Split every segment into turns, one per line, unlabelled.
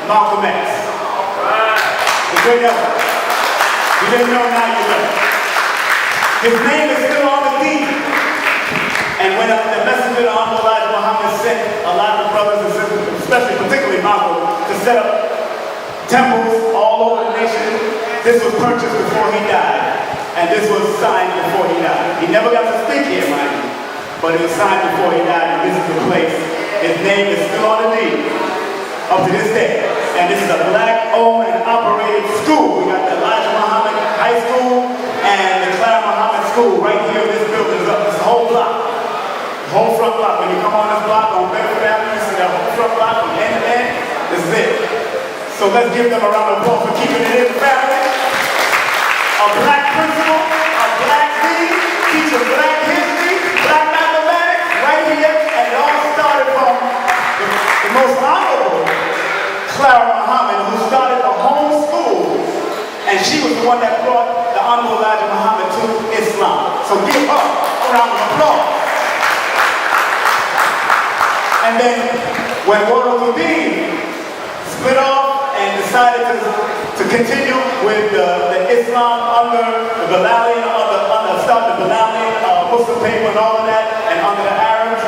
Malcolm X. The great elder. You didn't know, now you know. His name is still on the deed. And when the messenger of Elijah Muhammad sent a lot of brothers and sisters, especially particularly Malcolm, to set up temples all over the nation, this was purchased before he died. And this was signed before he died. He never got to speak here, mind you, but it was signed before he died, and this is the place. His name is still on the deed up to this day. And this is a black-owned and operated school. We got the Elijah Muhammad High School and the Clara Muhammad School right here in this building. Is up this whole block. The whole front block. When you come on this block on Bedford Avenue, you see that whole front block from end to end. This is it. So let's give them a round of applause for keeping it in the family. A black principal, a black dean, teaching black history, black mathematics, right here. And it all started from the most honorable Clara Muhammad, who started the home school. And she was the one that brought the Honorable Elijah Muhammad to Islam. So give her a round of applause. And then when World Qadim split off and decided to continue with the Islam under the Bilalian, start the Bilalian Muslim paper and all of that, and under the Arabs,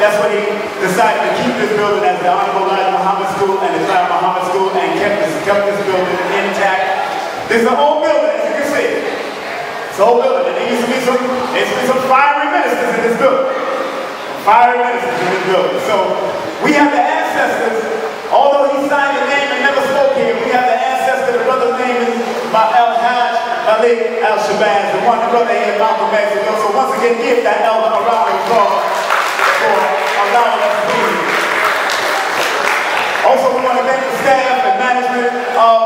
that's when he decided to keep this building as the Honorable Elijah Muhammad School and the Clara Muhammad School, and kept this building intact. This is an old building, as you can see. It's an old building, and there used to be some fiery ministers in this building. Fiery ministers in this building. So we have the ancestors, although he signed the name and never spoke here, we have the ancestor, the brother's name is Al-Hajj Malik Al-Shabazz, the one, the brother here, Malcolm X. So once again, give that elder a round of applause for allowing us to be here. Also, we want to thank the staff and management of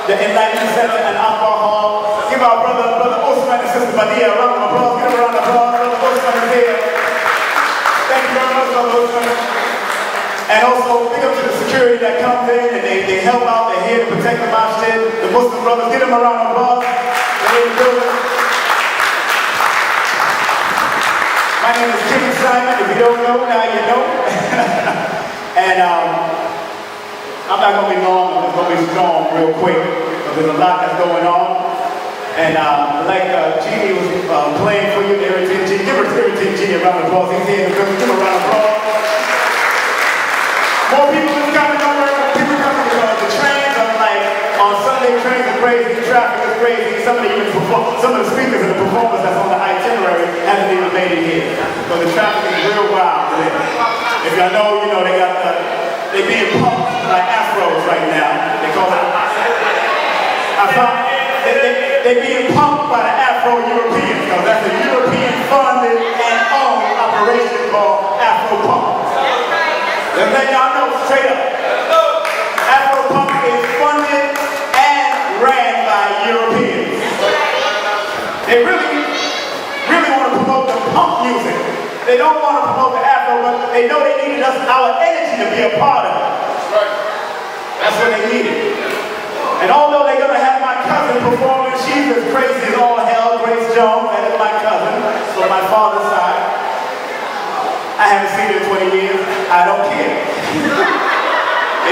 the Enlightenment Center and Akbar Hall. Give our brother Osman and Sister Badia a round of applause. Give a round of applause. Brother Osman is here. Thank you very much, Brother Osman. And also, big up to the security that comes in and they help out. They're here to protect the masjid, the Muslim brothers. Give them a round of applause. They're in the building. My name is Kemetic Simon. If you don't know, now you know. And I'm not going to be long. I'm just going to be strong real quick because there's a lot that's going on. And like Jeannie was playing for you, Irritate Jeannie. Give Jeannie a round of applause. He's here in the building. Give him a round of applause. More people is coming over. People coming because the trains are like, on Sunday trains are crazy, traffic is crazy. Some of the speakers and the performers that's on the itinerary haven't even made it here. So the traffic is real wild today. If y'all know, you know they being pumped like afros right now. They call it. They being pumped by the Afro-Europeans, because that's a European-funded and owned operation called Afro Pump. Let's let y'all know straight up. Afro Pump is funded and ran by Europeans. They really want to promote the punk music. They don't want to promote the Afro, but they know they needed our energy to be a part of it. That's what they needed. And although they're going to have my cousin performing, she's as crazy as all hell, Grace Jones, that is my cousin, from my father's side. I haven't seen her in 20 years. I don't care.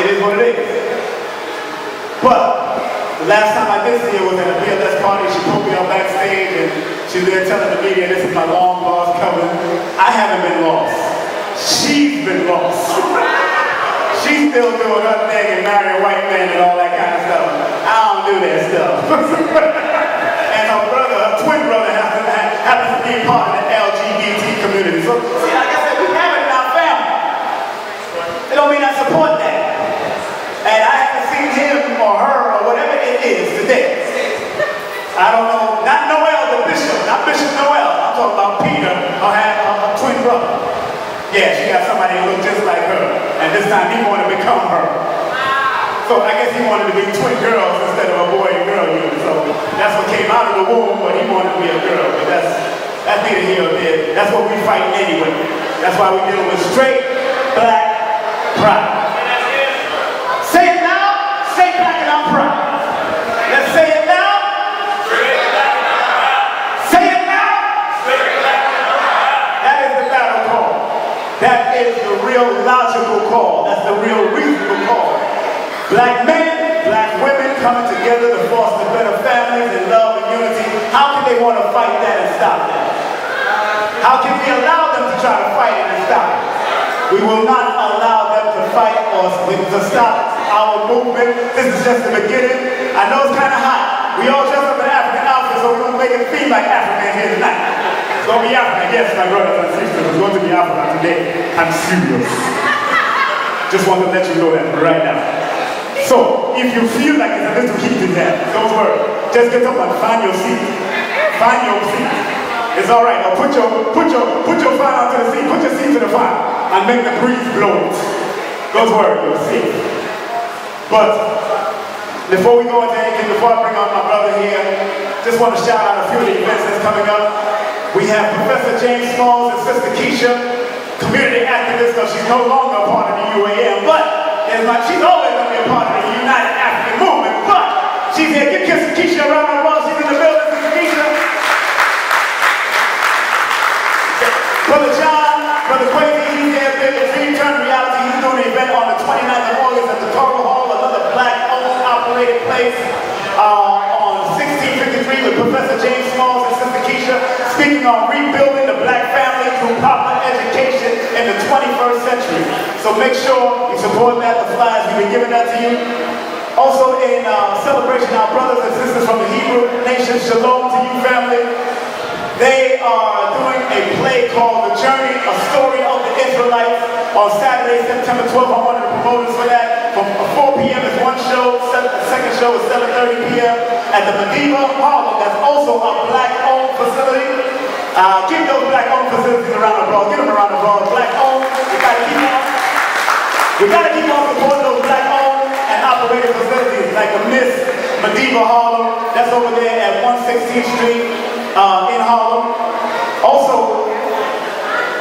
It is what it is. But the last time I did see her was at a BLS party. She pulled me up backstage and she was there telling the media, this is my long lost cousin. I haven't been lost. She's been lost. She's still doing her thing and marrying white men and all that kind of stuff. I don't do that stuff. And her brother, her twin brother, happens to be a part of the LGBT community. So, see, like I said, we have it in our family. It don't mean I support that. And I haven't seen him or her or whatever it is today. I don't know, not Noel the bishop, not Bishop Noel. I'm talking about Peter, her twin brother. Yeah, she got somebody who looks just like her. And this time he wanted to become her. So I guess he wanted to be twin girls instead of a boy and girl unit. So that's what came out of the womb, but he wanted to be a girl. But that's neither here nor there. That's what we fight anyway. That's why we deal with straight, black pride. Say it now, stay black and I'm proud. Let's say it now. Say it now. That is the battle call. That is the real logical call. That's the real reasonable call. Black men, black women coming together to foster better families and love and unity. How can they want to fight that and stop that? How can we allow them to try to fight it and stop it? We will not allow them to fight or to stop our movement. This is just the beginning. I know it's kind of hot. We all dress up in African outfits, so we're going to make it feel like African here tonight. It's going to be African. Yes, my brothers and sisters, it's going to be African today. I'm serious. Just want to let you know that right now. So, if you feel like it's a little heat in there, don't worry. Just get up and find your seat. Find your seat. It's all right. Now put your fire onto the seat. Put your seat to the fire and make the breeze blow it. Don't worry, you're safe. But before we go into anything, before I bring on my brother here, just want to shout out a few of the events that's coming up. We have Professor James Smalls and Sister Keisha, community activist, because she's no longer a part of the UAM, but she's always going to be a part of the United African Movement. But she's here. Give Sister Keisha a round of applause. She's in the building. Sister Keisha. Brother John, Brother Quavy, he's there. The Dream Turn Reality. He's doing an event on the 29th of August at the Toro Hall, another black-owned, operated place on 1653 with Professor James Smalls and Sister Keisha, speaking on rebuilding the black family through proper education in the 21st century. So make sure you support that. The flyers, we've been giving that to you. Also in celebration, our brothers and sisters from the Hebrew nation, shalom to you family. They are doing a play called The Journey, a story of the Israelites on Saturday, September 12th. I'm one of the promoters for that. From 4 p.m. is one show, the second show is 7:30 p.m. at the Medina Harlem. That's also a black-owned facility. Give those black-owned facilities a round of applause. Give them a round of applause. Black-owned, we gotta keep on supporting those black-owned and operated facilities like the Miss Medina Harlem. That's over there at 116th Street. In Harlem. Also,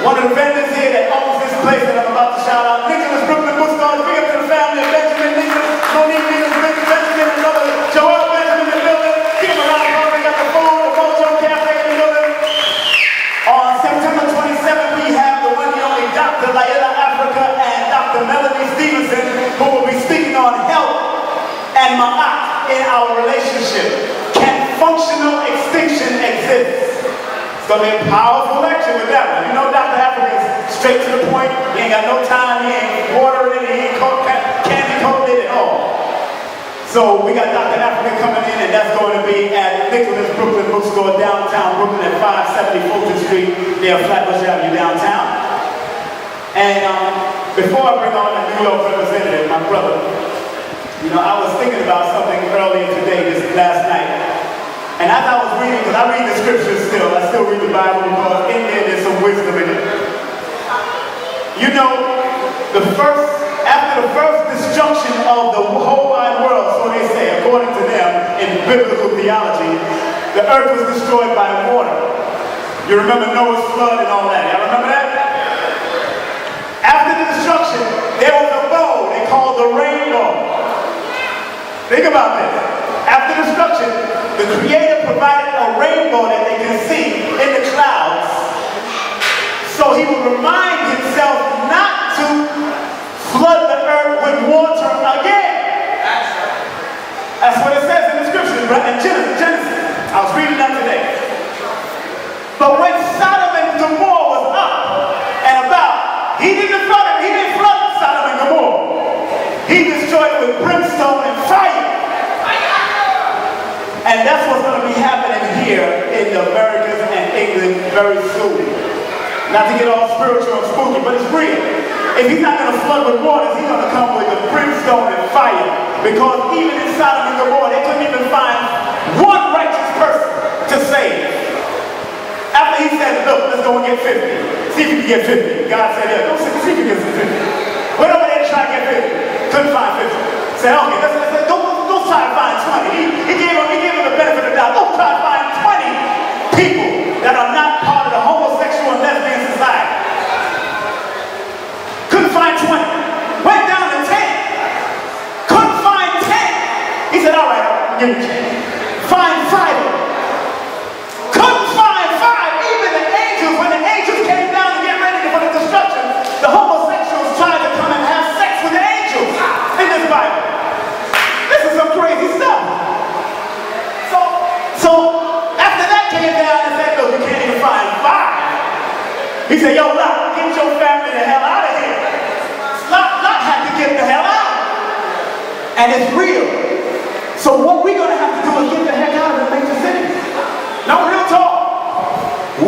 one of the vendors here that owns this place that I'm about to shout out, Nicholas Brooklyn Bookstore. Big up to the family of Benjamin Nicholas, Monique Nicholas, Benjamin, and brother Joel Benjamin in the building. Give them a round of applause. They got the food, the Mojo Cafe in the building. On September 27th, we have the one and only Dr. Laila Africa and Dr. Melanie Stevenson, who will be speaking on health and ma'at in our relationship. Functional extinction exists. It's going to be a powerful lecture with that one. You know Dr. Africa is straight to the point. He ain't got no time. He ain't watering it. He ain't candy coated it at all. So we got Dr. Africa coming in, and that's going to be at Nicholas Brooklyn Bookstore, downtown Brooklyn at 570 Fulton Street near Flatbush Avenue downtown. And before I bring on a New York representative, my brother, you know, I was thinking about something earlier today, this last night. And as I was reading, because I read the scriptures still, I still read the Bible because in there there's some wisdom in it. You know, after the first destruction of the whole wide world, so they say, according to them, in biblical theology, the earth was destroyed by water. You remember Noah's flood and all that. Y'all remember that? After the destruction, there was a bow they called the rainbow. Think about this. After destruction, the Creator provided a rainbow that they can see in the clouds, so He would remind Himself not to flood the earth with water again. That's what it says in the scriptures, right? In Genesis. I was reading that today. But when Sodom and Gomorrah was up and about, He didn't flood Sodom and Gomorrah. He destroyed it with brimstone and fire. And that's what's going to be happening here in the Americas and England very soon. Not to get all spiritual and spooky, but it's real. If He's not going to flood with waters, He's going to come with the brimstone and fire. Because even in Sodom and Gomorrah, they couldn't even find one righteous person to save. After He said, look, let's go and get 50. See if you can get 50. God said, yeah, go see if you can get 50. Went over there to try to get 50. Couldn't find 50. Said, okay, let's don't try to find 20. He gave him the benefit of the doubt. Don't try to find 20 people that are not part of the homosexual and lesbian society. Couldn't find 20. Went down to 10. Couldn't find 10. He said, all right, I'll give you 10. Find 5 of them. Couldn't find 5. Even the angels, when the angels came down to get ready for the destruction, the homosexuals tried to come and have sex with the angels in this Bible. And it's real. So what we're going to have to do is get the heck out of the major cities. No, real talk.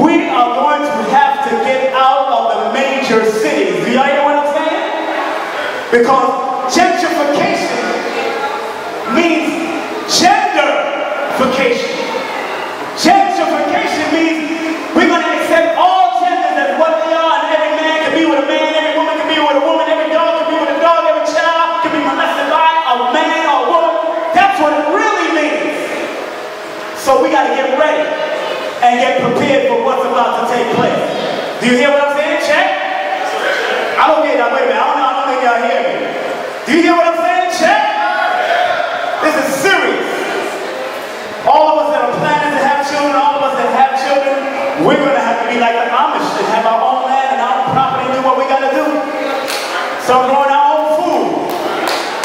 We are going to have to get out of the major cities. Do y'all hear what I'm saying? Because gentrification means genderfication. Gentrification means we're going to accept all genders as what they are, and every man can be with a man, every woman can be with a woman, every dog can be with a dog, every child can be molested by a man or a woman. That's what it really means. So we got to get ready and get prepared for what's about to take place. Do you hear what I'm saying? Check. I don't get that. Wait a minute. I don't think y'all hear me. Do you hear what I'm saying? Check. This is serious. All of us that are planning to have children, all of us that have children, we're going to have to be like the Amish and have our own land and our own property and do what we got to do. Start growing our own food.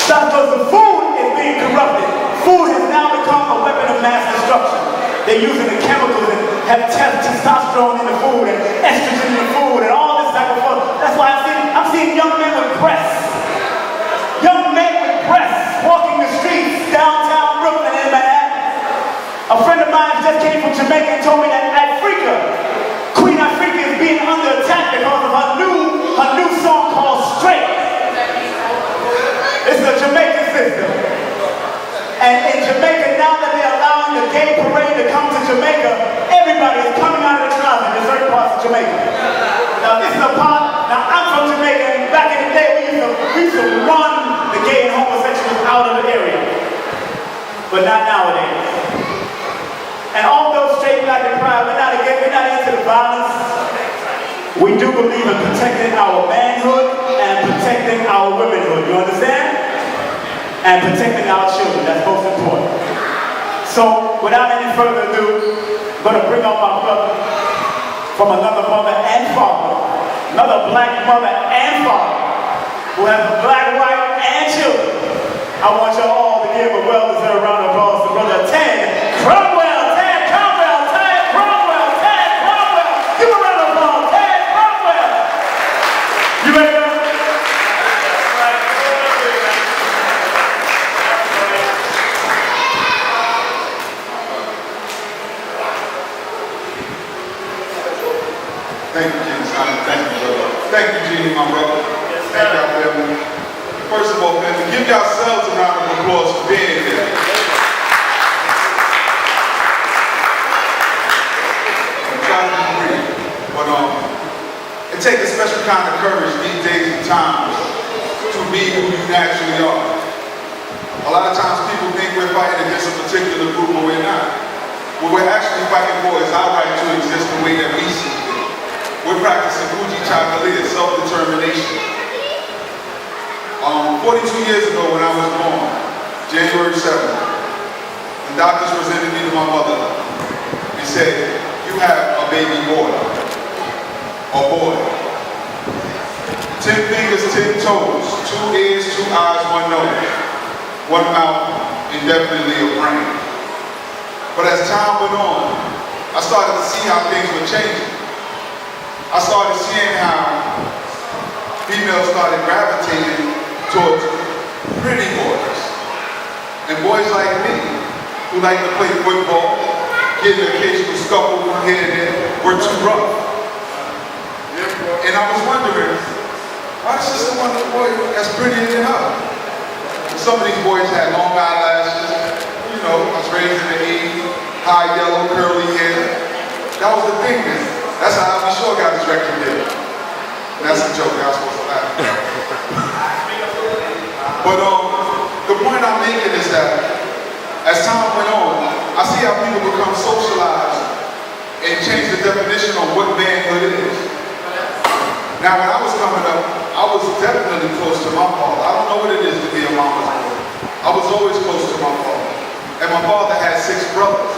That's because the food is being corrupted. Food has now become a weapon of mass destruction. They're using the chemicals and have testosterone in the food and estrogen in the food and all this type of stuff. That's why I'm seeing young men with breasts. Young men with breasts walking the streets downtown Brooklyn and Manhattan. A friend of mine just came from Jamaica and told me that Queen Africa is being under attack because of her new song called Straight. It's a Jamaican system. And in Jamaica, now that they're allowing the gay parade to come to Jamaica, everybody is coming out of the closet in certain parts of Jamaica. Now this is a part, now I'm from Jamaica, and back in the day we used to run the gay and homosexuals out of the area. But not nowadays. And although straight, black, and proud, we're not into the violence. We do believe in protecting our manhood and protecting our womanhood. You understand? And protecting our children. That's most important. So, without any further ado, I'm going to bring up my brother from another mother and father, another black mother and father, who has a black wife and children. I want you all to give a well-deserved round of applause to Brother Ted Cromwell.
Thank you, Gene Simon. Thank you, brother. Thank you, Gene, my brother. Thank y'all, family. First of all, family, give yourselves a round of applause for being here. I'm trying to be brief, but it takes a special kind of courage these days and times to be who you naturally are. A lot of times people think we're fighting against a particular group, but we're not. What we're actually fighting for is our right to exist the way that we see it. We're practicing Fuji Chakalia, self-determination. 42 years ago when I was born, January 7th, the doctors presented me to my mother and said, you have a baby boy, or boy. 10 fingers, 10 toes, 2 ears, 2 eyes, 1 nose, 1 mouth, and definitely a brain. But as time went on, I started to see how things were changing. I started seeing how females started gravitating towards pretty boys. And boys like me, who like to play football, get an occasional scuffle from here and there, were too rough. And I was wondering, why does sister want a boy that's prettier than her? And some of these boys had long eyelashes, you know, I was raised in the 80s, high yellow, curly hair. That was the thing then. That's how I'll be sure got his record deal. That's a joke, y'all supposed to laugh. But the point I'm making is that as time went on, I see how people become socialized and change the definition of what manhood is. Now when I was coming up, I was definitely close to my father. I don't know what it is to be a mama's boy. I was always close to my father. And my father had 6 brothers,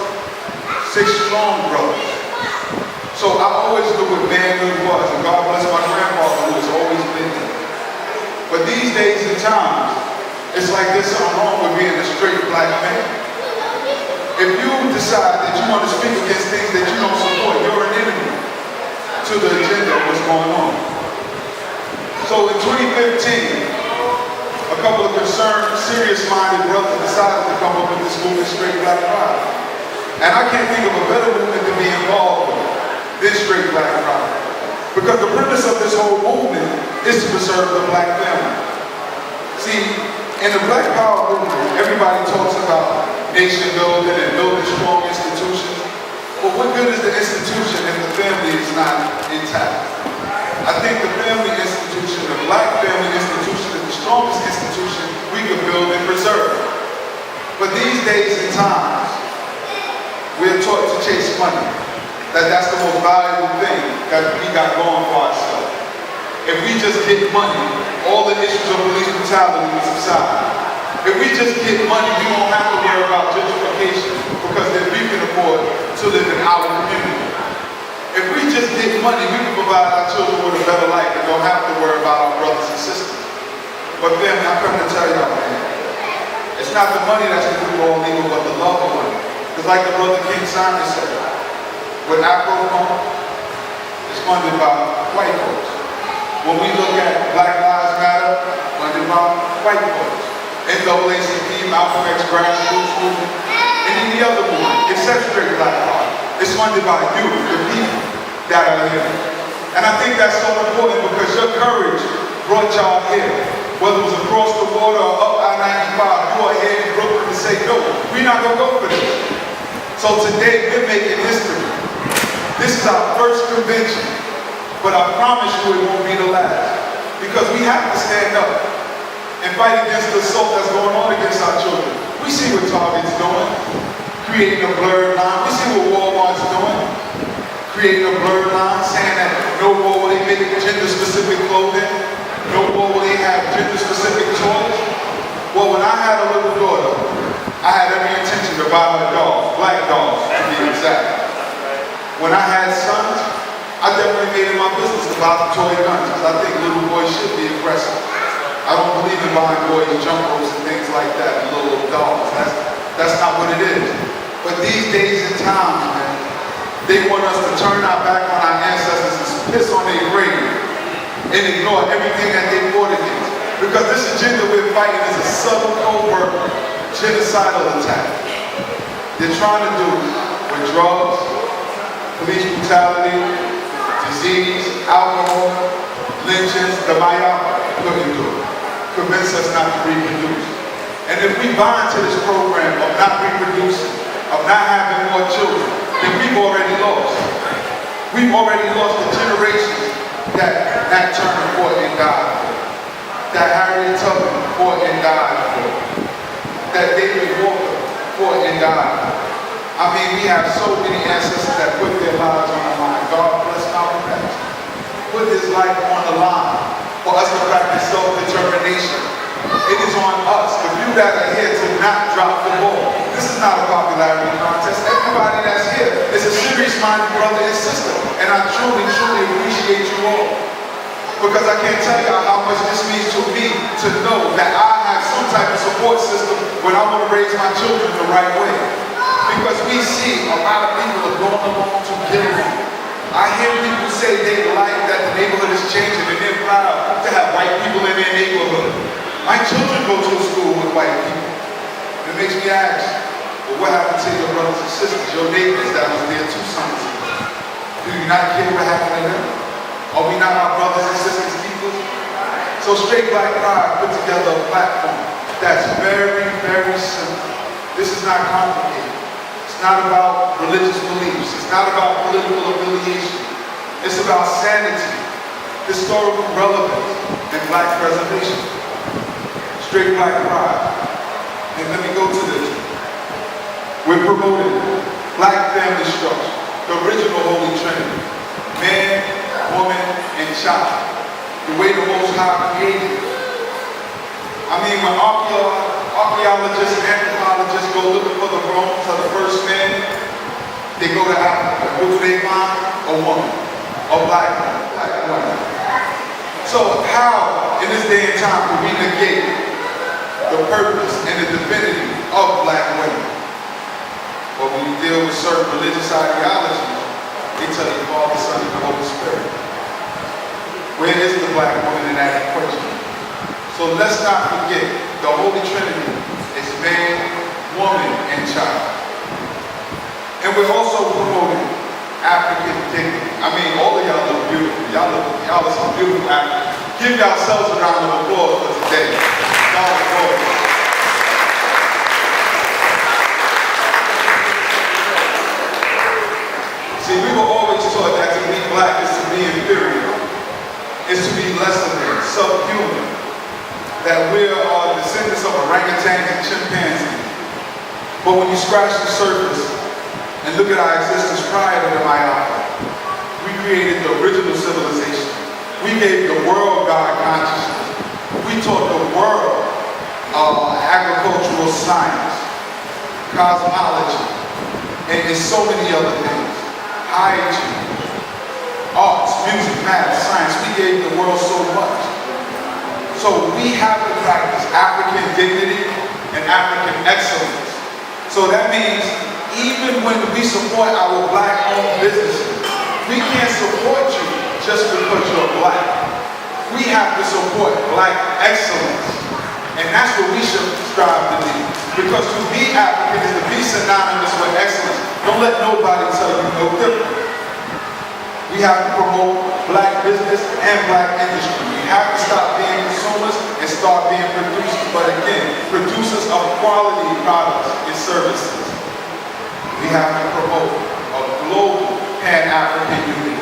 6 strong brothers. So I always knew what manhood was, and God bless my grandfather who has always been there. But these days and times, it's like there's something wrong with being a straight black man. If you decide that you want to speak against things that you don't support, you're an enemy to the agenda of what's going on. So in 2015, a couple of concerned serious-minded brother decided to come up with this movement, Straight Black Pride. And I can't think of a better movement to be involved with than Straight Black Pride. Because the premise of this whole movement is to preserve the black family. See, in the Black Power movement, everybody talks about nation building and building strong institutions. But what good is the institution if the family is not intact? I think the family institution, the black family institution, is the strongest institution we can build and preserve. But these days and times, we're taught to chase money. That's the most valuable thing that we got going for ourselves. If we just get money, all the issues of police brutality will subside. If we just get money, we won't have to worry about gentrification because then we can afford to live in our community. If we just get money, we can provide our children with a better life and don't have to worry about our brothers and sisters. But then I come to tell y'all, man, it's not the money that's the root of all evil, but the love of money. Because like the brother King Simon said, with Afro-Funk, it's funded by white folks. When we look at Black Lives Matter, funded by white folks. NAACP, Malcolm X grassroots movement, and any other movement, except Straight Black Pride. It's funded by you, the people that are here. And I think that's so important because your courage brought y'all here. Whether it was across the water or up I-95, you are here in Brooklyn to say, no, we're not going to go for this. So today, we're making history. This is our first convention, but I promise you it won't be the last. Because we have to stand up and fight against the assault that's going on against our children. We see what Target's doing, creating a blurred line. We see what Walmart's doing, creating a blurred line, saying that no more will they make gender-specific clothing, no more will they have gender-specific toys. Well, when I had a little daughter, I had every intention to buy her dolls, black dolls to be exact. When I had sons, I definitely made it my business to buy them toy guns because I think little boys should be aggressive. I don't believe in buying boys jump ropes and things like that and little dolls. That's not what it is. But these days and times, man, they want us to turn our back on our ancestors and piss on their grave and ignore everything that they fought against. Because this agenda we're fighting is a subtle, covert, genocidal attack. They're trying to do with drugs, police brutality, disease, alcohol, lynchings, the Maya couldn't do it. Convince us not to reproduce. And if we buy into this program of not reproducing, of not having more children, then we've already lost. We've already lost the generations that Nat Turner fought and died for, that Harriet Tubman fought and died for, that David Walker fought and died for. I mean, we have so many ancestors that put their lives on the line. God bless Malcolm X. Put his life on the line for us to practice self-determination. It is on us, the few that are here, to not drop the ball. This is not a popularity contest. Everybody that's here is a serious-minded brother and sister. And I truly, truly appreciate you all. Because I can't tell you how much this means to me to know that I have some type of support system when I want to raise my children the right way. Because we see a lot of people are going along to get along. I hear people say they like that the neighborhood is changing and they're proud to have white people in their neighborhood. My children go to a school with white people. It makes me ask, well, what happened to your brothers and sisters, your neighbors that was there 2 summers ago? Do you not care what happened to them? Are we not our brothers and sisters keepers? So Straight Black Pride put together a platform that's very, very simple. This is not complicated. It's not about religious beliefs. It's not about political affiliation. It's about sanity, historical relevance, and black preservation. Straight Black Pride. And let me go to this. We're promoting black family structure, the original Holy Trinity. Man, woman, and child. The way the Most High created it. I mean, when archaeologists and anthropologists go looking for the bones of the first man, they go to Africa. What do they find? A woman. A black woman. So how, in this day and time, can we negate the purpose and the divinity of black women? But when you deal with certain religious ideologies, they tell you Father, Son, and the Holy Spirit. Where is the black woman in that equation? So let's not forget, the Holy Trinity is man, woman, and child. And we're also promoting African dignity. I mean, all of y'all look beautiful. Y'all are some beautiful Africans. Give yourselves a round of applause for today. Y'all are gorgeous. See, we were always taught that to be black is to be inferior, is to be lesser than, subhuman, that we are descendants of orangutans and chimpanzees. But when you scratch the surface and look at our existence prior to the Maya, we created the original civilization. We gave the world God consciousness. We taught the world agricultural science, cosmology, and so many other things. Hygiene, arts, music, math, science. We gave the world so much. So we have to practice African dignity and African excellence. So that means even when we support our black-owned businesses, we can't support you just because you're black. We have to support black excellence. And that's what we should strive to be. Because to be African is to be synonymous with excellence. Don't let nobody tell you no different. We have to promote black business and black industry. We have to stop being consumers and start being producers. But again, producers of quality products and services. We have to promote a global Pan-African unity.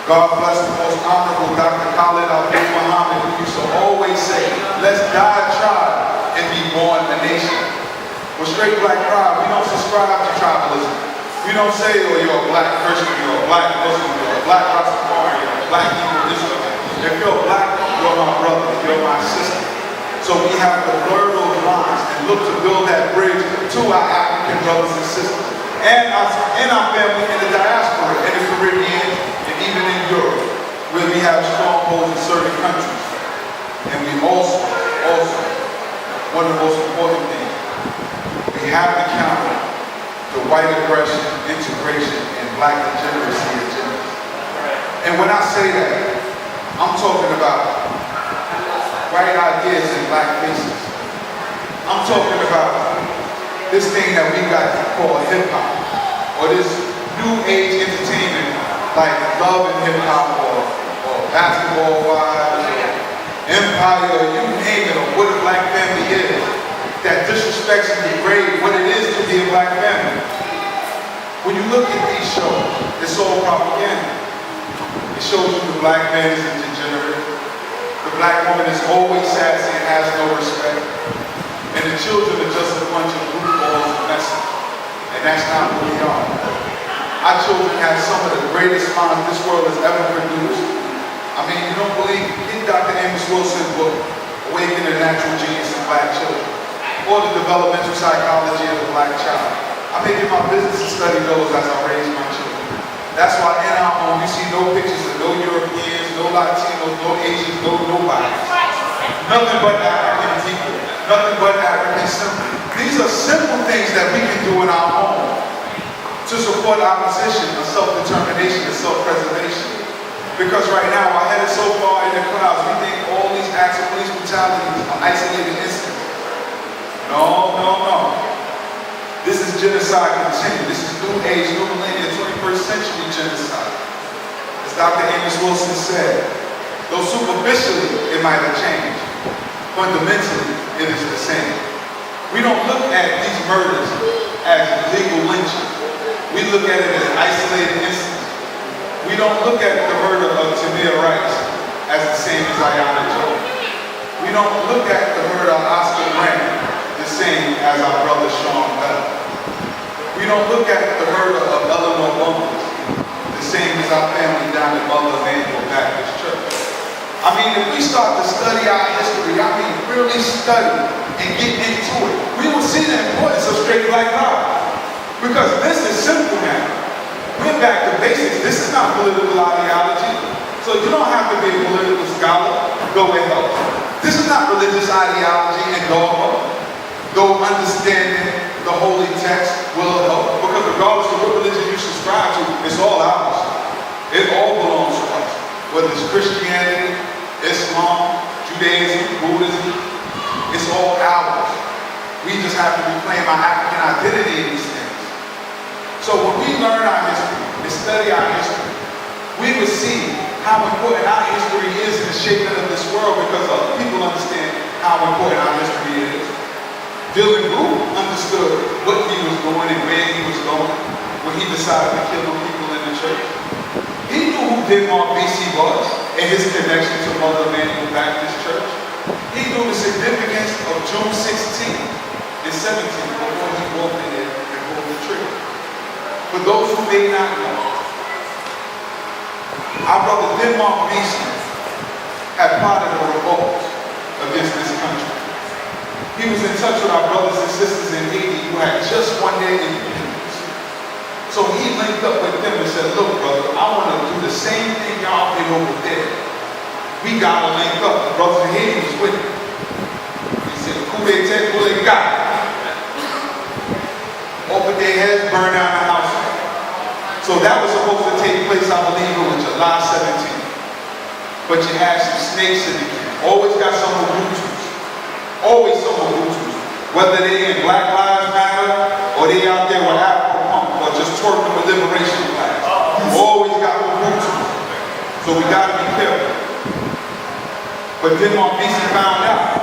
God bless the most honorable Dr. Khalid Abdul Muhammad, who used to always say, let's die a tribe and be born a nation. With Straight Black Pride, we don't subscribe to tribalism. We don't say, oh, you're a black Christian, you're a black Muslim, you're a black Rastafarian, you're a black Hebrew Israelite. If you're black, you're my brother, you're my sister. So we have to blur those lines and look to build that bridge to our African brothers and sisters. And our family in the diaspora, in the Caribbean, and even in Europe, where we have strongholds in certain countries. And we also, one of the most important things, we have to counter the white aggression, integration, and black degeneracy agendas. And when I say that, I'm talking about white ideas and black faces. I'm talking about this thing that we got called hip-hop, or this new age entertainment like Love and Hip-Hop, or Basketball Wives, or Empire, you name it, or What a Black Family Is, that disrespects and degrades what it is to be a black family. When you look at these shows, it's all propaganda. It shows you the black man is a degenerate, the black woman is always sassy and has no respect, and the children are just a bunch of goofballs and messes. And that's not who we are. Our children have some of the greatest minds this world has ever produced. I mean, you don't believe, get Dr. Amos Wilson's book, Awakening the Natural Genius of Black Children, or the developmental psychology of the black child. I make it my business to study those as I raise my children. That's why in our home you see no pictures of no Europeans, no Latinos, no Asians, no nobody. Nothing but African people. Nothing but African simple. These are simple things that we can do in our home to support our position of self-determination and self-preservation. Because right now our head is so far in the clouds, we think all these acts of police brutality are isolated incidents. No. This is genocide continued. This is new age, new millennium, 21st century genocide. As Dr. Amos Wilson said, though superficially it might have changed, fundamentally it is the same. We don't look at these murders as legal lynching. We look at it as isolated incidents. We don't look at the murder of Tamir Rice as the same as Ayanna Jones. We don't look at the murder of Oscar Grant the same as our brother Sean Bell. We don't look at the murder of Eleanor Bumpers the same as our family down at Mother Emanuel Baptist Church. I mean, if we start to study our history, really study and get into it, we will see the importance of straight black power. Because this is simple now. We're back to basics. This is not political ideology. So you don't have to be a political scholar. Go and help. This is not religious ideology and dogma. Though understanding the holy text will help. Because regardless of what religion you subscribe to, it's all ours. It all belongs to us. Whether it's Christianity, Islam, Judaism, Judaism, Buddhism, it's all ours. We just have to reclaim our African identity in these things. So when we learn our history and study our history, we will see how important our history is in the shaping of this world, because other people understand how important our history is. Dylan Roof understood what he was doing and where he was going when he decided to kill the people in the church. He knew who Denmark BC was and his connection to Mother Emanuel Baptist Church. He knew the significance of June 16th and 17th before he walked in there and pulled the trigger. For those who may not know, our brother Denmark BC had plotted a revolt against this country. He was in touch with our brothers and sisters in Haiti who had just won their independence. So he linked up with them and said, look, brother, I want to do the same thing y'all did over there. We got to link up. The brothers in Haiti was with him. He said, coup d'etat, coup d'etat. Over their heads, burn down the house. So that was supposed to take place, I believe it was July 17th. But you had some snakes in the camp. Always got some Hutus. Always some Hutus. Whether they in Black Lives Matter or they out there with Afro Punk or just twerking with liberation flags. Always got Hutus. So we got to be careful. But then BC found out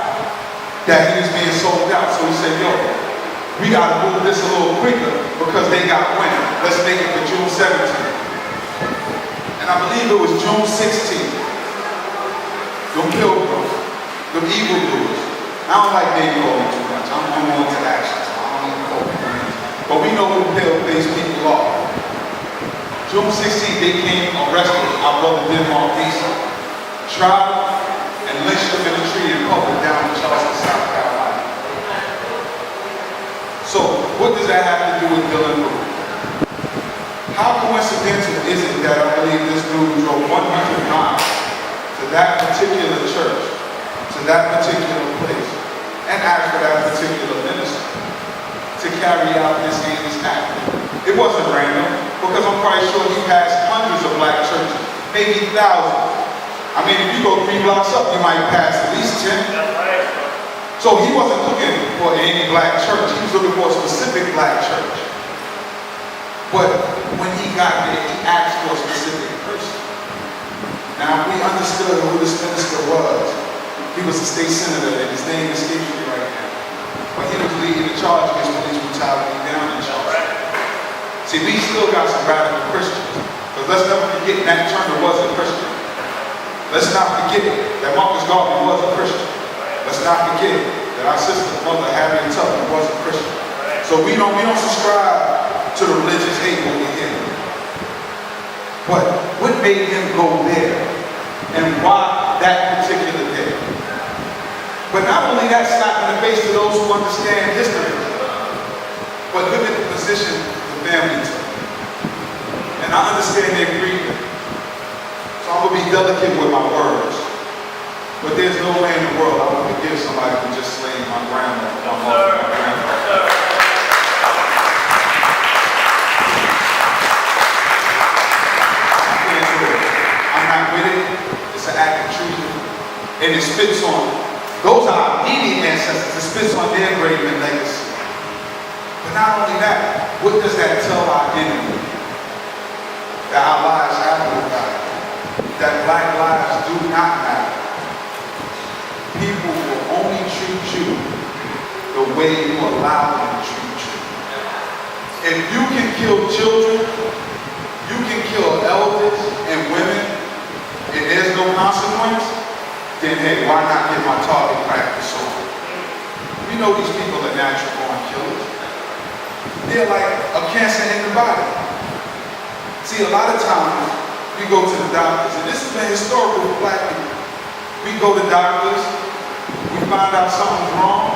that he was being sold out. So he said, yo, we got to move this a little quicker because they got wind. Let's make it for June 17th. And I believe it was June 16th. Them pilgrims, them evildoers. I don't like name calling too much. I'm going to action, so I don't even call people names. But we know who pale-faced people are. June 16th, they came, arrested our brother Denmark BC, tried and lynched him in a tree in public down in Charleston, South Carolina. So, what does that have to do with Dylan Roof? How coincidental is it that I believe this dude drove 100 miles to that particular church, to that particular place, and asked for that particular minister to carry out this heinous act? It wasn't random, because I'm quite sure he passed hundreds of black churches, maybe thousands. I mean, if you go 3 blocks up, you might pass at least 10. So he wasn't looking for any black church. He was looking for a specific black church. But when he got there, he asked for a specific person. Now, if we understood who this minister was, he was a state senator, and his name escapes me right now. But he was leading the charge against police brutality down in Charleston. See, we still got some radical Christians. Because let's never forget Nat Turner was a Christian. Let's not forget that Marcus Garvey was a Christian. Let's not forget that our sister, Mother Harriet Tubman, was a Christian. So we don't subscribe to the religious hate over here. But what made him go there? And why that particular day? But not only that, slap in the face to those who understand history, but look at the position the family took. And I understand their grieving. So I'm going to be delicate with my words. But there's no way in the world I would forgive somebody who just slayed my grandma, my mother, my grandfather. I can't do it. I'm not with it. It's an act of treason. And it spits on, those are our immediate ancestors. It spits on their grave and legacy. But not only that, what does that tell our enemy? That our lives have no value. That black lives do not matter. People will only treat you the way you allow them to treat you. If you can kill children, you can kill elders and women, and there's no consequence, then hey, why not get my target practice on? We know these people are natural born killers. They're like a cancer in the body. See, a lot of times, we go to the doctors, and this has been historical for black people. We go to doctors, we find out something's wrong,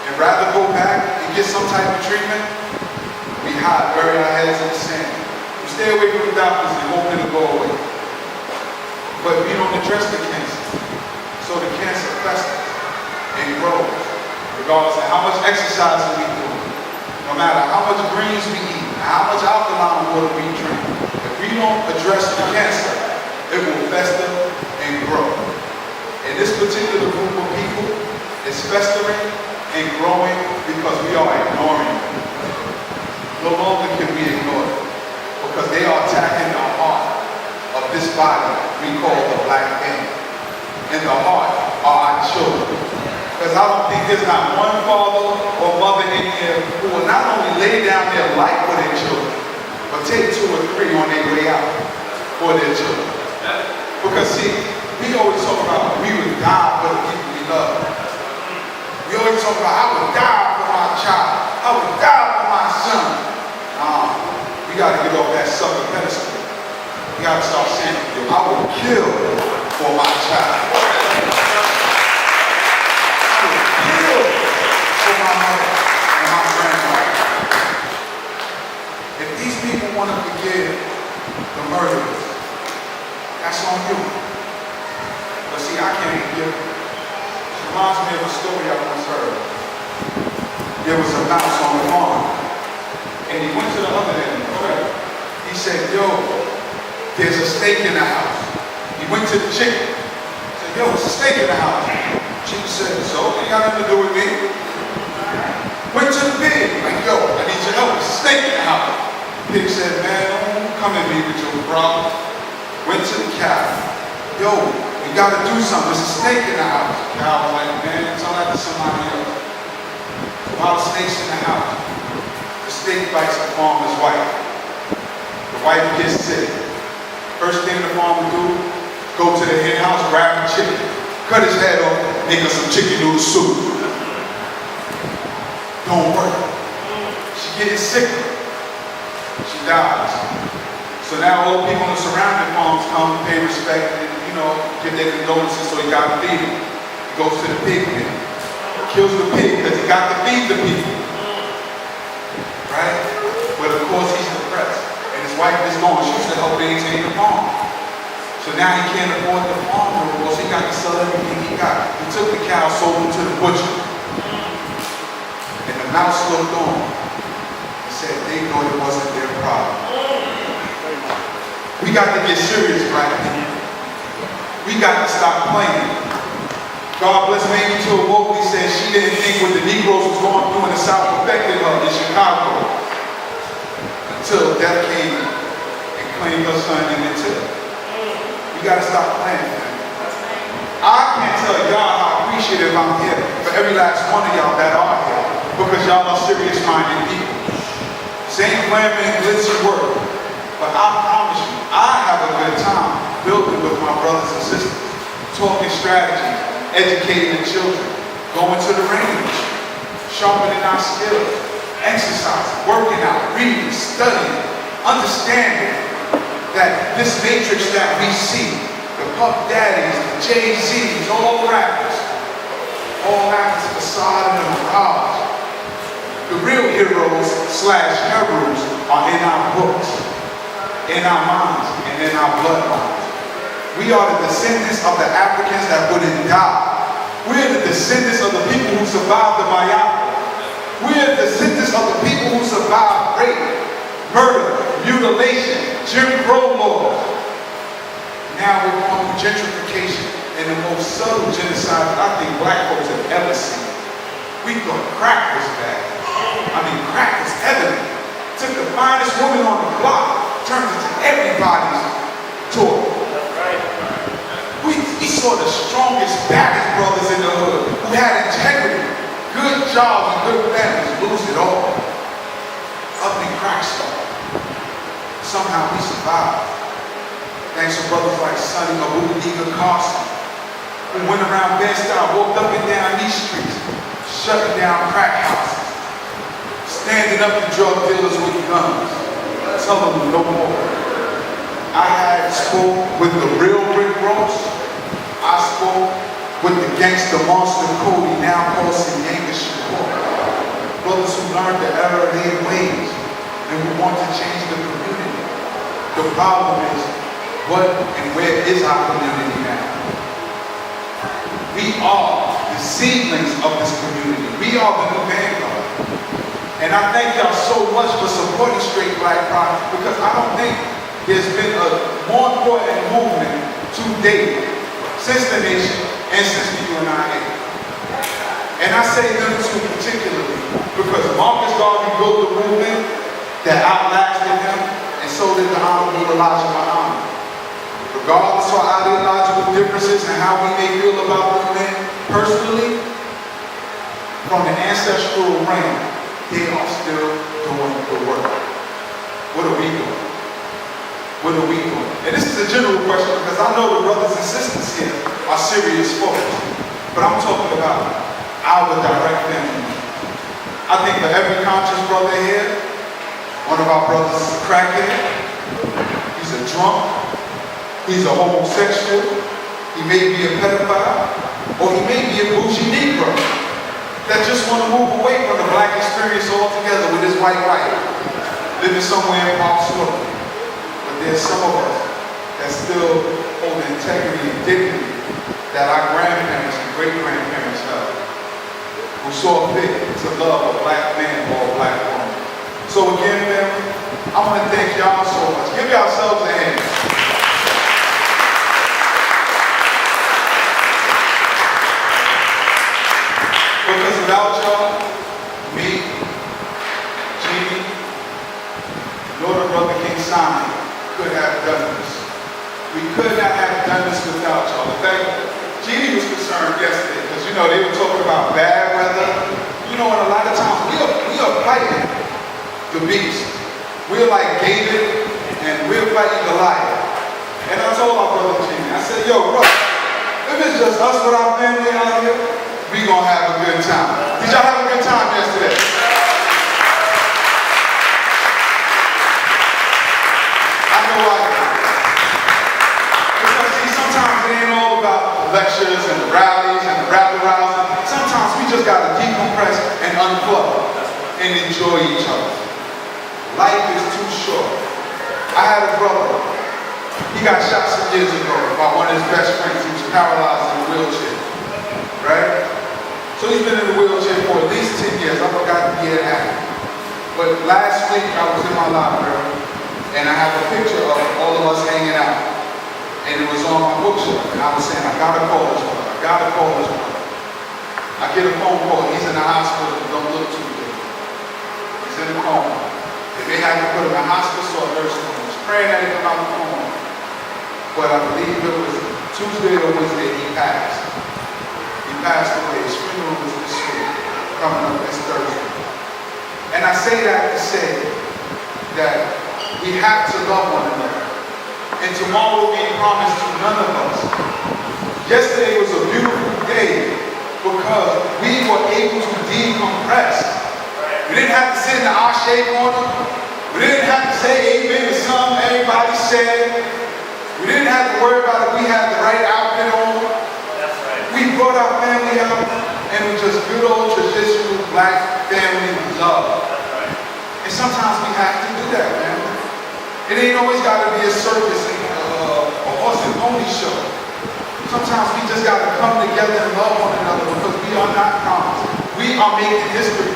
and rather go back and get some type of treatment, we hide, bury our heads in the sand. We stay away from the doctors and hope it'll go away. But we don't address the cancer. So the cancer festers and grows, regardless of how much exercise we do, no matter how much greens we eat, how much alkaline water we drink. If we don't address the cancer, it will fester and grow. And this particular group of people is festering and growing because we are ignoring them. No longer can we ignore them because they are attacking the heart of this body we call the black man. And the heart are our children. Because I don't think there's not one father or mother in here who will not only lay down their life for their children, but take 2 or 3 on their way out for their children. Because see, we always talk about we would die for the people we love. We always talk about I would die for my child. I would die for my son. We got to get off that sucker pedestal. We got to start saying, I would kill for my child. I would kill for my mother and my grandmother. If these people want to forgive the murderers, that's on you. But see, I can't forgive them. It reminds me of a story I once heard. There was a mouse on the farm, and he went to the other end, correct? He said, yo, there's a snake in the house. He went to the chicken. He said, yo, there's a snake in the house. Chicken said, so? Ain't got nothing to do with me. Went to the pig. Like, yo, I need your help. There's a snake in the house. Pig said, man, don't come at me with your problem. Went to the cow. Yo, we gotta do something. There's a snake in the house. The cow was like, man, tell that to somebody else. A lot of snakes in the house. The snake bites the farmer's wife. The wife gets sick. First thing the farmer do, go to the hen house, grab the chicken, cut his head off, make her some chicken noodle soup. Don't work. She getting sicker. She dies. So now all the people in the surrounding farms come, pay respect, and give their condolences, so he got to feed him. He goes to the pig pen. Kills the pig because he got to feed the people. Right? But of course he's depressed. And his wife is gone. She used to help maintain the farm. So now he can't afford the farm no more, so he got to sell everything he got. He took the cow, sold them to the butcher. And the mouse looked on and said they thought it wasn't their problem. We got to get serious, black people. We got to stop playing. God bless Mamie to a woke. He said she didn't think what the Negroes was going through in the South affected her in Chicago until death came and claimed her son in it too. We got to stop playing, man. I can't tell y'all how appreciative I'm here for every last one of y'all that are here because y'all are serious-minded people. Same glamour and glitzy work, but I promise you, I have a good time building with my brothers and sisters, talking strategies, educating the children, going to the range, sharpening our skills, exercising, working out, reading, studying, understanding that this matrix that we see, the Puff Daddies, the Jay-Z's, all rappers, all have this facade and a mirage. The real heroes / heroes are in our books, in our minds, and in our bloodlines. We are the descendants of the Africans that wouldn't die. We're the descendants of the people who survived the Mayapa. We're the descendants of the people who survived rape, murder, mutilation, Jim Crow laws. Now we're going through gentrification and the most subtle genocide that I think black folks have ever seen. We thought crack was bad. I mean, crack was evident. Took the finest woman on the block, turned it to everybody's toy. We saw the strongest, baddest brothers in the hood who had integrity, good jobs, and good families lose it all. Ugly crack star. Somehow we survived. Thanks to brothers like Sonny Abudiga Carson, who went around Bed-Stuy, walked up and down these streets, shutting down crack houses, standing up to drug dealers with guns, telling them no more. I had spoke with the real Rick Ross. I spoke with the gangster monster Cody, now called Sinyanga Shakur. Brothers who learned the error of their ways and who want to change the community. The problem is, what and where is our community now? We are the seedlings of this community. We are the new vanguard. And I thank y'all so much for supporting Straight Black Pride because I don't think there's been a more important movement to date since the nation Ancestry you and I ate. And I say them two particularly because Marcus Garvey built the movement that outlasted him, and so did the Honorable Elijah Muhammad. Regardless of our ideological differences and how we may feel about them men personally, from the ancestral realm, they are still doing the work. What are we doing? What are we doing? And this is a general question because I know the brothers and sisters here are serious folks, but I'm talking about our direct family. I think for every conscious brother here, one of our brothers is a crackhead, he's a drunk, he's a homosexual, he may be a pedophile, or he may be a bougie Negro that just want to move away from the black experience altogether with his white wife, living somewhere in Park Slope. But there's some of us that still hold the integrity and dignity that our grandparents and great-grandparents held, who saw fit to love a black man or a black woman. So again, family, I want to thank y'all so much. Give yourselves a hand. Because without y'all, me, Jeannie, nor the brother King Simon could have done this. We could not have done this without y'all. In fact, Jeannie was concerned yesterday because, you know, they were talking about bad weather. You know, and a lot of times we are fighting the beast. We're like David and we're fighting Goliath. And I told my brother Jeannie, I said, yo, bro, if it's just us with our family out here, we gonna have a good time. Did y'all have a good time yesterday? I know I did. Because see, sometimes it ain't all about lectures and the rallies and the rabble rousing. Sometimes we just gotta decompress and unplug and enjoy each other. Life is too short. I had a brother. He got shot some years ago by one of his best friends. He was paralyzed in a wheelchair. Right? So he's been in the wheelchair for at least 10 years. I forgot the year it happened. But last week I was in my library and I have a picture of all of us hanging out. And it was on my bookshelf. And I was saying, I gotta call this brother. I gotta call this brother. I get a phone call. He's in the hospital. Don't look too good. He's in the coma. They may have to put him in a hospice or a nursing home. I was praying that he come out of the coma. But I believe it was Tuesday or Wednesday he passed. He passed away. His funeral was this week, coming up this Thursday. And I say that to say that we have to love one another. And tomorrow we promise to none of us. Yesterday was a beautiful day because we were able to decompress. We didn't have to sit in the Ashe corner. We didn't have to say amen to something everybody said. We didn't have to worry about if we had the right outfit on. That's right. We brought our family out and it was just good old traditional black family love. That's right. And sometimes we have to do that, man. It ain't always got to be a circus and a horse and pony show. Sometimes we just got to come together and love one another because we are not common. We are making history.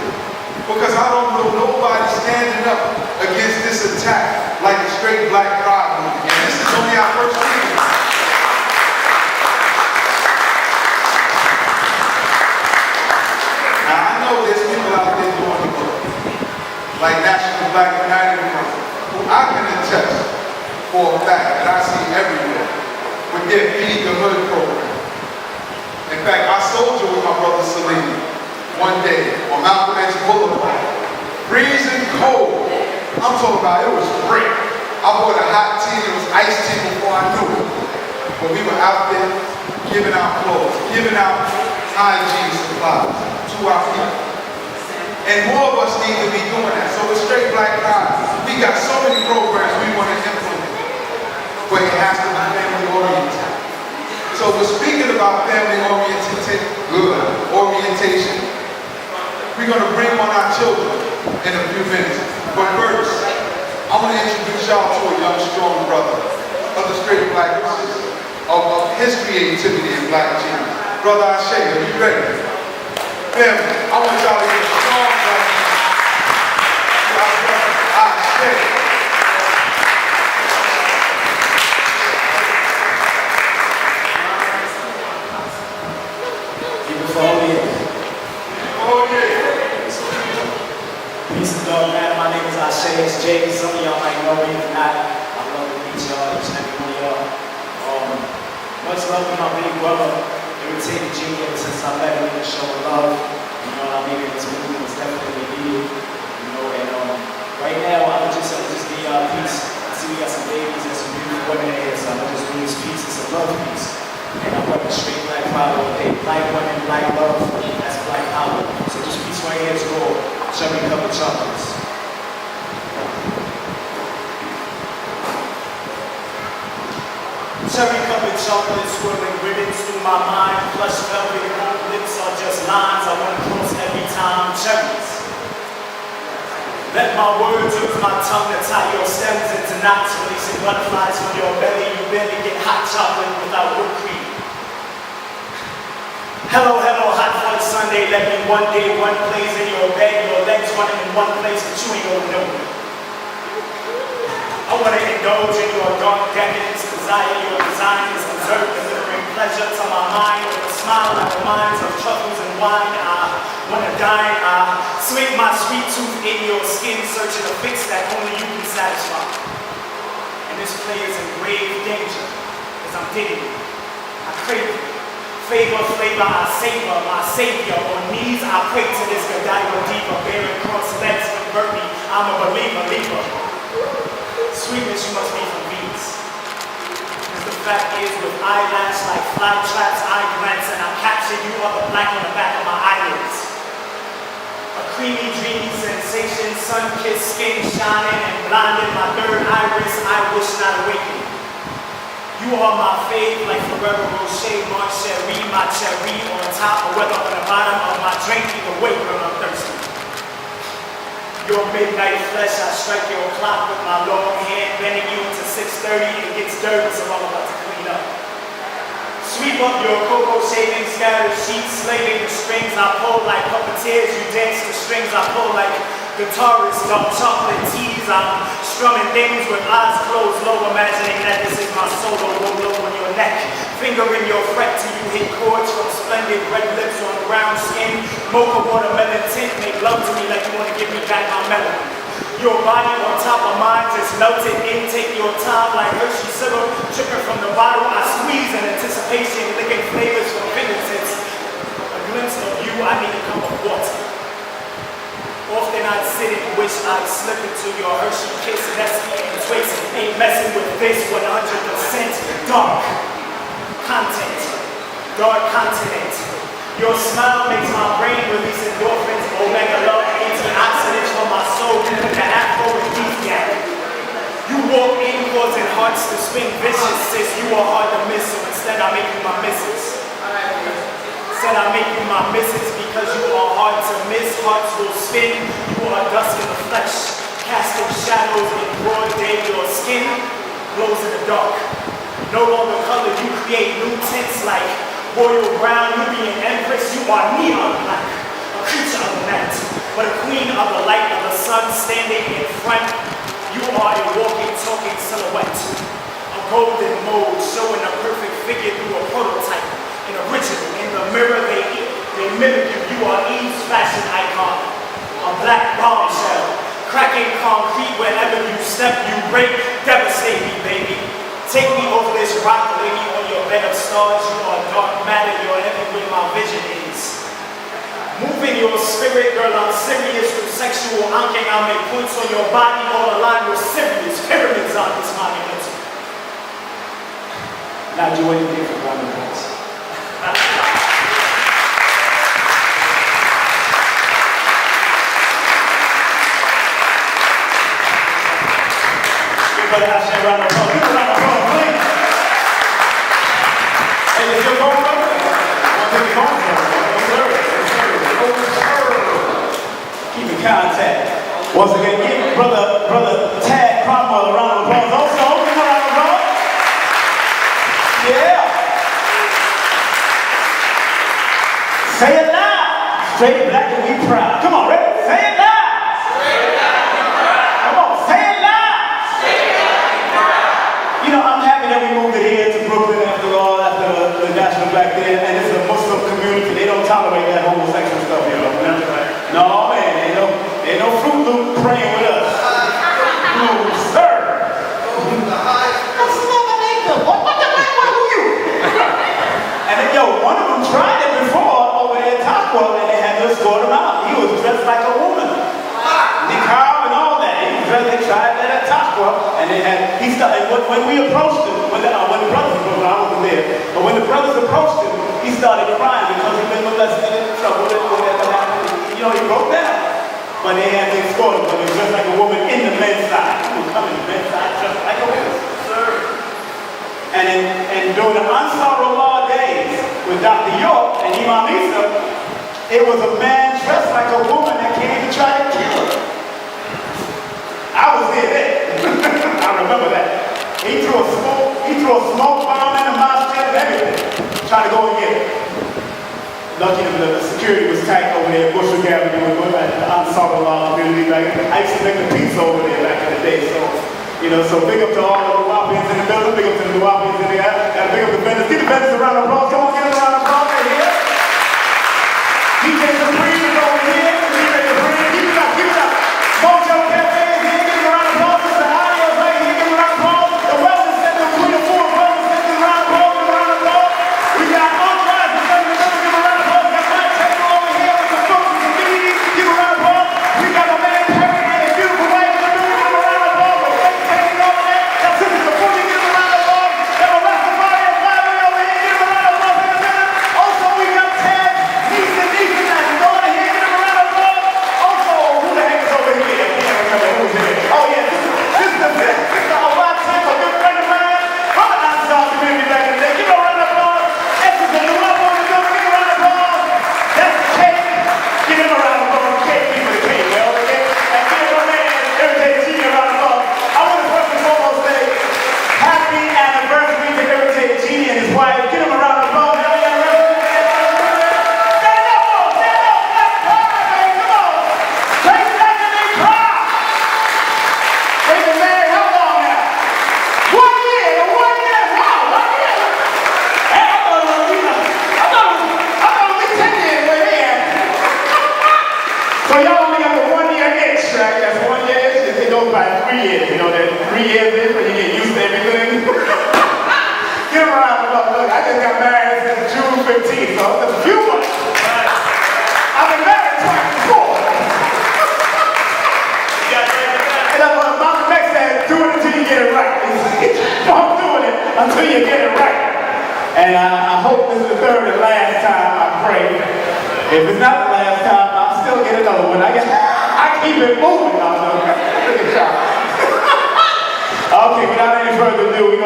Because I don't know nobody standing up against this attack like a straight black pride movement. And this is only our first meeting. Now I know there's people out there doing the work, like National Black United Front, who I can attest for a fact that I see everywhere with their Feed the Hood program. In fact, I soldier with my brother Salim one day on Malcolm X Boulevard, freezing cold. I'm talking about it was great. I bought a hot tea, it was iced tea before I knew it. But we were out there giving out clothes, giving out hygiene supplies to our people. And more of us need to be doing that. So with Straight Black Pride, we got so many programs we want to implement, but it has to be family oriented. So we're speaking about family orientation. We're going to bring on our children in a few minutes. But first, I want to introduce y'all to a young, strong brother of the Straight Black Brothers, of his creativity in black genius. Brother Ashe, are you ready? Family, I want y'all to get a strong black Ashe.
Peace and love, man. My name is Jay. Some of y'all might know me. If not, I'd love to meet y'all, each and every one of y'all. Much love to my big brother, Irritated G, ever since I met him in the show of love. You know, I mean, this movement was definitely needed. You know, and right now, I'm just give y'all peace. I see we got some babies and some beautiful women in here, so I'm gonna just release peace. It's a love piece. And I'm working straight black power. Hey, black women, black love, that's black power. So this piece right here is called Cherry Covered Chocolates. Cherry covered chocolates swirling ribbons through my mind. Plush velvet gold lips are just lines I want to cross every time. Cherries. Let my words use my tongue to tie your stems into knots, releasing butterflies from your belly. You barely get hot chocolate without whipped cream. Hello, hello, hot fun Sunday. Let me one day, one place in your bed. Your legs running in one place, but you ain't gonna know it. I wanna indulge in your dark decadence, desire your design is dessert, delivering pleasure to my mind with a smile that reminds of truffles and wine. I wanna dine, I swing my sweet tooth in your skin, searching a fix that only you can satisfy. And this play is in grave danger, as I'm digging it. I crave it. Favor, flavor, I savor my savior. On knees, I pray to this Godiva diva, bearing cross legs, convert me. I'm a believer, leaper. Sweetness, you must be from Venus. Because the fact is, with eyelash like fly traps, I glance and I capture you of the black on the back of my eyelids. A creamy, dreamy sensation, sun-kissed skin shining and blinding my third iris. I wish not awakening. You are my fave, like Ferrero Rocher, Marcherie, my cherry on top, or whether on the bottom of my drink, either way when I'm thirsty. Your midnight flesh, I strike your clock with my long hand, bending you into 6:30, it gets dirty, so I'm about to clean up. Sweep up your cocoa shaving, scattered sheets, slaving the strings, I pull like puppeteers, you dance the strings, I pull like guitarists, dark chocolate teas, I'm strumming things with eyes closed, low, imagining that this is my solo, low on your neck, fingering your fret till you hit chords from splendid red lips on brown skin, mocha watermelon tint, make love to me like you want to give me back my melody. Your body on top of mine just melted in, take your time like Hershey syrup, dripping from the bottle, I squeeze in anticipation, licking flavors from fingertips. A glimpse of you, I need a cup of water. Often I'd sit and wish I'd slip into your Hershey kiss, Nestle and Twix, ain't messing with this 100% dark content, dark continent. Your smile makes my brain release endorphins, omega love, antioxidants for my soul, and the aphrodisiac. You walk in causing hearts to spin vicious, sis, you are hard to miss, so instead I make you my missus. Said I make you my missus because you are hard to miss, hearts will spin, you are dust in the flesh, casting shadows in broad day, your skin glows in the dark. No longer color, you create new tints like royal brown, you be an empress, you are neon black, a creature of the night, but a queen of the light of the sun standing in front, you are a walking, talking silhouette, a golden mold showing a perfect figure through a prototype. An original, in the mirror they mimic you, you are Eve's fashion icon, a black bombshell, cracking concrete wherever you step, you break, devastate me, baby. Take me over this rock, lady, on your bed of stars, you are dark matter, you're everywhere my vision is. Moving your spirit, girl, I'm serious through sexual anking, I make points on your body, all aligned with serious pyramids on this monument. Now do anything for round of applause.
Everybody have to round of applause. Give a round of applause, please. Hey, is your phone number? I'll take your phone number. Keep in contact. Once again, give brother Tad Cromwell a round of applause. Also, give a round of applause. Yeah. Say it loud. Straight black and we proud. Come on, ready? Say it loud. Straight black and we proud. Come on, say it loud. Straight black and proud. You know, I'm happy that we moved it here to Brooklyn after all, after the National Black Day, and it's a Muslim community. They don't tolerate that homosexual stuff, you know. No, man, ain't no Fruit Loops when we approached him, when the brothers approached him, I wasn't there, but when the brothers approached him, he started crying because he'd been molested in trouble and whatever happened. You know, he broke down. But they had to escort him, but he was just like a woman in the men's side. He was coming to the men's side just like a woman. Sir. And during the Unsorrow Law days with Dr. York and Imam Isa, it was a man dressed like a woman that came to try to kill her. I was there then. I remember that. He threw a smoke bomb in the mosque and everything. Trying to go and get it. Lucky the security was tight over there at Bushwick Avenue and the Unsorrow Law community. Like, I used to make the pizza over there back in the day. So, you know, so big up to all the Nuwapians in the building, big up to the Nuwapians in there. Gotta big up the vendors. Get the vendors around the applause. Come on, get them around the applause right here. DJ Supreme is over here. DJ Supreme, keep it up, keep it up. Mojo Cafe is here. Give them around the applause. Mr. Audio is right here. Give them around the applause. The Wellness Center, Queen of Four Wellness Center, give them around the applause. Give them around the applause. We got Authorized to serve the building. Give them around the applause. We got Mike Taylor over here with some folks and community. Give them around the applause. We got my man Perry and his beautiful wife in the building. Give them around the applause. We're taking over there. That's Sister Supporting. Give them around the applause. Got a Rastafarian family over here. Give them around the applause in the center. Also, we got Ted, Neeson, that's over here. Give them around the applause. Also, who the heck is over here? I can't remember who's here. Oh, yeah, this is the Awad Tanko, good friend of mine from the Ansar community back in the day. Give them a round of applause. This is the new album in the building. Give them a round of applause. That's the cake. Give them a round of applause. Cake, give me the cake, well, okay? And give my man, Irritated Genie, a round of applause. I want to first and foremost say, happy anniversary to Irritated Genie and his wife. Give them a round of applause. Stand up, stand up, let's cry, baby, come on. Take that and they cry. They've been married how long now? 1 year, wow, 1 year. Hey, I thought it was 10 years right here. So y'all only got the 1 year itch, right? That's 1 year itch. It goes by 3 years. You know that 3 years is when you get used to everything. Give them a round of applause. Look, I just got married since June 15th, so that's a few months. I've been married twice before. And that's what Mama X said, do it until you get it right. Don't doing it until you get it right. And I hope this is the third and last time I pray. If it's not the last time, I'll still get another one. I keep it moving. Look at y'all. Okay, without any further ado, we're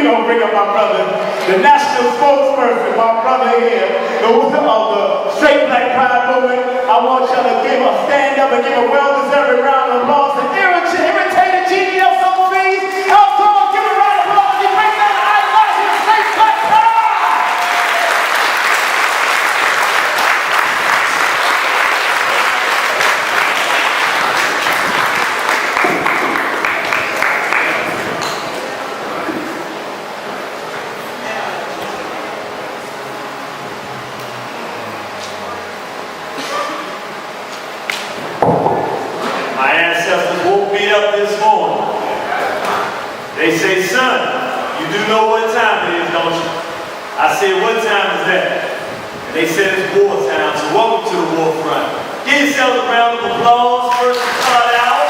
gonna bring up my brother, the national spokesperson, my brother here, the author of the Straight Black Pride Movement. I want y'all to give a stand up and give a well-deserved round of applause to Irritated Genie of Soul Fees. Help on, give a round of applause. He brings down the eyelashes of the Straight Black Pride.
Up this morning. They say, son, you do know what time it is, don't you? I said, what time is that? And they said it's war time, so welcome to the war front. Give yourselves a round of applause first to start out.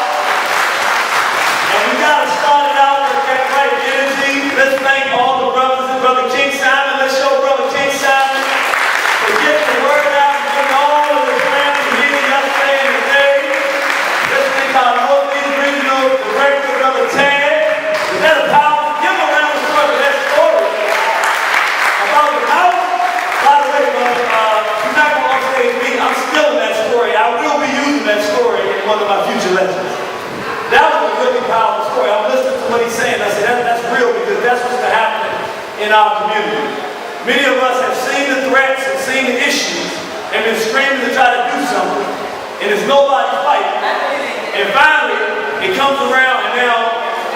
And we gotta start it out with that right energy. Let's thank all the brothers and Brother King Simon. Let's show Brother King Simon for getting the word out and getting all of his family here yesterday and today. Let's thank our Northeast Regional Director, Brother Tad. Is that a powerful? Give him a round of applause for that story about the house. By the way, brother, you're not going to upstage me. I'm still in that story. I will be using that story in one of my future lectures. That was a really powerful story. I'm listening to what he's saying. I said, that's real because that's what's happening in our community. Many of us have seen the threats and seen the issues and been screaming to try to do something, and it's nobody's fight. And finally, it comes around, and now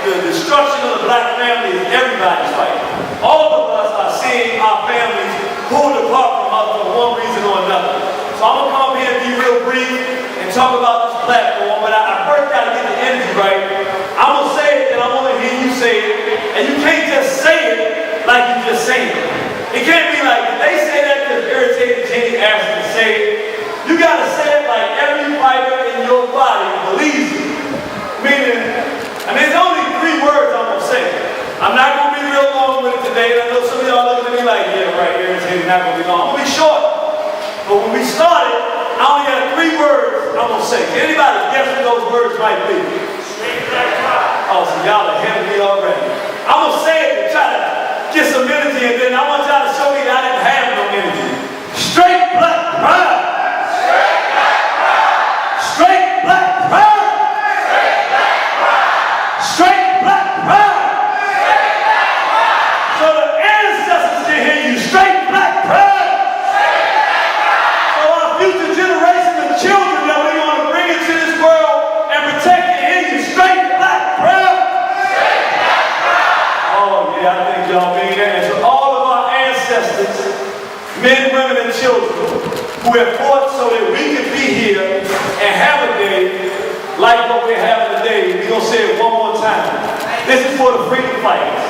the destruction of the black family is everybody's fight. All of us are seeing our families pulled apart from us for one reason or another. So I'm going to come here and be real brief and talk about this platform, but I first got to get the energy right. I'm going to say it, and I want to hear you say it, and you can't just say it like you just saying it. It can't be like, they say that because Irritated Genie asked me to say it. You got to say it like every fiber in your body believes it. Meaning, and there's only 3 words I'm going to say. gonna say. Can anybody guess what those words might be? Oh, so y'all are ahead of me already. I'm gonna say it to try to get some energy, and then I want y'all to show me that I didn't have no energy. Straight black pride. Straight black pride. Straight black pride. So the ancestors can hear you. Straight black pride. So our future generation of children that we're going to bring into this world and protect and hear you. Straight black pride. Oh yeah, I think y'all mean that. And to all of our ancestors, men, women, and children who have fought so that we can be here and have a day like what we're having today. We're going to say it one more time. This is for the freedom fighters.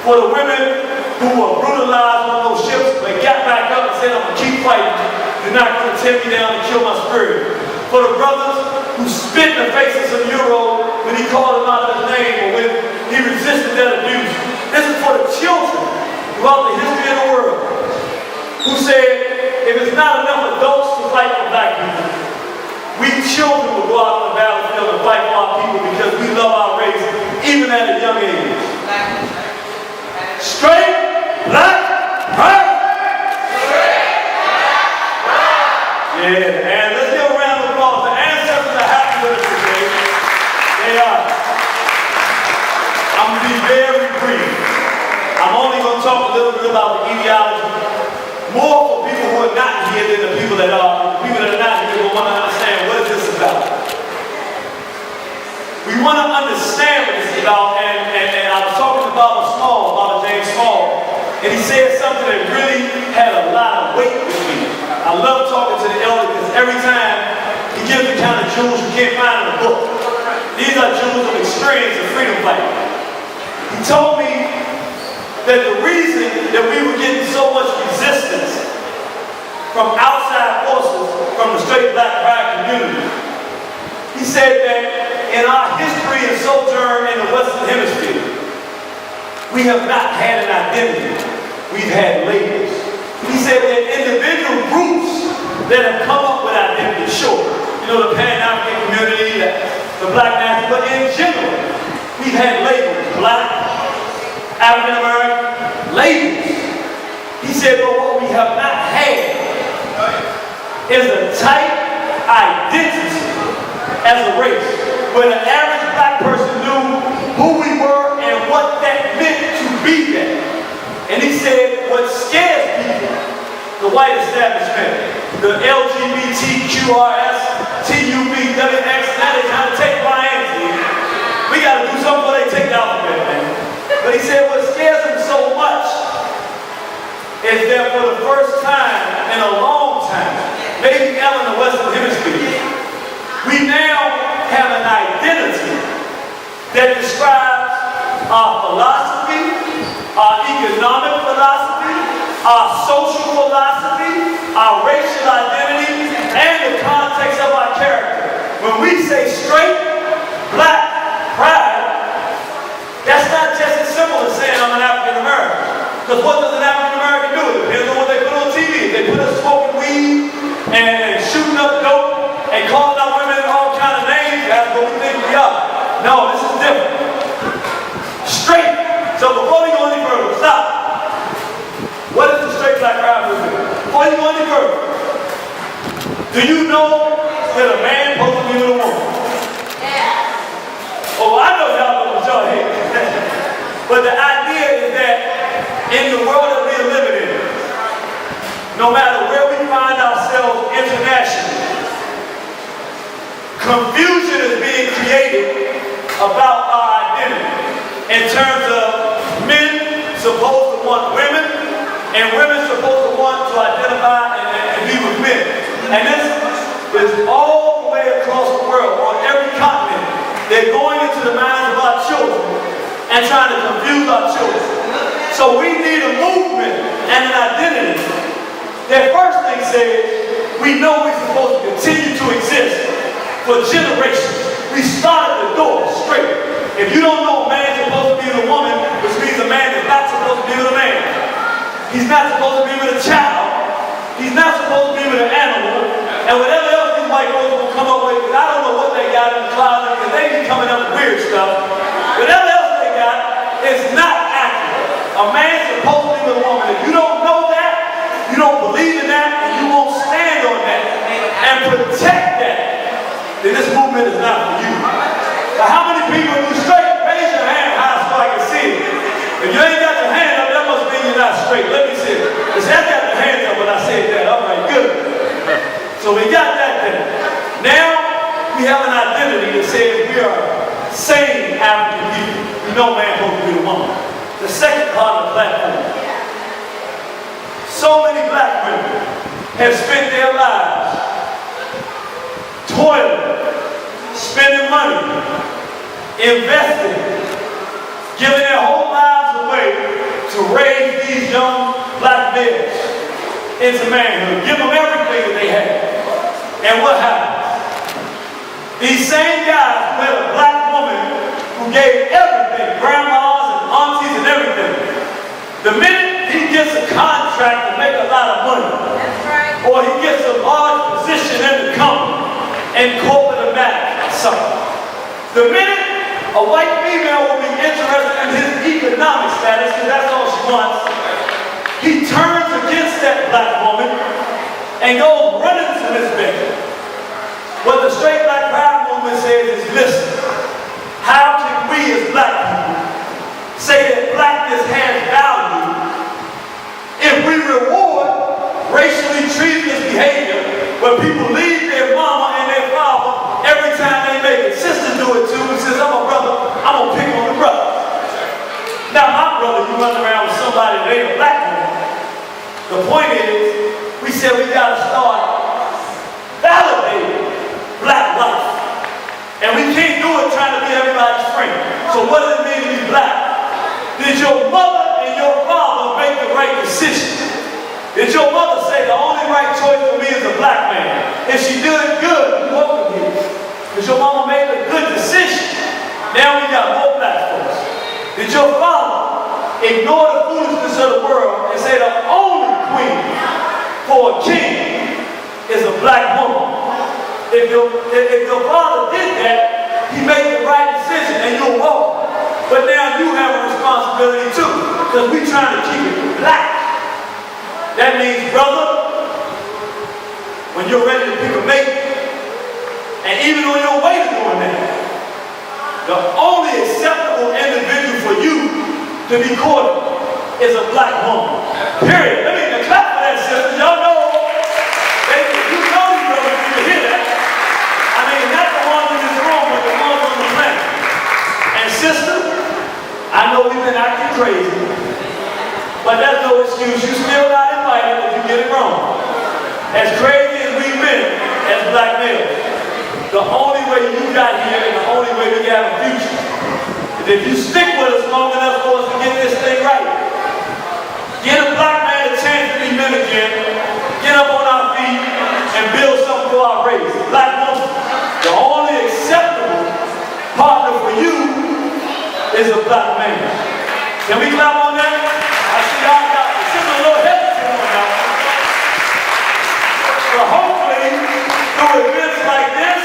For the women who were brutalized on those ships but got back up and said, I'm going to keep fighting. You're not going to tear me down and kill my spirit. For the brothers who spit in the faces of Euro when he called him out of his name or when he resisted that abuse. This is for the children throughout the history of the world who said, if it's not enough adults to fight for black people, we children will go out on the battlefield and fight for our people because we love our race, even at a young age. Straight black pride. Yeah, and let's give a round of applause. The ancestors are happy with us today. They are. I'm going to be very brief. I'm only going to talk a little bit about the ideology. More for people who are not here than the people that are. The people that are not here will want to understand what is this about. We want to understand what this is about, and I was talking about James Small, and he said something that really had a lot of weight with me. I love talking to the elder because every time he gives the kind of jewels you can't find in a book. These are jewels of experience and freedom fighting. He told me that the reason that we were getting so much resistance from outside forces from the straight black pride community, he said that in our history and sojourn in the Western Hemisphere, we have not had an identity. We've had labels. He said that individual groups that have come up with identity, sure, you know, the Pan-African community, the Black National, but in general, we've had labels, Black, African American, labels. He said, but what we have not had is a tight identity as a race, where the average black person knew who we were and what that meant to be that. And he said, what scares people, the white establishment, the LGBTQRS, TUBWX, now they trying to take my identity. We got to do something before they take the alphabet, man. But he said, what scares them so much is that for the first time in a long time, maybe ever in the Western Hemisphere, we now have an identity that describes our philosophy, our economic philosophy, our social philosophy, our racial identity, and the context of our character. When we say straight, black, pride, that's not just as simple as saying I'm an African American. Because what does an African American do? It depends on what they put on TV. They put us smoking weed and shooting up dope and calling out women all kind of names. That's what we think we are. No, this is different. Straight. So before we go any further, stop. What is the straight black pride movement? Before you go any further, do you know that a man supposed to be with a woman? Yeah. Oh, I know y'all know what y'all hear. But the idea is that in the world that we are living in, no matter where we find ourselves internationally, confusion is being created about our identity in terms of men supposed to want women and women supposed to want to identify and be with men. And this is all the way across the world, on every continent. They're going into the minds of our children and trying to confuse our children. So we need a movement and an identity. That first thing says, we know we're supposed to continue to exist for generations. We started the door straight. If you don't know a man's supposed to be with a woman, which means a man is not supposed to be with a man. He's not supposed to be with a child. He's not supposed to be with an animal. And whatever else these white folks will come up with, I spirit stuff. Whatever else they got is not accurate. A man's supposed to be with a woman. If you don't know that, you don't believe in that, and you won't stand on that and protect that, then this movement is not for you. Now, how many people are you straight? Raise your hand high so I can see it. If you ain't got your hand up, that must mean you're not straight. Let me see it. Because I got the hands up when I said that. All right, good. So we got that there. Now we have an identity that says we are sane African people. We know man supposed to be the woman. The second part of the platform. So many black women have spent their lives toiling, spending money, investing, giving their whole lives away to raise these young black males into manhood. Give them everything that they have. And what happens? These same guys who had a black woman who gave everything, grandmas and aunties and everything, the minute he gets a contract to make a lot of money, or he gets a large position in the company, in corporate America or something, the minute a white female will be interested in his economic status, because that's all she wants, he turns against that black woman and goes running to Miss Becky. What the straight black pride movement says is, listen, how can we as black people say that blackness has value if we reward racially treasonous behavior where people leave their mama and their father every time they make it? Sisters do it too. He says, I'm a brother, I'm gonna pick on the brother. Now my brother, you run around with somebody that ain't a black woman. The point is, we said we gotta start validating black life. And we can't do it trying to be everybody's friend. So what does it mean to be black? Did your mother and your father make the right decision? Did your mother say the only right choice for me is a black man? If she did it good, you welcome here. Did your mama make a good decision? Now we got more black folks. Did your father ignore the foolishness of the world and say the only queen for a king is a black woman? If your father did that, he made the right decision and you're welcome. But now you have a responsibility too, because we're trying to keep it black. That means, brother, when you're ready to pick a mate, and even on your way to doing that, the only acceptable individual for you to be courted is a black woman. Period. Let me clap for that, sisters. Y'all know, you know you brothers need to hear that. I mean, not the ones in this room, but the ones on the planet. And sister, I know we've been acting crazy, but that's no excuse. You still not invited if you get it wrong. As crazy as we've been as black males, the only way you got here and the only way we can have a future is if you stick with us long enough for us to get this thing right. Get a black man a chance to be men again, get up on our feet and build something for our race. Black woman, the only acceptable partner for you is a black man. Can we clap on that? I see y'all got this is a little hesitant on that. But hopefully, through events like this,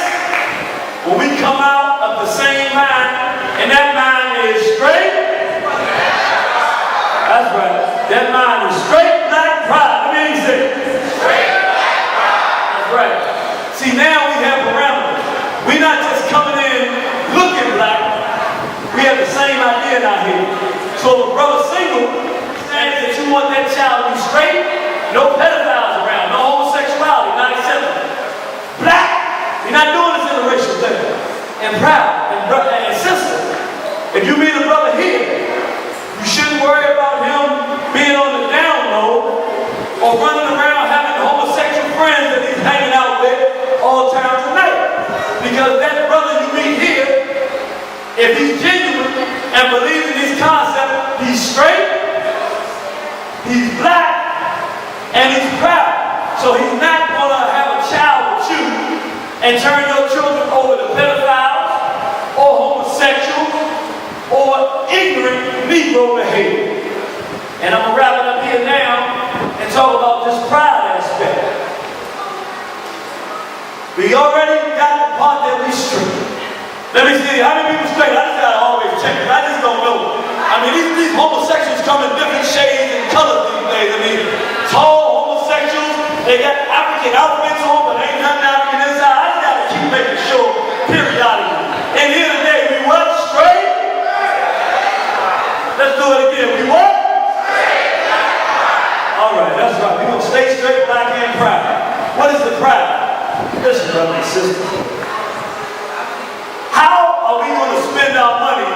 when we come out of the same mind, and that mind is straight. That's right. That mind is straight black pride. Let me say it. Straight black pride. That's right. See, now we have parameters. We're not just coming in looking black. We have the same idea in our head. So if a brother single says that you want that child to be straight, no pedophiles around, no homosexuality, not acceptable. Black, you're not doing this in a racial thing. And proud, and brother and sister. If you meet a brother here, you shouldn't worry about him being on the down low or running around having homosexual friends that he's hanging out with all times of night. Because that brother you meet here, if he's genuine and believes in his concept, he's straight, he's black, and he's proud. So he's not going to have a child with you and turn your children over to pedophiles or homosexuals or ignorant Negro behavior. And I'm going to wrap it up here now and talk about this pride aspect. We already got the part that we straight. Let me see, how many people straight? homosexuals come in different shades and colors these days. I mean, tall homosexuals, they got African outfits on, but ain't nothing African inside. I just gotta keep making sure, periodically. And here today, we what? Straight? Let's do it again. We what? All right, that's right. We're gonna stay straight, black, and proud. What is the proud? Listen, brothers and sisters. How are we going to spend our money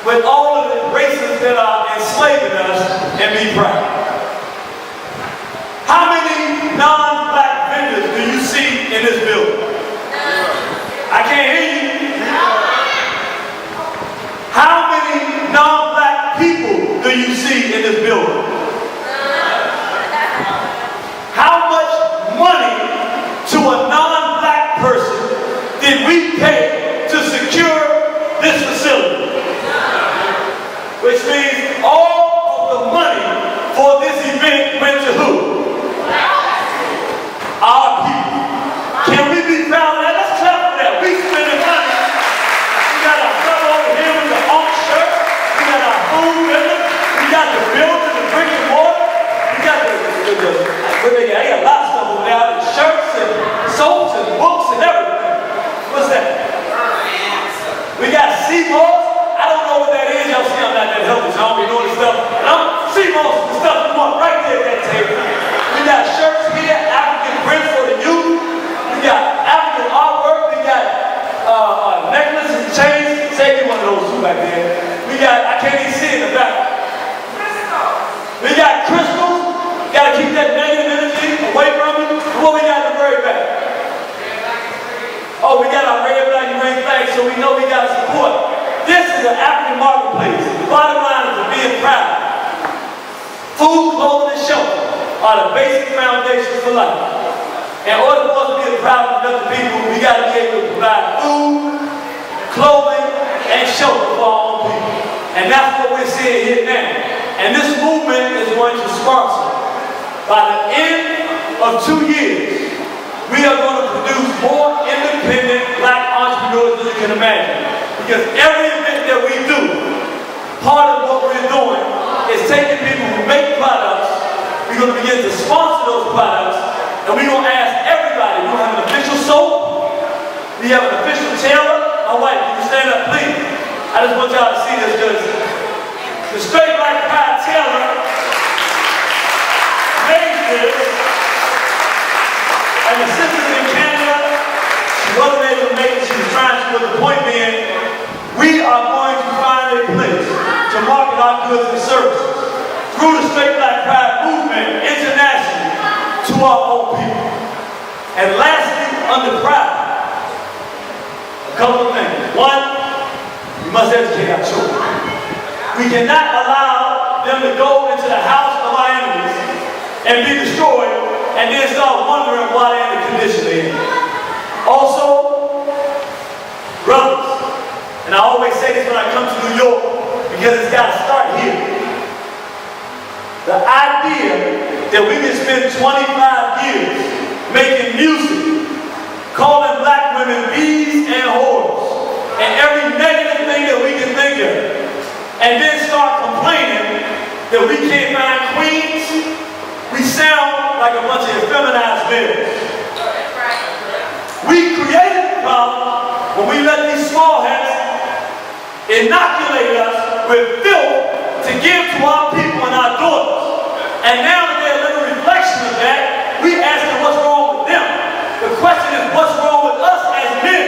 with all of the races that are enslaving us and be proud? How many non-black vendors do you see in this building? I can't hear you. How many non-black people do you see in this building? How much money to a non-black person did we pay to secure this facility? Which means all of the money for this event went to who? Our people. Can we be proud of that? Let's clap for that. We spending money. We got our brother over here with the orange shirt. We got our food with us. We got the building, the drinking water. We got they got a lot of stuff over there. Shirts and soaps and books and everything. What's that? We got Seamoss. I don't know what that is. Y'all see I'm not that healthy, so I don't be doing this stuff. Seamoss is the stuff you want right there at that table. We got shirts here, African prints for the youth. We got African artwork. We got necklaces and chains. Save me one of those too back there. We got, I can't even see in the back. We got crystals. Got to keep that negative energy away from you. What we got in the very back? Oh, we got our red, black, and green flag, so we know we got support. This is an African marketplace. The bottom line is being proud. Food, clothing, and shelter are the basic foundations for life. In order for us to be proud of other people, we got to be able to provide food, clothing, and shelter for our own people. And that's what we're seeing here now. And this movement is going to sponsor. By the end of 2 years, we are going to produce more independent black entrepreneurs than you can imagine. Because every event that we do, part of what we're doing is taking people who make products, we're going to begin to sponsor those products, and we're going to ask everybody. We're going to have an official soap, we have an official tailor. My wife, can you stand up, please? I just want y'all to see this, because the Straight Black Pride tailor made this, and the sisters in Canada, she wasn't able to make it, she was trying to, but the point being, we are going to find a place to market our goods and services through the Straight Black Pride movement internationally to our own people. And lastly, under pride, a couple of things. One, we must educate our children. We cannot allow them to go into the house of our enemies and be destroyed, and then start wondering why they're in the condition they're in. Also, brothers, and I always say this when I come to New York, because it's got to start here. The idea that we can spend 25 years making music, calling black women bees and whores, and every negative thing that we can think of, and then start complaining that we can't find queens. We sound like a bunch of effeminized males. We created the problem when we let these small hats inoculate us with filth to give to our people and our daughters. And now that they're a little reflection of that, we ask them what's wrong with them. The question is what's wrong with us as men.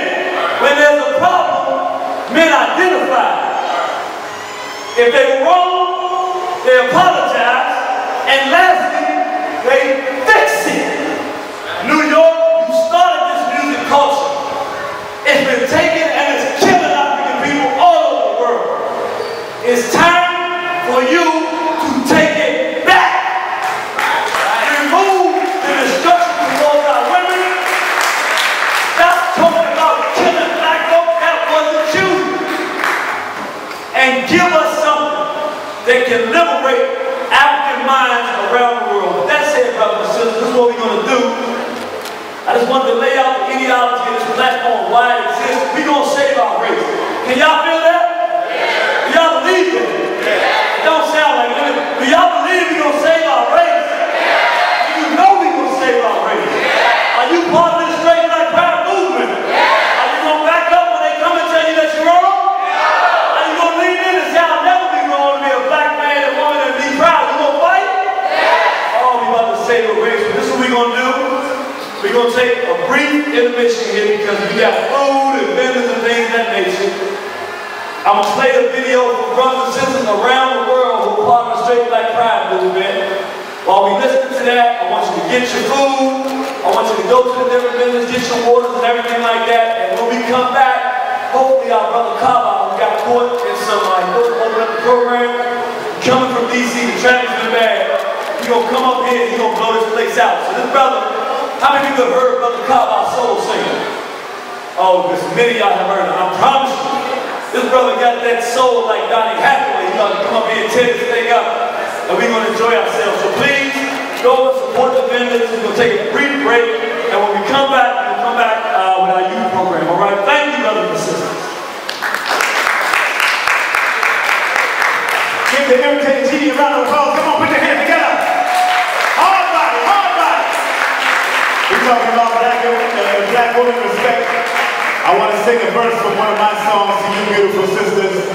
When there's a problem, men identify. If they were wrong, they apologize. And lastly, they fix it. New York, you started this music culture. It's been taken and it's killing African people all over the world. It's time for you to take it back. Remove the destruction towards our women. Stop talking about killing black folks. That wasn't you. And give us something that can liberate African minds around the world. With that said, brothers and sisters, this is what we're going to do. I just wanted to lay out the ideology of this platform, why it exists. We're going to save our race. Can y'all feel that? Do y'all believe that? intermission here because we got food and vendors and things of that nature. I'm going to play a video for brothers and sisters around the world who are part of the Straight Black Pride movement. While we listen to that, I want you to get your food. I want you to go to the different vendors, get your waters and everything like that. And when we come back, hopefully our brother Kaba, who got caught in some open up the program, coming from DC, the traffic's been bad. He's going to come up here and he's going to blow this place out. So this brother, how many people have heard Brother Kaba solo singing? Oh, because many of y'all have heard it. I promise you, this brother got that soul like Donnie Hathaway. He's going to come up here and tear this thing up. And we're going to enjoy ourselves. So please, go and support the vendors. We're going to take a brief break. And when we come back, we'll come back with our youth program. All right? Thank you, brothers and sisters.
Give the Irritated Genie a round of applause. Come on, put your hands together. Hard body, hard body. We're talking about black woman respect. I want to sing a verse from one of my songs to you beautiful sisters.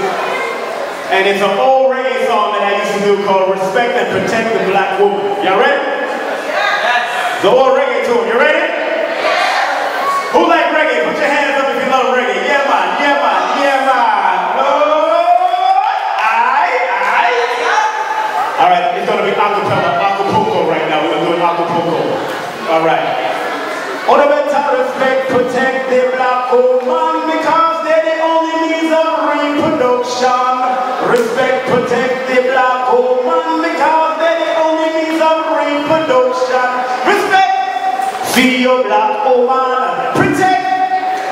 And it's an old reggae song that I used to do called Respect and Protect the Black Woman. Y'all ready? Yes. The old reggae tune. You ready? Yes. Who like reggae? Put your hands up if you love reggae. Yeah, man. Yeah, man. Yeah, man. No. All right, it's going to be Acapulco right now. We're going to do an Acapulco. All right. On the better respect, protect the black woman because they're the only means of reproduction. Respect, protect the black woman because they're the only means of reproduction. Respect, feed your black woman. Protect,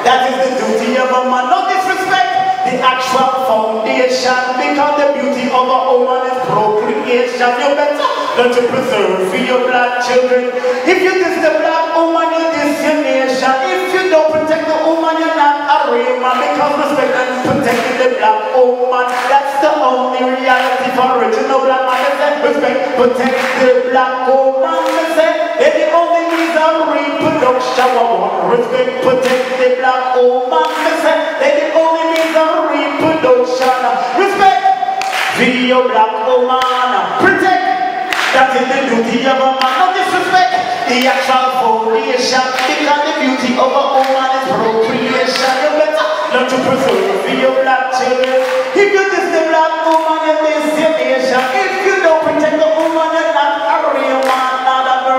that is the duty of a man. No disrespect, the actual foundation because the beauty of a woman is procreation. You better learn to preserve for your black children. If you diss the black woman, you diss your nation. If you don't protect the woman, you're not a real man because respect and protecting the black woman. That's the only reality for original black man. They say respect, protect the black woman. They say they're the only means of reproduction. Respect, protect the black woman. They say they're the only means of reproduction. Respect, be your black woman. Protect, that is the duty of a man. No disrespect, the actual foundation because the beauty of a woman is procreation. You better learn to preserve for your black children. If you diss the black woman, you miss your nation. If you don't protect the woman, you're not a real man, not a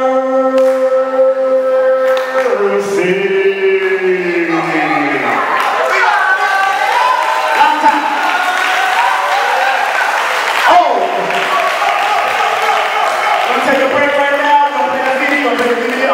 mercy. Long time. Oh! We're gonna take a break right now. We're gonna play the video.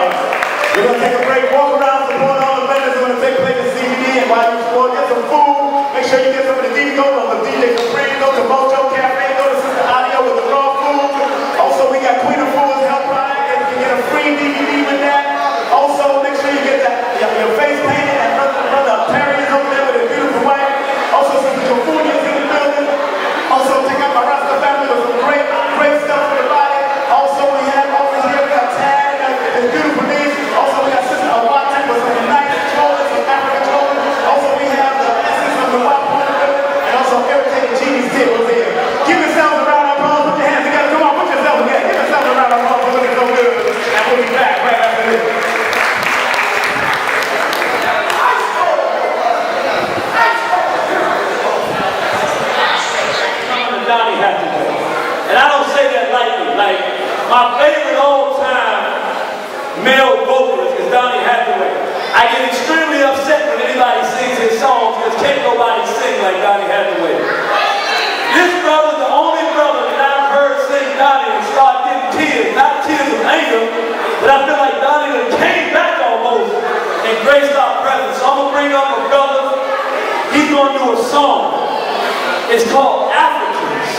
We're gonna take a break, walk around, support all the vendors. We're gonna take a play the CD, and while you support, get some food. Make sure you get some of the DJ, go to DJ Capri, go to Mojo Cafe, go to Sister Audio with the raw food. Also, we got Queen of Foods Help Ride, and you can get a free DVD with that. Also, make sure you get your face painted, and Brother Perry is over there with his beautiful wife. Also, Sister Jafunia's in the building. Also, check out my Rasta family with some great stuff for the body. Also, we have over here, we got Tad and beautiful knees. Also, we got Sister Awate with some nice clothing, some African clothing. Also, we have the essence of the white woman and also Irritated Genie's tip over here. Give yourselves a round of applause. Put your hands together. Come on, put yourself together. Give yourself a round of applause. We're looking so good. And we'll be back right after this.
Donnie Hathaway. And I don't say that lightly. Like, my favorite all-time male vocalist is Donnie Hathaway. I get extremely upset when anybody sings his songs because can't nobody sing like Donnie Hathaway. This brother's the only brother that I've heard sing Donnie and start getting tears. Not tears of anger, but I feel like Donnie done came back almost and graced our presence. So I'm going to bring up a brother. He's going to do a song. It's called Africans.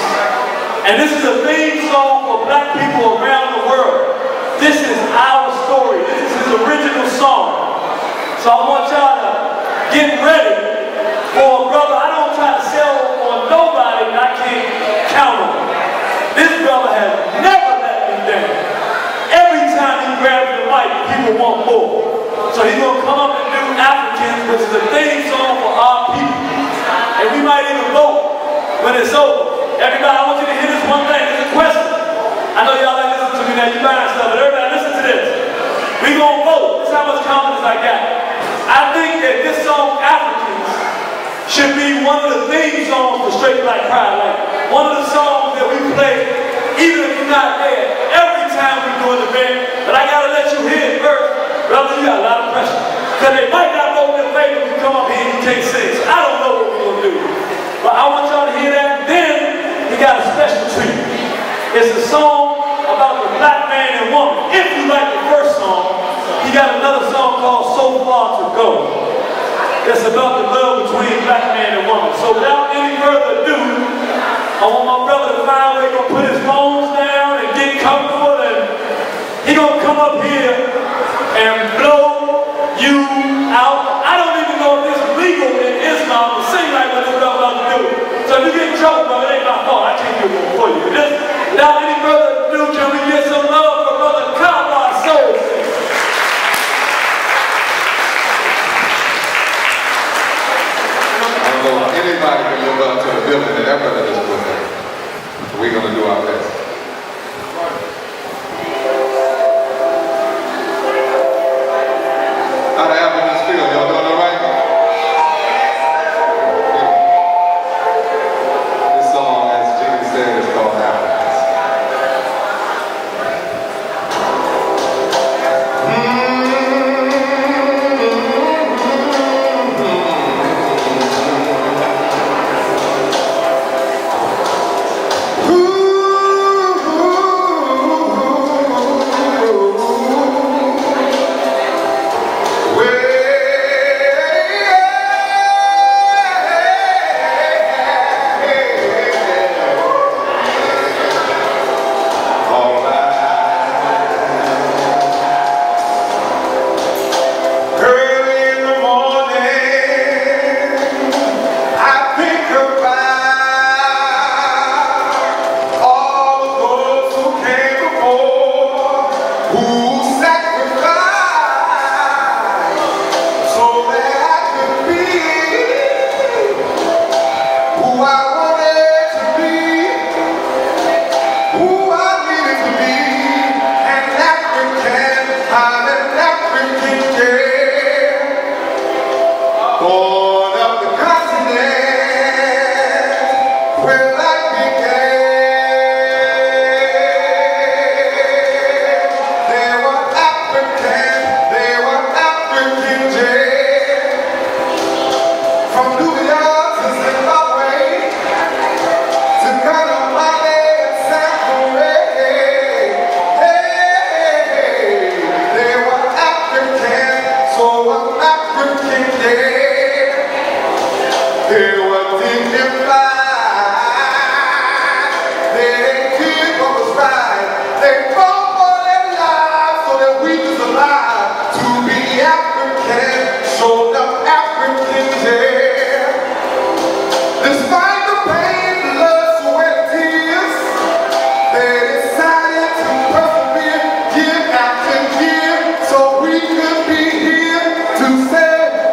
And this is a theme song for black people around the world. This is our story. This is his original song. So I want y'all to get ready for a brother. I don't try to sell on nobody and I can't count on. This brother has never let me down. Every time he grabs the mic, people want more. So he's going to come up and do Africans, which is a theme song for our people. And we might even vote when it's over. Everybody, I want you to hear this one thing. It's a question. I know y'all like listening to me now. You buying stuff, but everybody listen to this. We gonna vote. That's how much confidence I got. I think that this song, Africans, should be one of the theme songs for Straight Black Pride. Like one of the songs that we play, even if you're not there, every time we do an event. But I gotta let you hear it first, brother. You got a lot of pressure. Because they might not vote in favor if you come up here and you can't sing. So I don't know what we're gonna do. But I want y'all to hear that. Then we got a special treat. It's a song about the black man and woman. If you like the first song, he got another song called So Far to Go. It's about the love between black man and woman. So without any further ado, I want my brother to find where he's gonna put his phones down and get comfortable, and he's gonna come up here and blow you out. I don't even know if it's legal in Islam to sing like what this brother about to do. So if you get in trouble, brother, it ain't my fault. I can't do it for you. Just without any further ado, can we get some love for Brother Kaba Soul Singer?
Anybody can live up to the building that brother just put there. So we're going to do our best. How the Africans feel? Y'all doing all right? This song, as Jimmy said, is called Africans.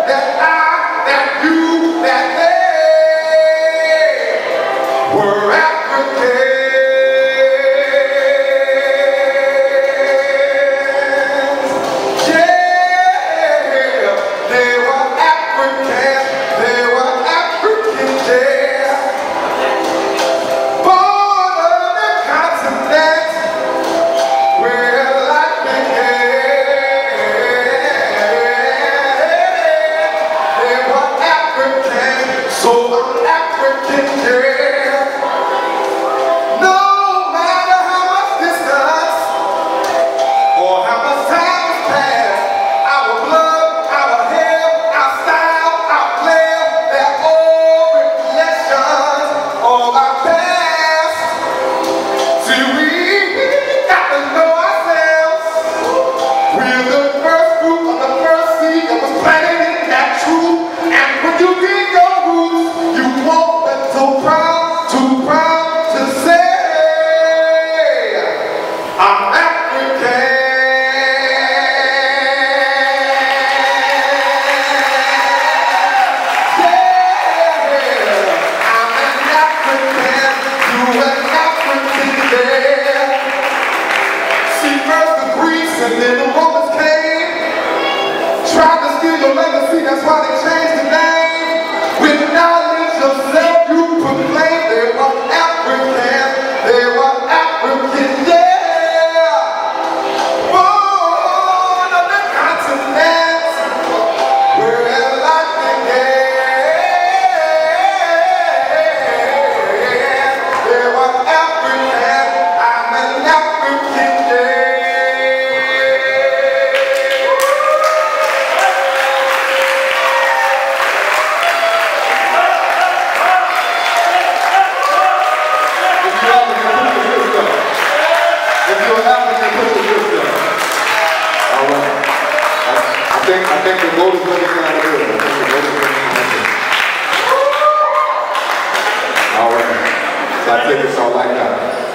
That I, that you, that they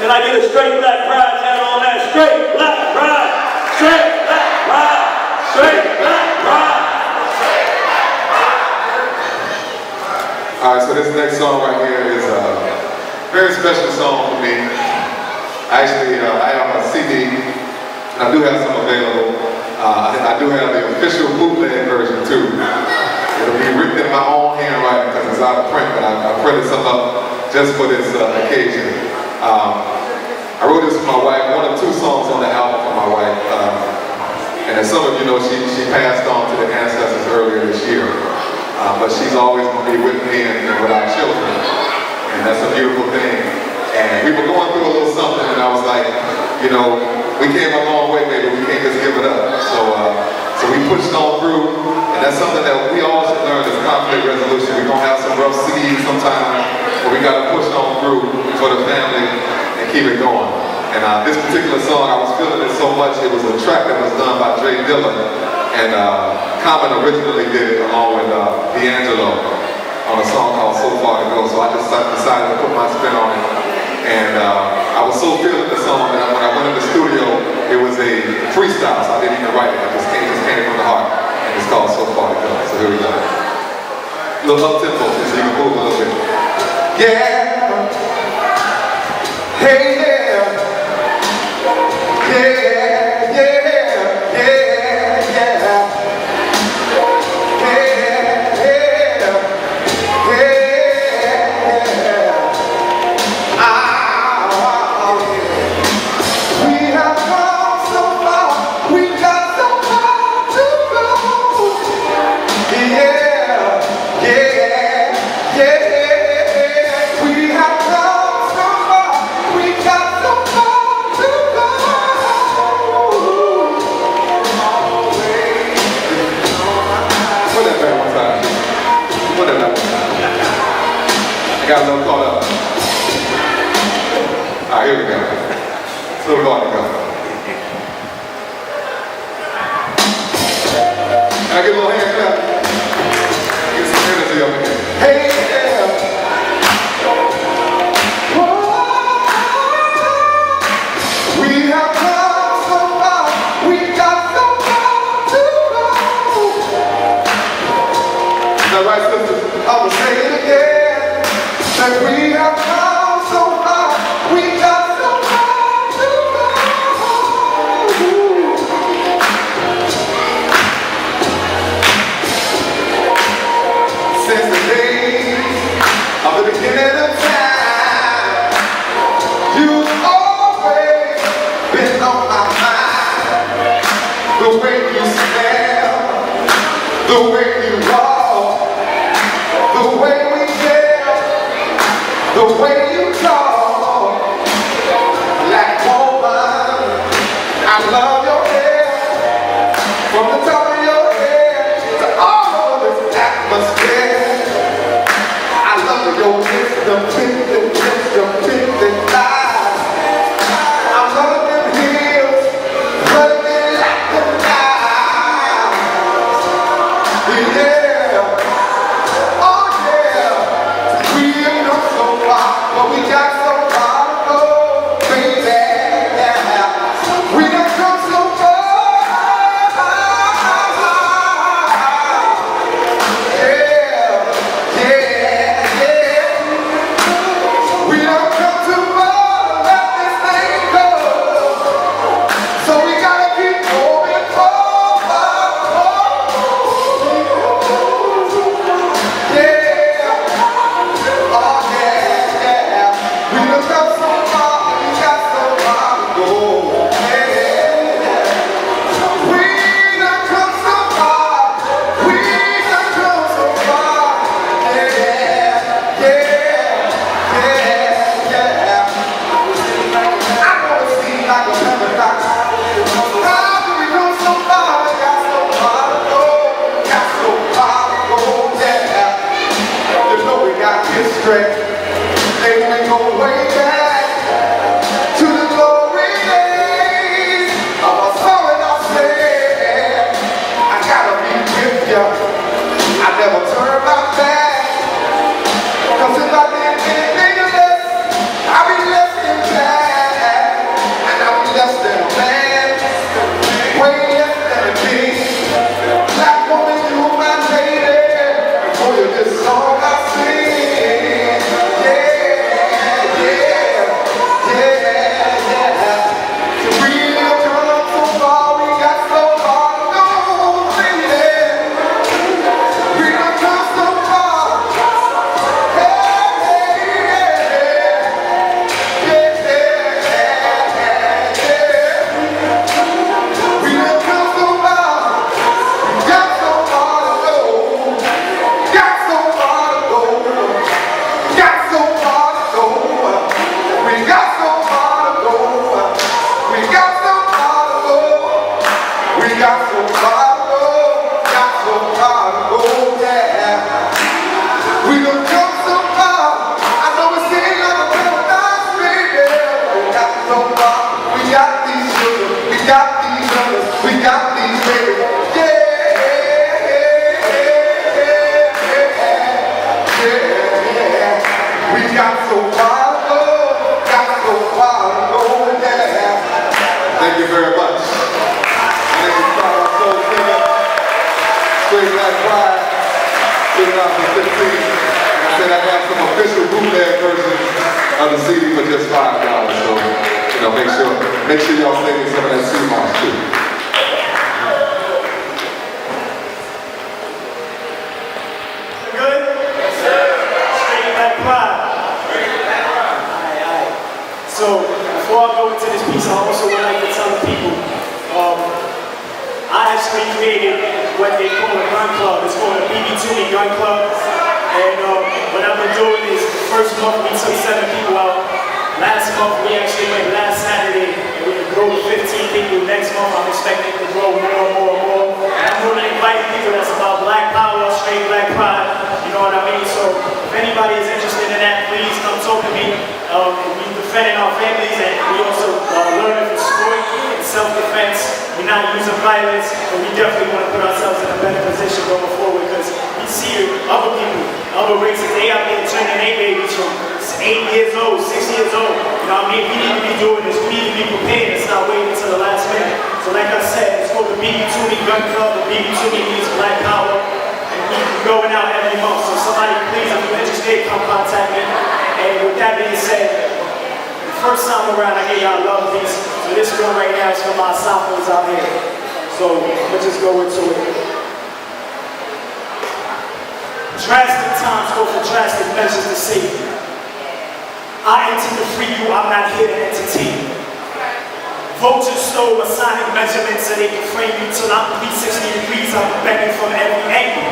Can I get a straight black pride down on that? Straight black pride. Straight black pride. Straight black pride.
All right, so this next song right here is a very special song for me. Actually, I have a CD, and I do have some available. I do have the official bootleg version too. It'll be written in my own handwriting because it's out of print, but I printed some up just for this occasion. I wrote this for my wife, one of two songs on the album for my wife. And as some of you know, she passed on to the ancestors earlier this year. But she's always going to be with me and with our children. And that's a beautiful thing. And we were going through a little something, and I was like, you know, we came a long way, baby. We can't just give it up. So we pushed on through, and that's something that we all should learn is conflict resolution. We're going to have some rough seas sometimes, but we got to push on through for the family and keep it going. And this particular song, I was feeling it so much. It was a track that was done by Dre Dillon, and Common originally did it along with D'Angelo on a song called So Far to Go. So I just decided to put my spin on it. And I was so feeling the song that when I went in the studio, it was a freestyle, so I didn't even write it. It just came from the heart. And it's called So Far to Go. So here we go. A little up tempo, so you can move a little bit. Yeah. Hey, yeah. Yeah, yeah, yeah, yeah. I got a little caught up. All right, here we go. So we're going to go. Can I get a little hand clap? Get some energy up in here. Hey, yeah. Whoa. We have come so far. We got so far to go. Is that right, sisters? I'm going to say it again. That we have come so far, we got so far to go. Since the days of the beginning of time, you've always been on my mind. The way you smell, the way you walk, the way we share. The way you talk, black woman, I love your hair, from the top of your head to all of this atmosphere. I love your wisdom, wisdom, eyes. I love them heels, running like the knives. Yeah. But we got so far to go, baby. We done come so far. Yeah, yeah, yeah. We done come too far to let this thing go. So we gotta keep moving forward. Yeah. Oh, yeah. We done come so far, we got so far to go. Yeah. We done come so far, we done come so far. Yeah, yeah, yeah. I wanna see like a paradise. How do we go so far? We got so far to go, got so far to go. Yeah, you know we got history. And we go way back to the glory days of our song and our slave. I gotta be with you. I never turn my back. Cause if I did anything less, I'd be less than that. yeah. We got so far to go, yeah. Thank you very much. My name is Carlos Soul Singer, Straight Black Pride, 2015. I said I have some official bootleg versions of the CD for just $5. So, you know, make sure y'all sing me some of that sea moss too.
Good? Yes, sir. Straight Black Pride. Alright. So, before I go into this piece, I also would like to tell the people, I actually created what they call a gun club. It's called a BB2Me Gun Club. And what I've been doing is, the first month we took 7 people out. Last month we actually went last Saturday, and we grew to 15 people. Next month I'm expecting to grow more. And I'm going to invite people that's about Black Power, straight Black Pride. You know what I mean? So if anybody is interested in that, please come talk to me. We're defending our families, and we also learning from sport and self-defense. We're not using violence, but we definitely want to put ourselves in a better position going forward, because we see other people, other races, they out there turning their babies from 8 years old, 6 years old. You know what I mean? We need to be doing this. We need to be prepared and start waiting until the last minute. So like I said, it's called the BB2Me Gun Club. The BB2Me means Black Power. And we're going out every month. So somebody, please, if you're interested, come contact me. And with that being said, the first time around, I gave y'all love piece. So this one right now is for my sophomores out here. So let's just go into it. Drastic times call for drastic measures to save you. I enter to free you, I'm not here to entertain you. Vultures stole Masonic measurements so they can frame you till I'm 360 degrees, I'm begging from every angle.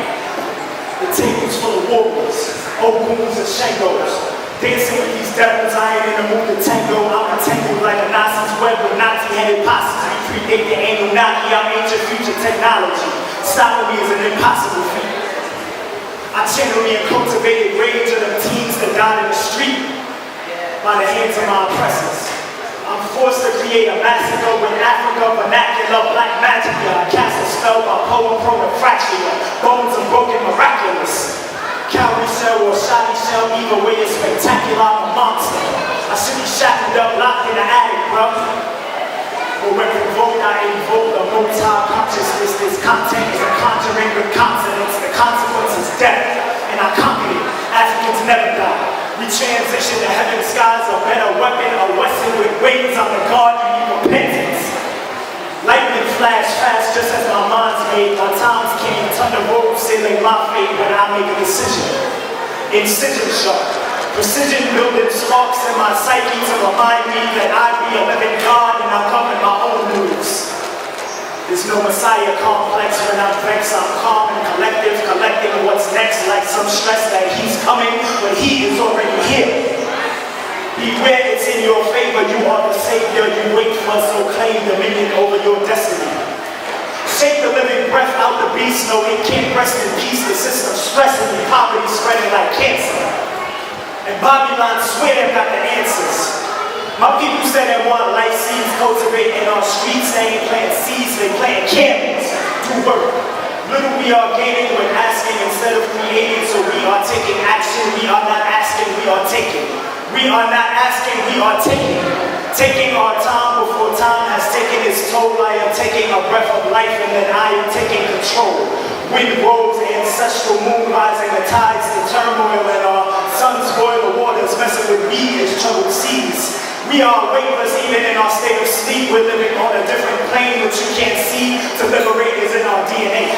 The table's full of warriors, Oguns and Shangos. Dancing with these devils, I ain't in the mood to tango. I'm entangled like a Nazi's web with Nazi-headed posses. We predate the Anunnaki, I'm ancient future technology. Stopping me is an impossible feat. I channel me and cultivated rage of the teens that died in the street by the hands of my oppressors. I'm forced to create a massacre with Africa vernacular, black magic. I cast a spell by poem, prone and fracture. Bones are broken, miraculous. Cowrie shell or shoddy shell, either way it's spectacular. I'm a monster. I should be shackled up, locked in the attic, bro. But when provoked, I invoke the multi-consciousness. This content is a conjuring with consonants. The consequence is death, and I conquered it. Africans never die. We transition to heaven skies, a better weapon, a Wesson with wings. I'm the God, you need repentance. Lightning flash fast just as my mind's made. My times came, thunder rolls, sealing my fate when I make a decision. Incision sharp, precision building sparks in my psyche to remind me that I be a living God and I govern my own moves. There's no Messiah complex when I'm vexed. I'm calm and collective, collecting what's next like some stress that he's coming when he is already here. Beware, it's in your favor, you are the savior, you wait for, so claim dominion over your destiny. Shake the living breath out the beast, no, it can't rest in peace. The system stressing me, poverty spreading like cancer. And Babylon swear they've got the answers. My people say they want life seeds cultivated in our streets. They ain't planting seeds, they planting cannons. Do work. Little we are gaining when asking instead of creating, so we are taking action. We are not asking, we are taking. We are not asking, we are taking. Taking our time before time has taken its toll. I am taking a breath of life and then I am taking control. Wind rolls, ancestral moon rising, the tides, the turmoil, and our suns boil the waters, messing with me as troubled seas. We are weightless even in our state of sleep. We're living on a different plane which you can't see. To liberate is in our DNA.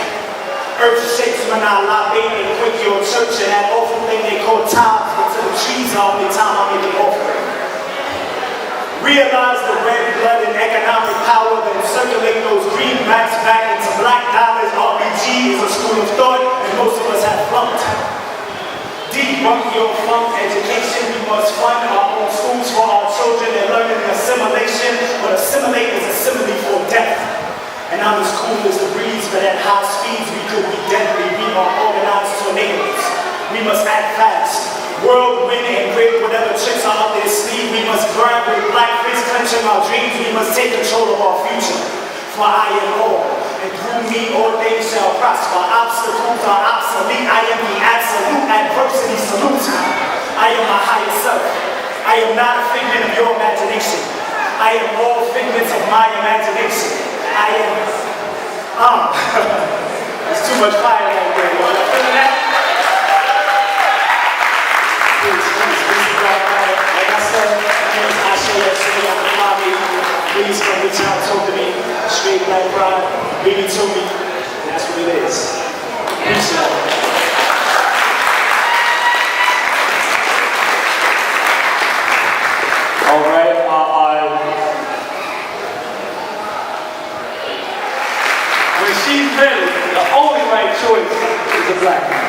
Earth shakes when I lie, baby, quit your church and that awful thing they call tithes. But to the trees all the time I make an offering. Realize the red blood and economic power, then circulate those greenbacks back into black dollars. RBG is a school of thought, and most of us have flunked. Debunk your flunk education. We must fund our own schools for our children and learning assimilation. But assimilate is a simile for death. And I'm as cool as the breeze, but at high speeds we could be deadly. We are organized tornadoes. We must act fast. Whirlwind and break whatever tricks are up their sleeve. We must burn with black fists, clenching our dreams. We must take control of our future. For I am all, and through me all things shall prosper. Obstacles are obsolete. I am the absolute adversity. I am my higher self. I am not a figment of your imagination. I am all figments of my imagination. I am, there's too much fire right there. You feeling that? Please, like I said, I show you today on the lobby. Please come reach out, talk to me. Straight black pride, bring it to me. That's what it is. Peace out.
All right, when she's ready, the only right choice is a black man.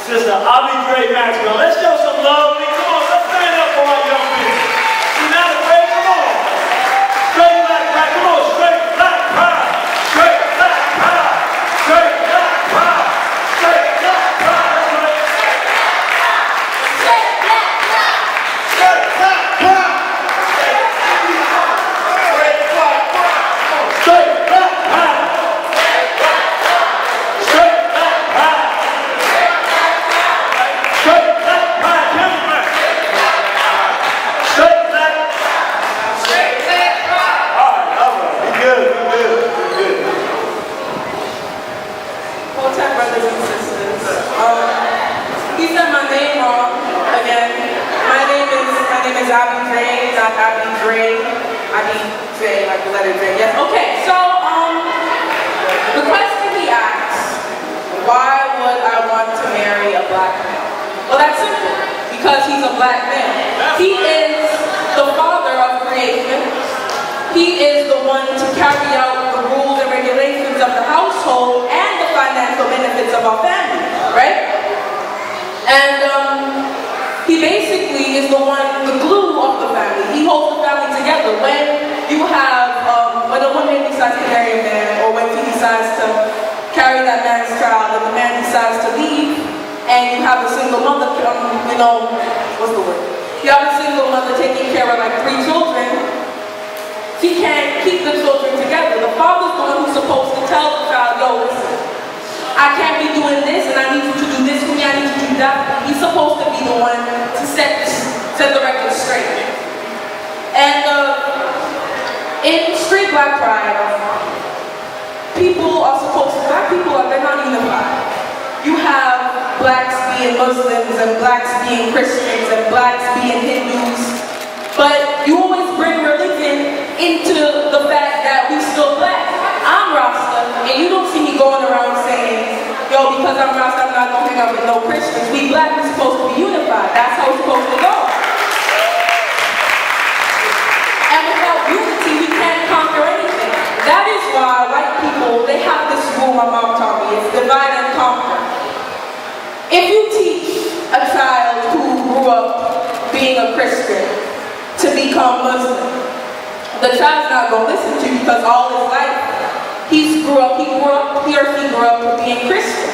Sister Aubrey Maxwell, let's show some love. Come on, let's stand up for our young people. She's not afraid, come on. Straight black pride, come on, straight black pride. Straight black pride. Straight black pride. Straight black pride.
Yes. Okay. So, the question he asked, why would I want to marry a black man? Well, that's simple. Because he's a black man. He is the father of creation. He is the one to carry out the rules and regulations of the household and the financial benefits of our family, right? And he basically is the one, the glue of the family. He holds the family together. When you have, when a woman decides to marry a man, or when he decides to carry that man's child, and the man decides to leave, and you have a single mother, what's the word? You have a single mother taking care of like 3 children, she can't keep the children together. The father's the one who's supposed to tell the child, yo, listen, I can't be doing this, and I need you to do this for me, I need you to do that. He's supposed to be the one to set the record straight. And in street black pride, black people they're not unified. You have blacks being Muslims and blacks being Christians and blacks being Hindus, but you always bring religion into the fact that we still black. I'm Rasta, and you don't see me going around saying, yo, because I'm Rasta, I'm not going to hang out with no Christians. We black, we're supposed to be unified. That's how it's supposed to go. And without unity, we can't conquer anything. That is why white people, they have this rule my mom taught me, it's divide and conquer. If you teach a child who grew up being a Christian to become Muslim, the child's not going to listen to you because all his life, he or she grew up being Christian.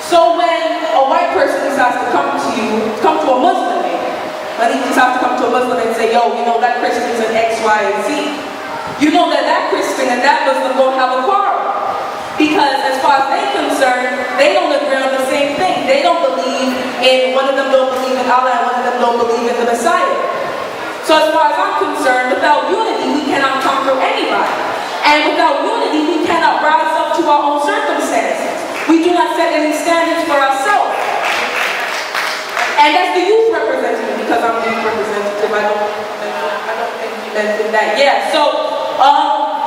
So when a white person decides to come to a Muslim, when he decides to come to a Muslim and say, yo, that Christian's an X, Y, and Z, you know that Christian and that Muslim don't have a quarrel. Because as far as they're concerned, they don't agree on the same thing. They don't believe in, one of them don't believe in Allah and one of them don't believe in the Messiah. So as far as I'm concerned, without unity, we cannot conquer anybody. And without unity, we cannot rise up to our own circumstances. We do not set any standards for ourselves. And as the youth representative, because I'm the youth representative, I don't think you mentioned that. Yeah, so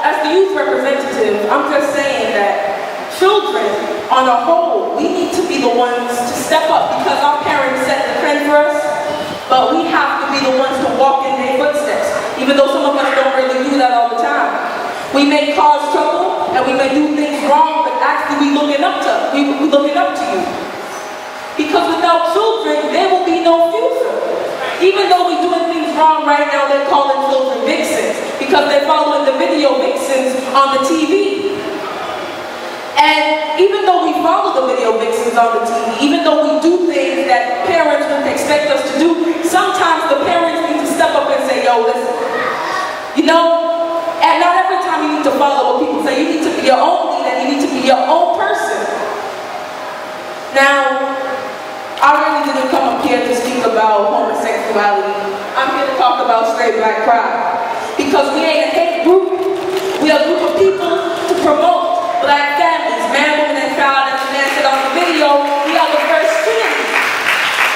as the youth representative, I'm just saying that children, on a whole, we need to be the ones to step up because our parents set the trend for us, but we have to be the ones to walk in their footsteps, even though some of us don't really do that all the time. We may cause trouble and we may do things wrong, but actually we're looking up to you. Because without children, there will be no future. Even though we're doing things wrong right now, they're calling children vixens because they're following the video vixens on the TV. And even though we follow the video vixens on the TV, even though we do things that parents would expect us to do, sometimes the parents need to step up and say, yo, listen, and not every time you need to follow what people say. You need to be your own leader, you need to be your own person. Now, Straight Black Pride. Because we ain't a hate group. We are a group of people who promote black families, man, woman, and child. As the man said on the video, we are the first community.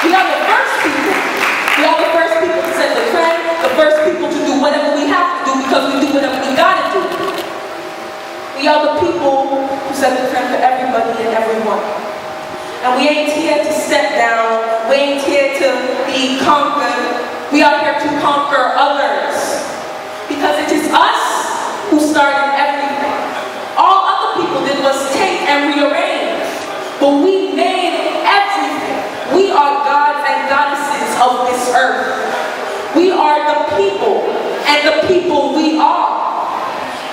We are the first people. We are the first people to set the trend, the first people to do whatever we have to do because we do whatever we gotta do. We are the people who set the trend for everybody and everyone. And we ain't here to step down. We ain't here to be conquered. We are here to conquer others. Because it is us who started everything. All other people did was take and rearrange. But we made everything. We are gods and goddesses of this earth. We are the people, and the people we are.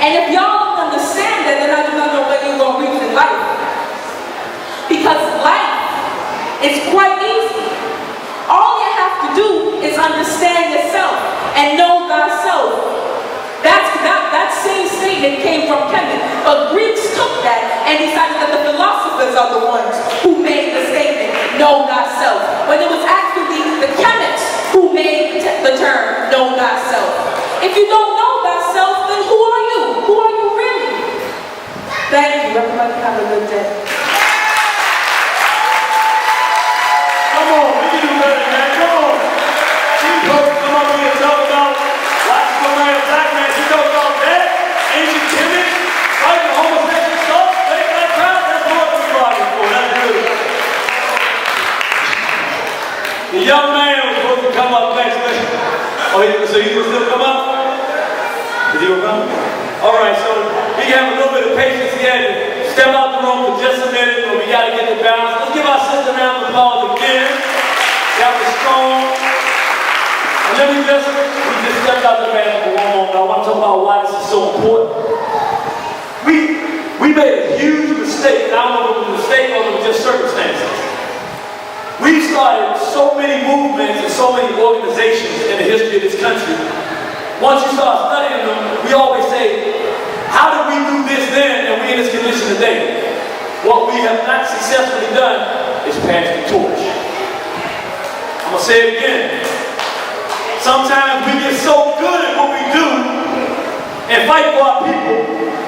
And if y'all don't understand that, then I do not know where you're going to reach in life. Because life is quite easy. All you have to do is understand yourself and know thyself. That same statement came from Kemetic, but Greeks took that and decided that the philosophers are the ones who made the statement, know thyself, when it was actually the chemists who made the term, know thyself. If you don't know thyself, then who are you? Who are you really? Thank you. Everybody have a good day.
Come on, we can do better, man. Come on. You folks come up here and talk about watch for man, black man. You talk about that, ancient Kemetic, fighting the homosexual stuff, fake black crowd. That's what we're fighting for. That's good. The young man was supposed to come up next. Oh, so he will still come up? Is he gonna come? All right, so we have a little bit of patience here. Step out the room for just a minute, but we gotta get the balance. Let's give our sister a round of applause again. That was strong. And then we just stepped out the bathroom for one moment. I want to talk about why this is so important. We made a huge mistake, and I don't know if it was a mistake or it was just circumstances. We've started so many movements and so many organizations in the history of this country. Once you start studying them, we always say, how did we do this then and we in this condition today? What we have not successfully done is pass the torch. I'm going to say it again. Sometimes we get so good at what we do and fight for our people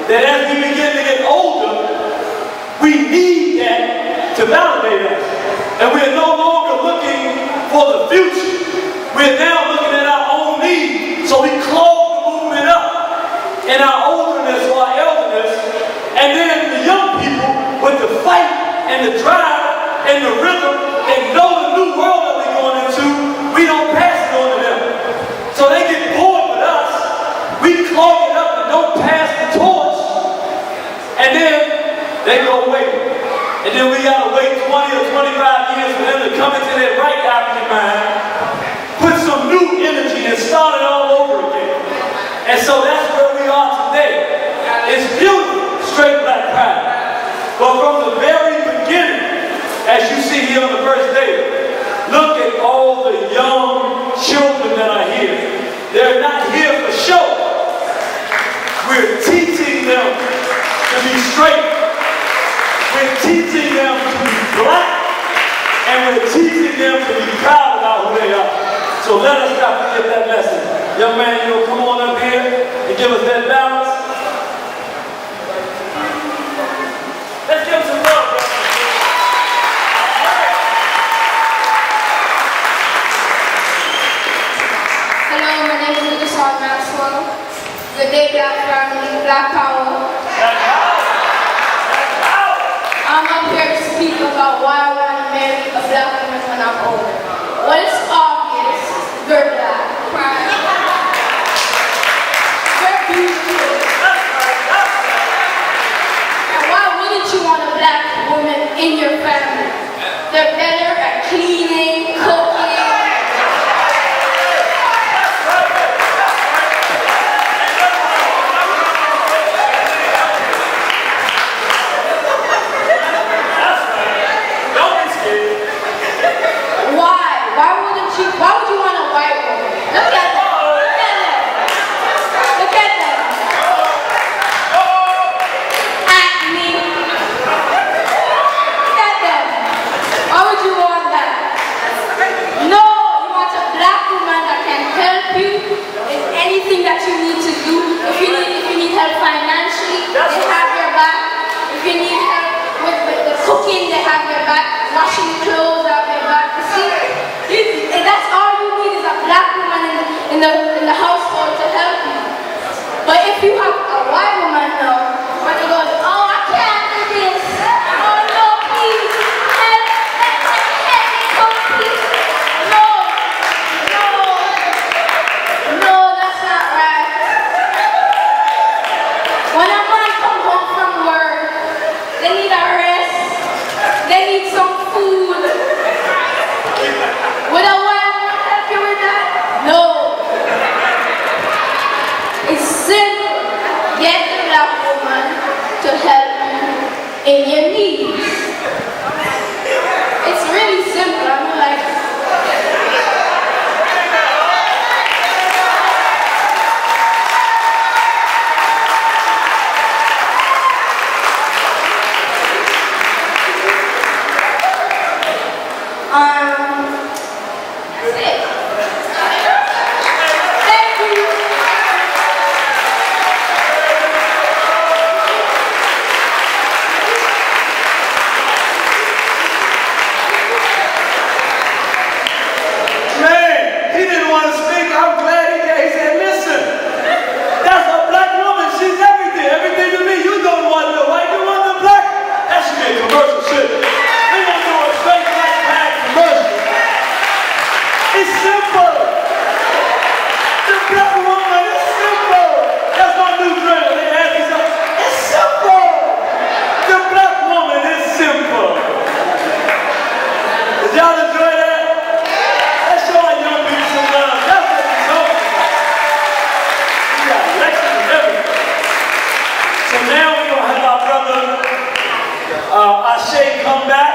that as we begin to get older, we need that to validate us. And we're no longer looking for the future. We're now looking at our own needs. So we close the movement up in our olderness or our elderness. And then the young people with the fight and the drive and the rhythm and know the new world that we're going into, we don't pass it on to them. So they get bored with us. We clog it up and don't pass the torch. And then they go away. And then we gotta wait 20 or 25 years for them to come into their right African mind, put some new energy and start it all over again. And so that's where we are today. It's beautiful, straight black pride. But from the very beginning, as you see here on the first day, look at all the young children that are here. They're not here for show. We're teaching them to be straight. We're teaching them to be black, and we're teaching them to be proud about who they are. So let us not forget that lesson. Young man, you know, come on up here and give us that balance. Let's give them some love, brother.
Hello, my name is Lucas Maxwell. Good day, Black family, Black Power.
Black power.
I'm up here to speak about why I want to marry a black woman when I'm older. Well, it's obvious. You're black. You're beautiful. And why wouldn't you want a black woman in your family? They're better at cleaning, cooking. Why would you want a white woman? Look at them. Look at them. Look at them. Acne. Look at them. washing clothes out there back. And that's all you need is a black woman in the household to help you. But if you have a white woman now, when you go, oh, I can't do this. Oh no, please. Help me, come please. No, that's not right. When a man come home from work, they need a rest. They need some food. Would a wife help you with that? No. It's simple. Get the black woman to help you in your needs. It's really simple. I mean, like. That's it. Thank you.
Man, he didn't want to speak. I'm glad he did. He said, listen, that's a black woman. She's everything. Everything to me. You don't want the white. You want the black. That should be a commercial shit. We don't do a straight black bag commercial. It's simple. The black woman is simple. That's my new drink. They ask me something. It's simple. The black woman is simple. Did y'all enjoy that? Let's show our young people some love. That's what we're talking about. We got lectures and everything. So now we're going to have our brother Ashe come back,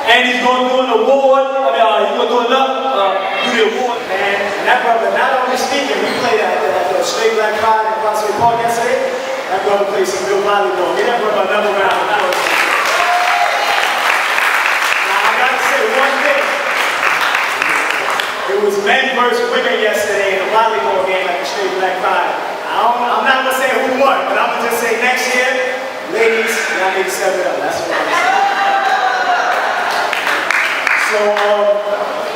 and he's going to do an award. He's going to do the award.
And that brother, not only speaking, we played at the Straight Black Pride in Prospect Park yesterday. That brother played some real volleyball. Give that brother another round of applause. Now, I gotta say one thing. It was men versus women yesterday in a volleyball game at the Straight Black Pride. I'm not gonna say who won, but I'm gonna just say next year, ladies, y'all need to step it up. That's what I'm gonna say. So,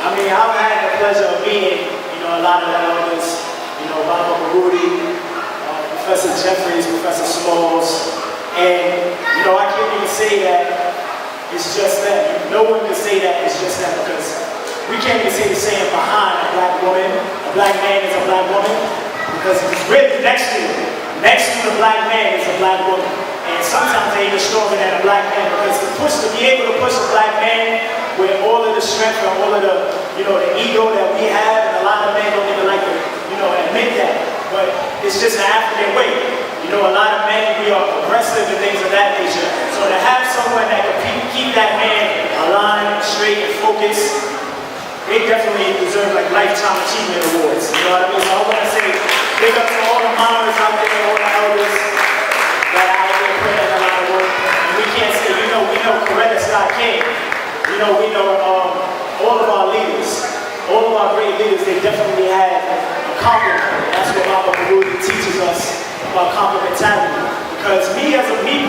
I've had the pleasure of meeting, a lot of the elders, Baba Baruti, Professor Jeffries, Professor Smalls, and, I can't even say that it's just that. No one can say that it's just that because we can't even say the same behind a black woman. A black man is a black woman because it's written next to it. Next to the black man is a black woman. And sometimes they even stronger than a black man because to be able to push a black man with all of the strength and all of the, the ego that we have, and a lot of men don't even like to, admit that. But it's just an African way. A lot of men, we are aggressive and things of that nature. So to have someone that can keep that man aligned, straight, and focused, they definitely deserve like lifetime achievement awards. You know what I mean? So I want to say big up to all the mamas out there, all the elders that are out there putting in a lot of work. And we can't say, we know Coretta Scott King. We know all of our leaders, all of our great leaders, they definitely had a compliment. That's what Baba Baruti teaches us about complementarity. Because me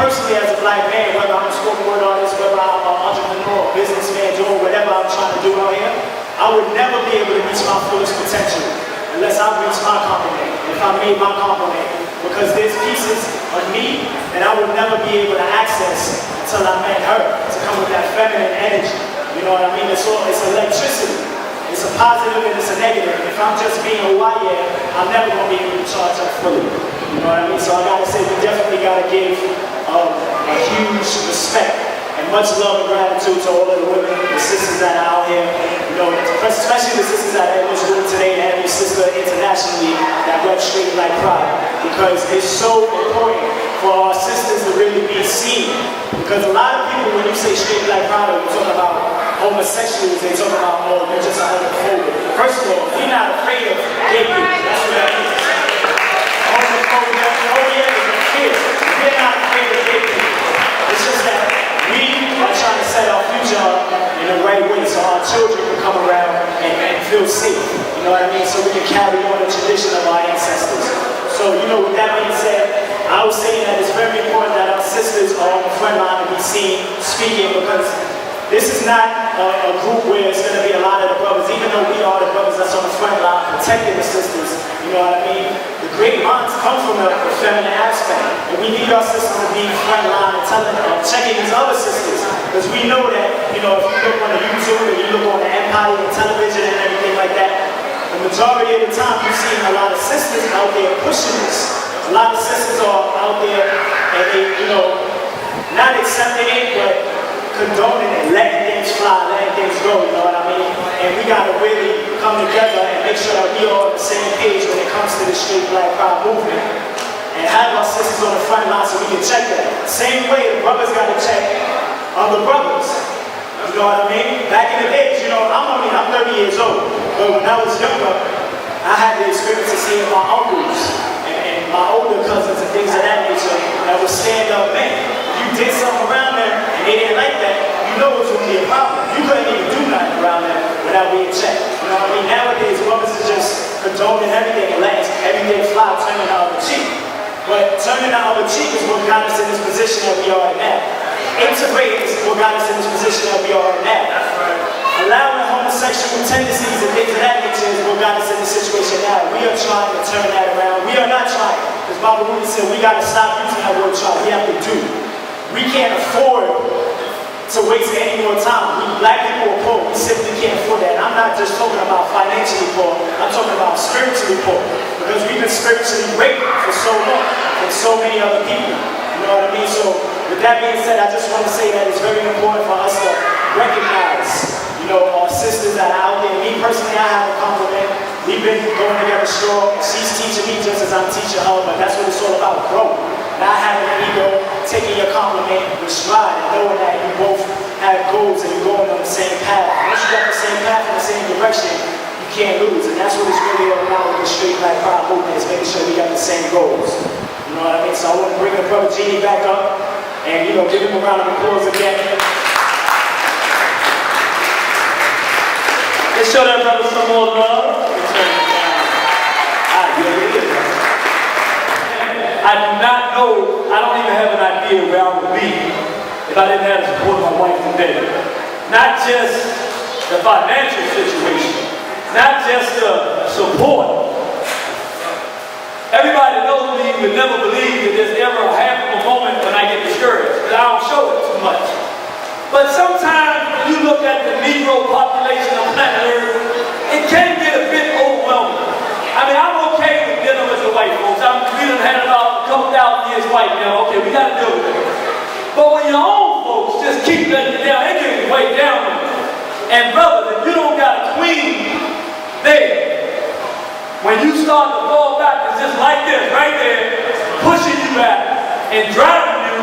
personally as a black man, whether I'm a spoken word artist, whether I'm an entrepreneur, businessman, doing whatever I'm trying to do out here, I would never be able to reach my fullest potential unless I reach my compliment, if I made my compliment. Because there's pieces of me that I would never be able to access until I met her, to come with that feminine energy. You know what I mean? It's electricity. It's a positive and it's a negative. If I'm just being who I am, I'm never going to be able to charge up fully. You know what I mean? So I got to say, we definitely got to give a huge respect and much love and gratitude to all of the women, the sisters that are out here. Especially the sisters that are in this room today, and every sister internationally that rep Straight Black Pride. Because it's so important for our sisters to really be seen. Because a lot of people, when you say Straight Black Pride, you talk about homosexuals, they talk about, they're just a homophobic. First of all, we're not afraid of gay people. That's what that means. Homophobia, is a fear. We're not afraid of gay people. It's just that we are trying to set our future up in the right way so our children can come around and feel safe. You know what I mean? So we can carry on the tradition of our ancestors. So, with that being said, I was saying that it's very important that our sisters are on the front line to be seen speaking because this is not a group where it's going to be a lot of the brothers, even though we are the brothers that's on the front line protecting the sisters, you know what I mean? The great minds come from the feminine aspect, and we need our sisters to be front line and checking these other sisters, because we know that, you know, if you look on the YouTube and you look on the Empire and television and everything like that, the majority of the time you're seeing a lot of sisters out there pushing this. A lot of sisters are out there and they, you know, not accepting it, but condoning it, letting things fly, letting things go, you know what I mean? And we gotta really come together and make sure that we are on the same page when it comes to the straight black pride movement. And have our sisters on the front line so we can check that. Same way the brothers gotta check other brothers. You know what I mean? Back in the days, you know, I'm 30 years old, but when I was younger, I had the experience of seeing my uncles and my older cousins and things of that nature that would stand up men. You did something around them and they didn't like that, you know it's going to be a problem. You couldn't even do nothing around them without being checked. You know what I mean? Nowadays, brothers is just condoning everything and letting everything fly, turning the other cheek. But turning the other cheek is what got us in this position that we are in now. Integrating is what got us in this position that we are in now. That's right. Allowing homosexual tendencies and things of that nature is what got us in this situation now. We are trying to turn that around. We are not trying. As Baba Rudy said, we got to stop using that word try. We have to do. We can't afford to waste any more time. We black people are poor. We simply can't afford that. And I'm not just talking about financially poor. I'm talking about spiritually poor. Because we've been spiritually raped for so long from so many other people. You know what I mean? So with that being said, I just want to say that it's very important for us to recognize, you know, our sisters that are out there. Me personally, I have a compliment. We've been going together strong. She's teaching me just as I'm teaching her, but that's what it's all about, growth. Not having an ego, taking your compliment with stride, and knowing that you both have goals and you're going on the same path. Once you got the same path in the same direction, you can't lose. And that's what it's really all about with the straight black pride movement, is making sure we got the same goals. You know what I mean? So I want to bring the brother Genie back up and, you know, give him a round of applause again.
Let's show that brother some more love. I do not know, I don't even have an idea where I would be if I didn't have the support of my wife today. Not just the financial situation, not just the support. Everybody knows me would never believe that there's ever a half of a moment when I get discouraged, because I don't show it too much. But sometimes when you look at the Negro population of planet Earth, it can get a bit overwhelming. I mean, I'm okay with dealing with the white folks. We done had about a couple thousand years white now. Okay, we got to deal with it. But when your own folks just keep letting you down, they get way down with you. And brother, if you don't got a queen there, when you start to fall back, it's just like this, right there, pushing you back and driving you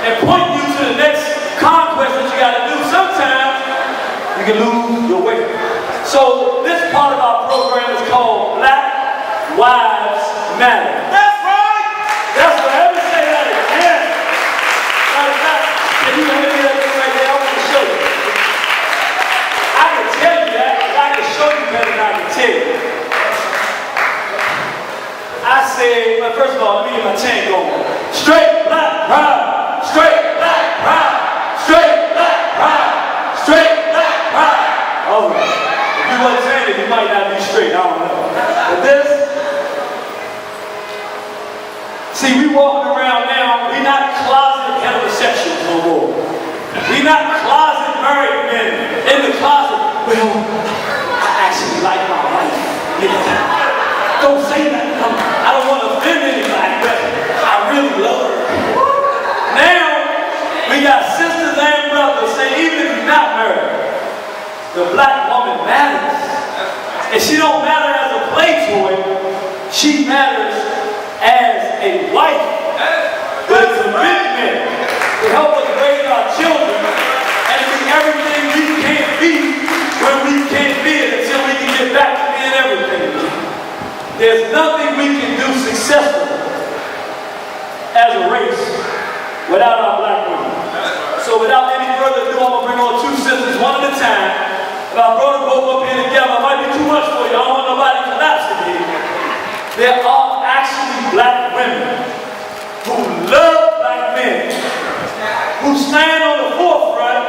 and pointing you to the next conquest that you got to do. Sometimes you can lose your way. So this part of our program is called Black Lives Matter. That's right! That's what I ever say that again. Can you hear that thing right there? I want to show you. I can tell you that, but I can show you better than I can tell you. I said, well, first of all, let me get my chant going. Straight black pride, straight black pride, straight black pride, straight black pride. All right. If you wasn't saying it, you might not be straight. I don't know. But this, see, we walking around now, we're not closet heterosexuals no more. We're not closet married men in the closet. Well, I actually like my wife. Yeah. Don't say that. I don't want to offend anybody, but I really love her. Now, we got sisters and brothers saying, even if you're not married, the black woman matters. And she don't matter as a play toy, she matters as a wife with a commitment to help us raise our children and be everything we can't be when we can't be it until we can get back to being everything. There's nothing we can do successfully as a race without our black women. So without any further ado, I'm going to bring on two sisters one at a time. If I brought them both up here together, it might be too much for you. I don't want nobody collapsing here. There are actually black women who love black men, who stand on the forefront.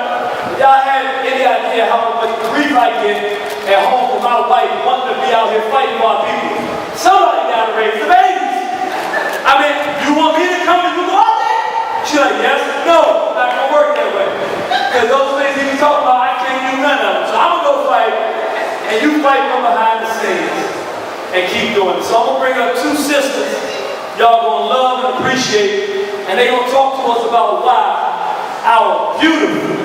y'all had any idea how much grief I get at home from my wife wanting to be out here fighting for our people? Somebody gotta raise the babies. I mean, you want me to come and you go out there? She's like, yes, no, not gonna work that way. Because those things he was talking about, I can't do none of them. So I'm gonna go fight, and you fight from behind the scenes and keep doing it. So I'm gonna bring up two sisters y'all gonna love and appreciate, and they gonna talk to us about why our beautiful,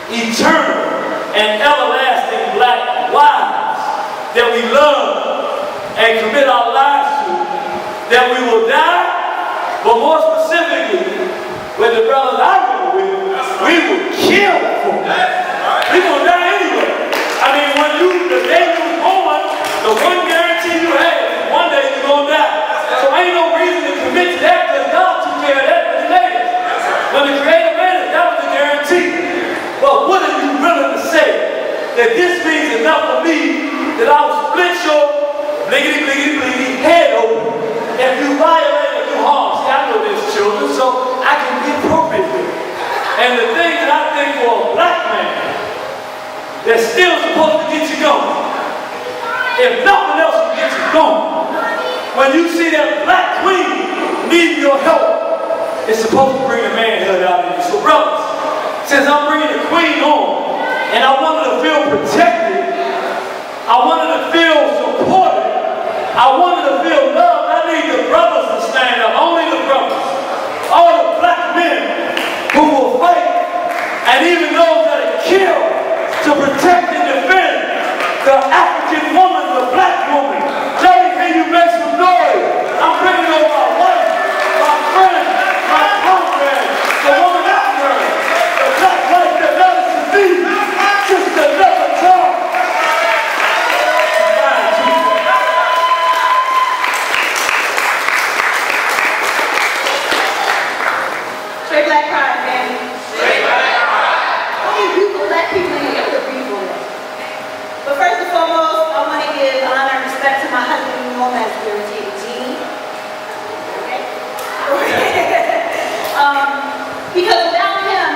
eternal, and everlasting black wives that we love and commit our lives to, that we will die, but more specifically, with the brothers I roll with, we will kill for them. We gonna die anyway. I mean, the day you was born, the one guarantee you had is one day you're gonna die. So ain't no reason to commit to that because God took care of that for the neighbors. When the Creator made it, that was the guarantee. But what are you willing to say? That this means enough for me that I will split your bliggity head open if you violate or do harm. See, I know there's children, so I can be appropriate with it. And the thing that I think for a black man that's still supposed to get you going, if nothing else will get you going, when you see that black queen need your help, it's supposed to bring the manhood out of you. So brothers, since I'm bringing the queen on, and I want her to feel protected, I want her to feel supported, I want her to feel loved, I need the brothers to stand up, only the brothers, all the black men who will fight, and even those that are killed to protect and defend the African woman, the black woman. Jerry, can you make some noise? I'm bringing over my wife, my friend, my comrade, the woman I married, the black wife that matters to me, Sister Never Talk.
Straight Black Pride, man. Straight Black Pride. Only beautiful black people in here to breathe on it. But first and foremost, I want to give honor and respect to my husband, known as Irritated Genie. Okay? Because without him,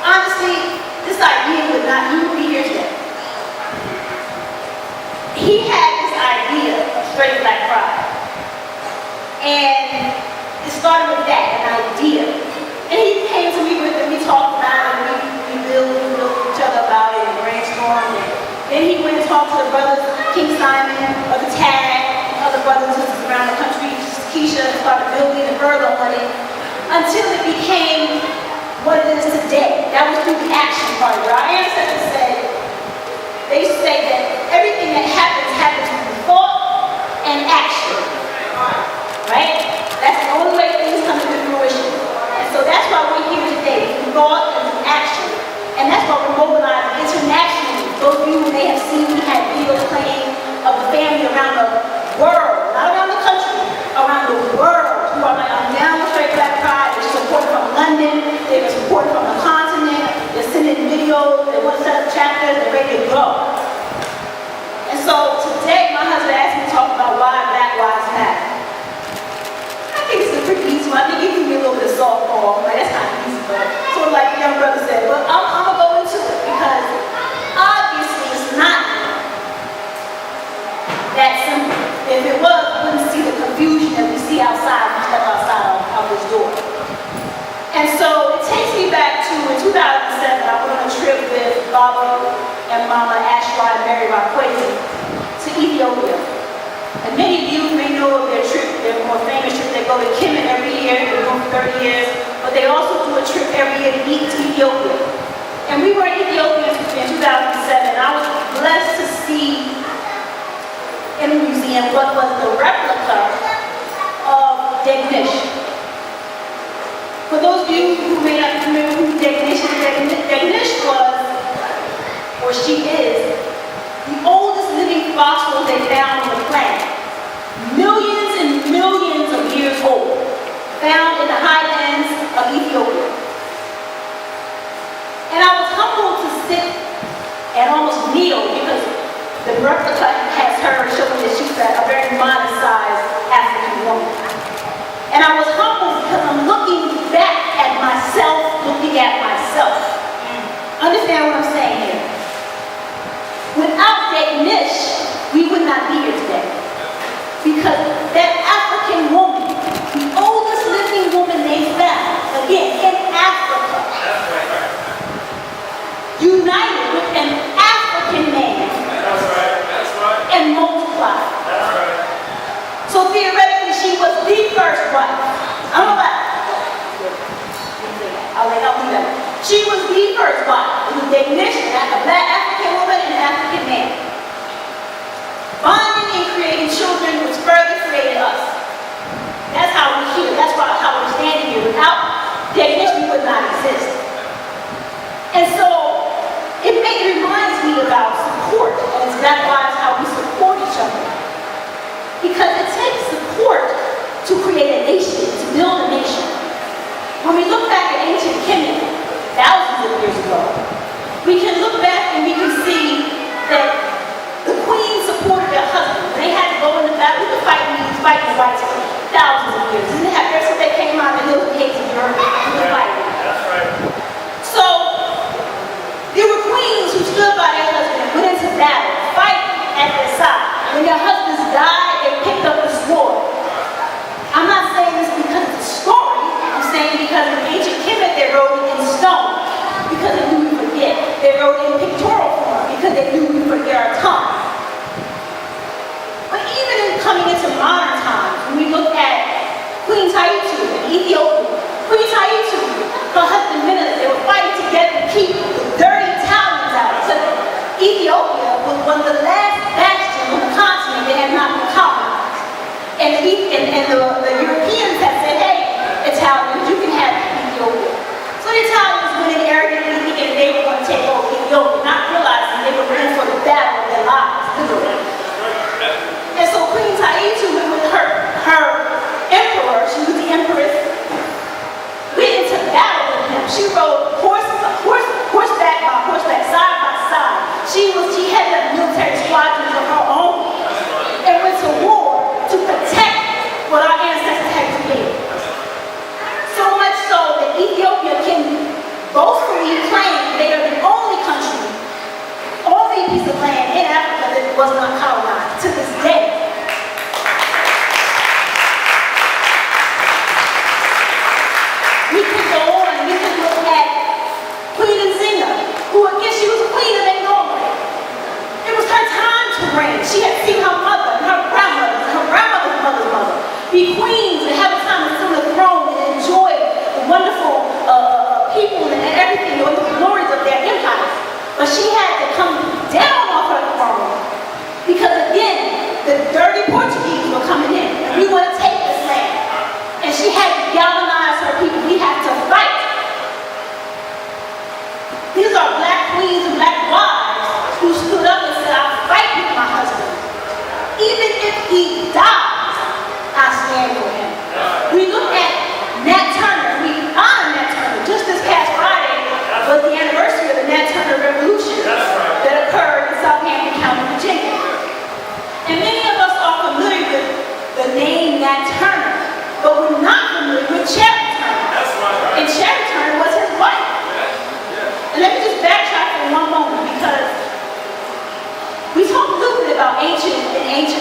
honestly, this idea would not even be here today. He had this idea of Straight Black Pride. And it started with that, an idea. And he came to me with it, we talked about it, we built each other about it and brainstormed. Then he went and talked to the brothers, King Simon, of the Tag, and other brothers and sisters around the country, Keisha, and started building and further on it, until it became what it is today. That was through the action part. Where our ancestors said, they say that everything that happens through thought and action. Right? That's the only way things come into fruition. And so that's why we're here today, through thought and through action. And that's why we're mobilizing internationally. Those of you who may have seen, we had videos playing of the family around the world, not around the country, around the world, who are like, I'm down with Straight Black Pride. They're supported from London, they're supported from the continent, they're sending videos, they want to set up chapters, they're ready to go. And so today, my husband asked me to talk about why Black Lives Matter. I think this is pretty easy one. I think you can be a little bit of softball. Like, that's kind of easy, but sort of like the young brother said. But I'm going to go into it because obviously it's not that simple. If it was, we wouldn't see the confusion that we see outside when we step outside of this door. And so it takes me back to, in 2007, I went on a trip with Baba and Mama Ashwa and Mary Rakwesi to Ethiopia. And many of you may know of their trip, their more famous trip. They go to Kemetic every year, they've been going for 30 years, but they also do a trip every year to Ethiopia. And we were in Ethiopia in 2007, and I was blessed to see in the museum what was the replica of Degnish. For those of you who may not remember who Degnish was, or she is, the oldest living fossil they found on the planet. Millions and millions of years old, found in the highlands of Ethiopia. And I was humbled to sit and almost kneel because the replica has her showing that she's a very modest-sized African woman. And I was humbled because I'm looking back at myself, looking at myself. united with an African man and multiplied. So theoretically, she was the first wife. I don't know about I'll leave that. She was the first wife. It was a mission, a black African woman and an African man. Bonding and creating children which further created us. That's how we're here. That's how we're standing here. Without the ignition, we would not exist. And so, it reminds me about support. And that's why it's how we support each other. Because it takes support to create a nation, to build a nation. When we look back at ancient Kemetic, thousands of years ago, we can look back and we can see that the queen supported their husband. When they had to go in the battle, the fighting rights for thousands of years. Didn't they have ever since they came out of the hills and gates of Europe, the fighting?
That's right.
So, there were queens who stood by their husband and went into battle, fighting at their side. When their husbands died, they picked up the sword. I'm not saying this because it's a story. I'm saying because in ancient Kemet they wrote it in stone because they knew we forget. They wrote it in pictorial form because they knew we forget our tongue. But even in coming into modern times, when we look at Queen Taitu in Ethiopia, Queen Taitu, her husband Menelik, they were fighting together to keep the dirty Italians out. So Ethiopia was one of the last bastions on the continent that had not been colonized. And the Europeans had said, hey, Italians, you can have Ethiopia. So the Italians went in arrogantly thinking they were going to take over Ethiopia, not realizing they were in for the battle of their lives, literally. And so Queen Taitu went with her emperor, she was the empress, went into battle with him. She rode horseback by horseback, side by side. She headed up military squadrons of her own and went to war to protect what our ancestors had created. So much so that Ethiopia can boastfully claim they are the only country, only piece of land in Africa that was not colonized to this day. We can go on and we can look at Queen Nzinga, who again, she was a queen of Angola. It was her time to reign. She had seen her mother and her grandmother's mother's mother be queens and have a time to sit on the throne and enjoy the wonderful people and everything, the glories of their empire. But she had to come down off her throne because again, the dirty Portuguese were coming in. And we want to take this land. And she had to galvanize her people. We have to fight. These are black queens and black wives who stood up and said, I'll fight with my husband. Even if he dies, I stand for him. We look at Nat Turner. We honor Nat Turner. Just this past Friday was the anniversary of the Nat Turner Revolution that occurred in Southampton County, Virginia. And many of us are familiar with the name Nat Turner, but we're not familiar with Cherry Turner. And Cherry Turner was his wife. And let me just backtrack for one moment because we talked a little bit about ancient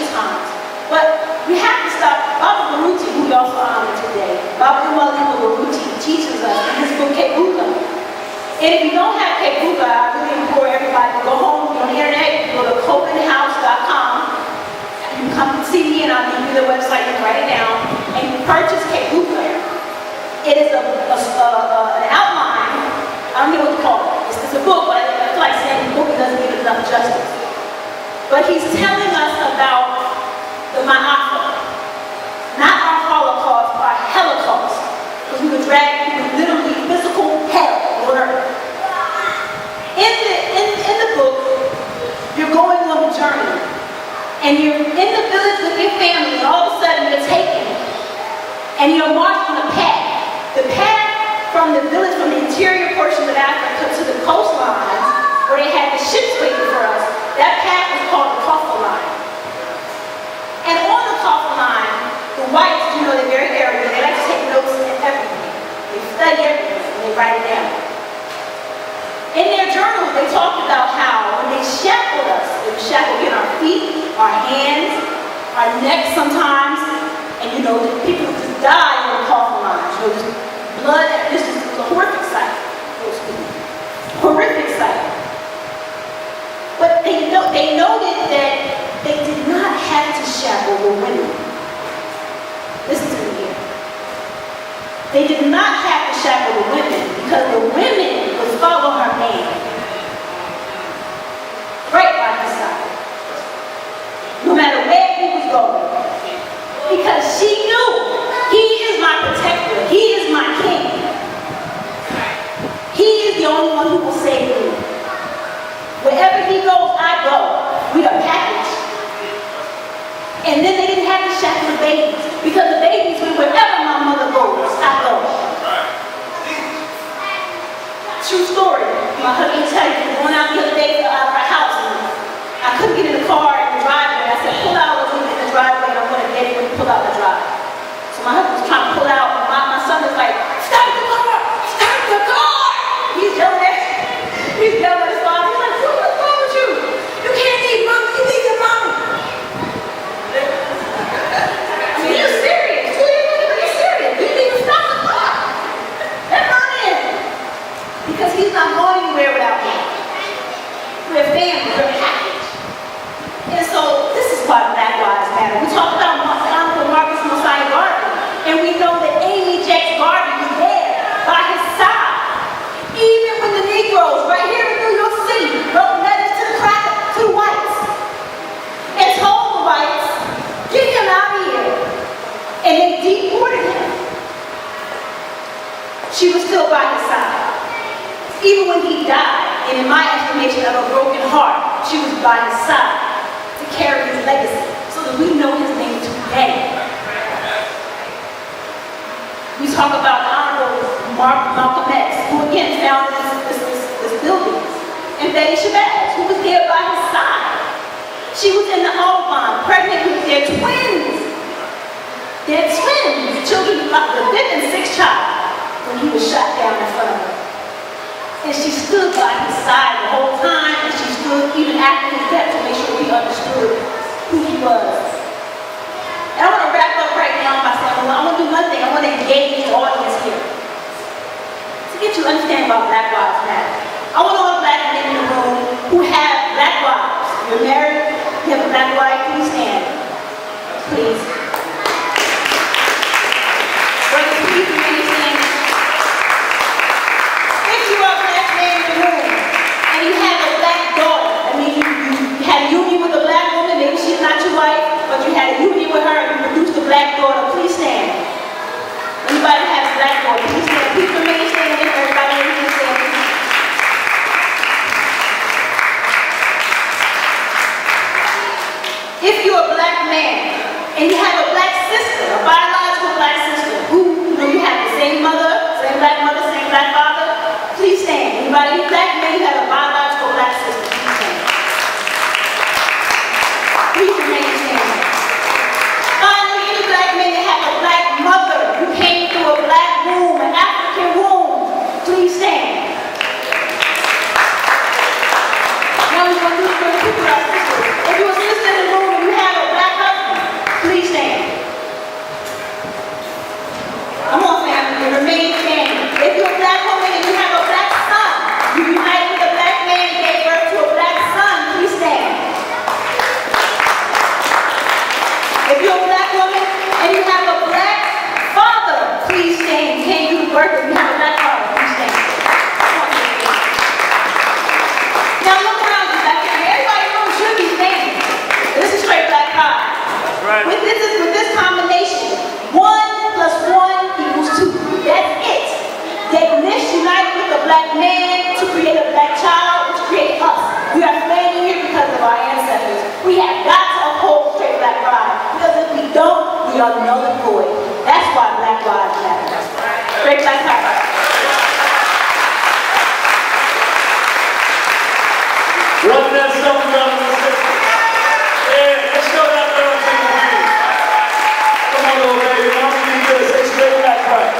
times, but we have to stop. Baba Baruti, who we also honor today, Baba Baruti teaches us in his book Kebuka. And if you don't have Kebuka, I really implore everybody to go home, on the internet, go to copenhouse.com. You can come and see me and I'll give you the website, you can write it down, and you purchase Kebuka. It is an outline. I don't know what to call it. It's a book, but I feel like saying the book doesn't give it enough justice. But he's telling us about the Ma'afa. Not our Holocaust, our Holocaust. Because we were dragged through literally physical hell on earth. In the book, you're going on a journey. And you're in the village with your family, and all of a sudden you're taken. And you're marched on a path. The path from the village, from the interior portion of Africa to the coastlines, where they had the ships waiting for us, that path was called the Coffin Line. And on the Coffin Line, the whites, they're very arrogant, they like to take notes of everything. They study everything, and they write it down. In their journals, they talked about how when they shackled us, they would shackle in our feet, our hands, our necks sometimes, and people would just die on the Coffin Lines. Just blood, this was a horrific sight. Horrific sight. They did not have to shackle the women because the women would follow her man right by his side, no matter where he was going, because she knew he is my protector, he is my king, he is the only one who will save me. Wherever he goes, I go. We are packaged. And then they didn't have to shackle the babies because the babies went wherever my mother goes, I go. True story. My husband tell you, going out the other day out of our house, and I couldn't get in the car in the driveway. I said, pull out, let's get in the driveway, and I'm going to get it when you pull out the drive. So my husband was trying to pull out, and my son was like, stop the car! Stop the car! He's yelling at his father. He's like, what's wrong with you? You can't leave mama, you leave your mama. I mean, you're serious. You're serious. You need to stop the car. Let mom in. Because he's not going anywhere without me. We're family, we're packaged. And so this is why Black Lives Matter. We talk about Uncle Marcus Mosiah Garvey, and we know that Amy Jacks Garvey was there by his side. Even when the Negroes right here in New York City wrote letters to the whites and told the whites, get him out of here. And they deported him. She was still by his side. Even when he died, and in my estimation of a broken heart, she was by his side to carry his legacy so that we know his name today. We talk about the Honorable Malcolm X, who again founded this building, and Betty Shabazz, who was there by his side. She was in the Audubon, pregnant with their twins. Their twins, children, the fifth and sixth child, when he was shot down in front of her. And she stood by his side the whole time, and she stood even after his death to make sure he understood who he was. And I want to wrap up right now by saying, I want to do one thing. I want to engage the audience here to get you to understand about Black Lives Matter. I want all the black men in the room who have black wives. You're married, you have a black wife, please stand. Please. Brothers, please remain standing. If you are a black man in the room and you have a black daughter, I mean you had a union with a black woman, maybe she's not your wife, but you had a union with her and you produced a black daughter, please stand. Anybody that has a black daughter, please stand. Please remain standing. Everybody remain standing. If you're a black man and you have a black sister, a biological black sister, who you have the same mother, same black father, please stand. Anybody black man, you have a biological black sister, please stand. Please remain standing. Finally, any black men that have a black mother who came through a black womb, an African womb, please stand. Now we're going to do it for the people out there. If you're a sister in the room and you have a black husband, please stand. Come on, family, remain standing. If you're a black woman and you have a black son, you united with a black man and gave birth to a black son, please stand. If you're a black woman and you have a black father, please stand. You can't do the birth if you have a black father, please stand. Now look around you, black family. Everybody in the room should be standing. This is straight black pride.
Right.
With this combination, 1 + 1 = 2. That's it. They united with a black man to create a black child, which created us. We are standing here because of our ancestors. We have got to uphold straight black pride. Because if we don't, we are null and void. That's why Black Lives Matter. Straight black pride.
Wasn't that something, brothers and sisters? Yeah, let's show that girl to the people. Come on, little baby. I'm going to be good. Say straight black pride.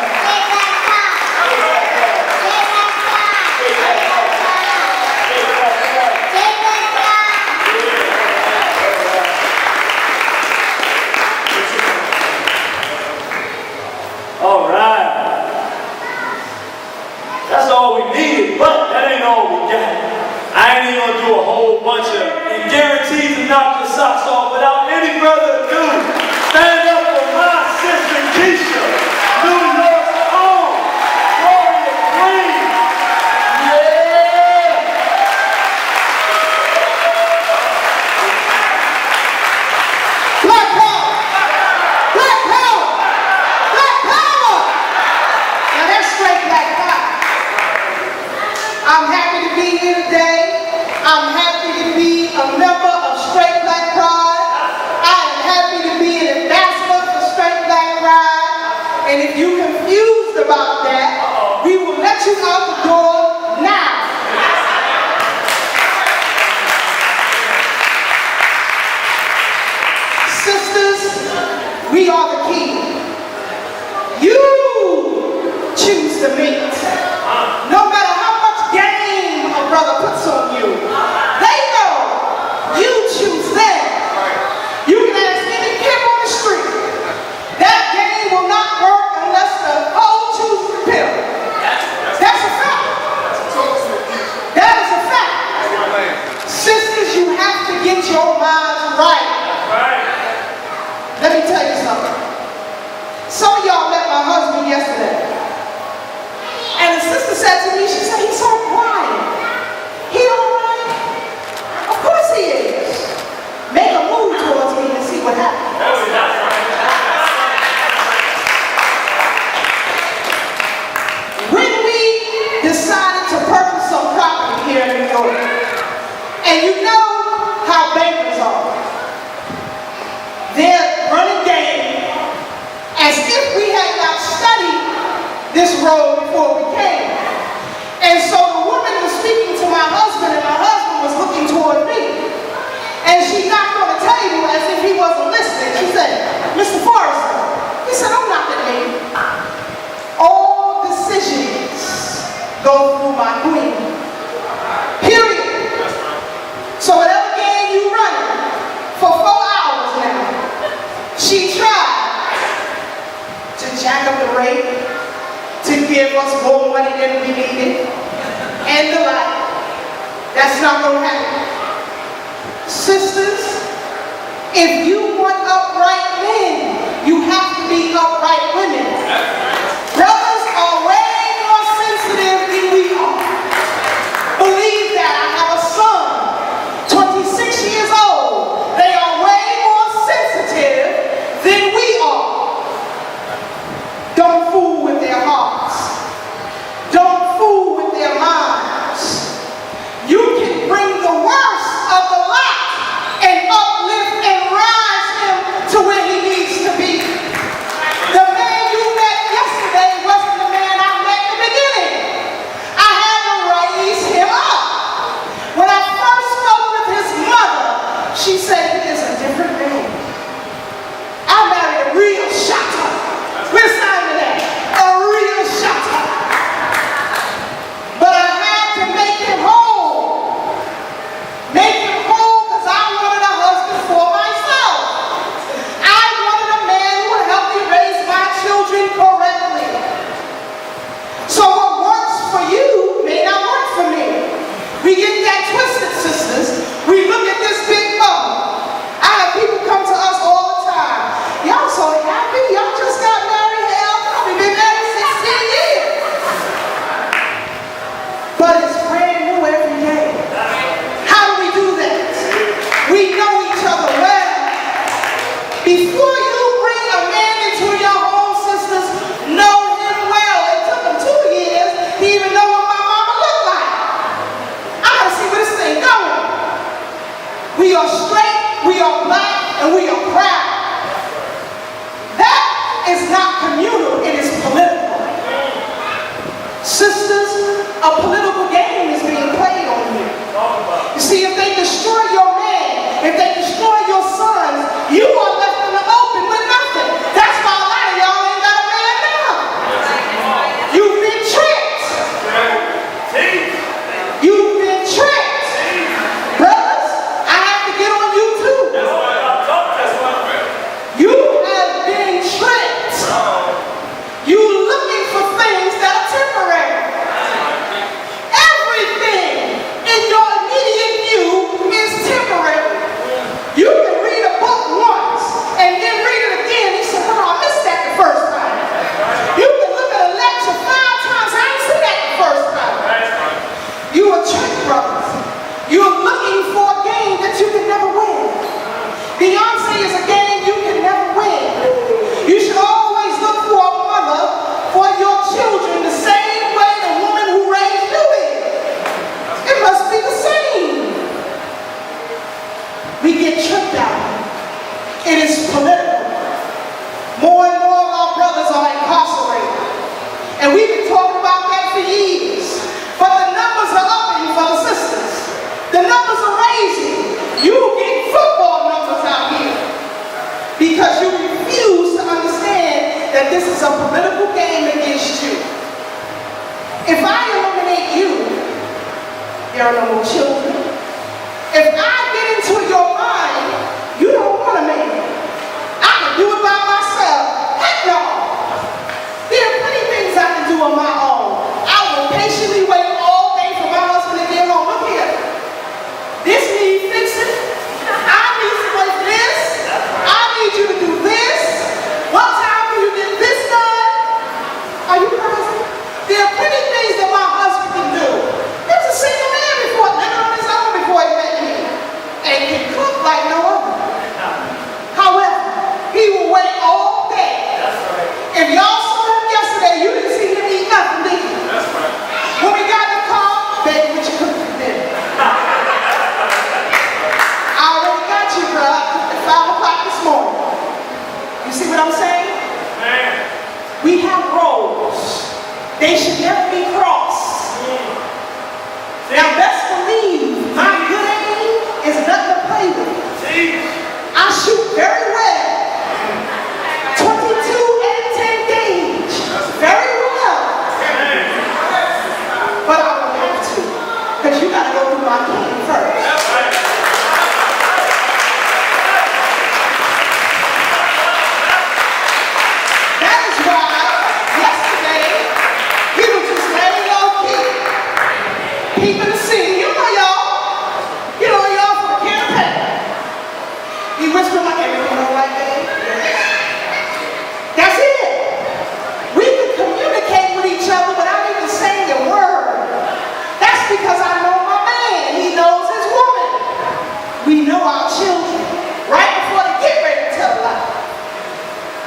All right. That's all we needed, but that ain't all we got. I ain't even gonna do a whole bunch of and guaranteed to knock your socks off without any further ado. Stand up for my sister Keisha, New York's own.
get your minds right. Let me tell you something. Some of y'all met my husband yesterday. And the sister said to me, she said, he's so quiet. He all right? Of course he is. Make a move towards me and see what happens. When we decided to purchase some property here in New York, and you know how bankers are. They're running game as if we had not studied this road before we came. And so the woman was speaking to my husband, and my husband was looking toward me. And she knocked on the table as if he wasn't listening. She said, Mr. Forrester. He said, I'm not the name. All decisions go through my queen. Period. So whatever game you running for 4 hours now, she tried to jack up the rate, to give us more money than we needed, and the like. That's not going to happen. Sisters, if you want upright men, you have to be upright women. Brothers are way more sensitive than we are. Believe that. I have a son, 26 years old. They are way more sensitive than we are. Don't fool with their hearts. Don't fool with their minds. You can bring the worst of the lot and uplift and rise him to where he needs to be. The man you met yesterday wasn't the man I met in the beginning. I had to raise him up. When I first spoke with his mother, she said he is a different man. I married a real shotter. Where's Simon at? A real shotter. But I had to make him whole. Make him whole because I wanted a husband for myself. I wanted a man who would help me raise my children correctly. So what works for you may not work for me. We get that twisted, sisters. We look at this big bubble. I have people come to us all the time. Y'all so happy? Y'all just got married. Hell, we've been married 16 years. But it's brand new every day. How do we do that? We know each other well. Before you bring a man into your home, sisters, know him well. It took him 2 years to even know what my mama looked like. I gotta see where this thing going. We are straight, we are black, and we are proud. That is not communal, it is political. Sisters, a political game is being played on here. You see, if they destroy your man, if they destroy your sons, you are left in the open with nothing. That's why a lot of y'all ain't got a man now. You've been tricked. You've been tricked. Brothers, I have to get on you too. You have been tricked. You looking for things that are temporary. Everything in your immediate view is temporary. You can read a book once and then read it again. You say, oh, I missed that the first time. You can look at a lecture 5 times. I ain't seen that the first time. You are tricked, brothers. You're looking for a game that you can never win. Beyonce is a game you can never win. You should always look for a mother for your children the same way the woman who raised you is. It must be the same. We get tricked out. It is political. More and more of our brothers are incarcerated. And we've been talking about that for years. But the numbers are upping for the sisters. The numbers are raising. You get football numbers out here. Because you refuse to understand that this is a political game against you. If I eliminate you, there are no more children. If I get into your mind, you don't want a man. I can do it by myself. Heck no. There are plenty of things I can do on my own. I will patiently wait all day for my husband to get home. Look here. This needs fixing. Because you got to go through my king first. That is why yesterday he was just very low key, keeping the scene. You know y'all from the campaign. He whispered like everything all right, babe. That's it. We can communicate with each other without even saying a word. That's because I know my man. He knows his woman. We know our children. Right before they get ready to tell a lie.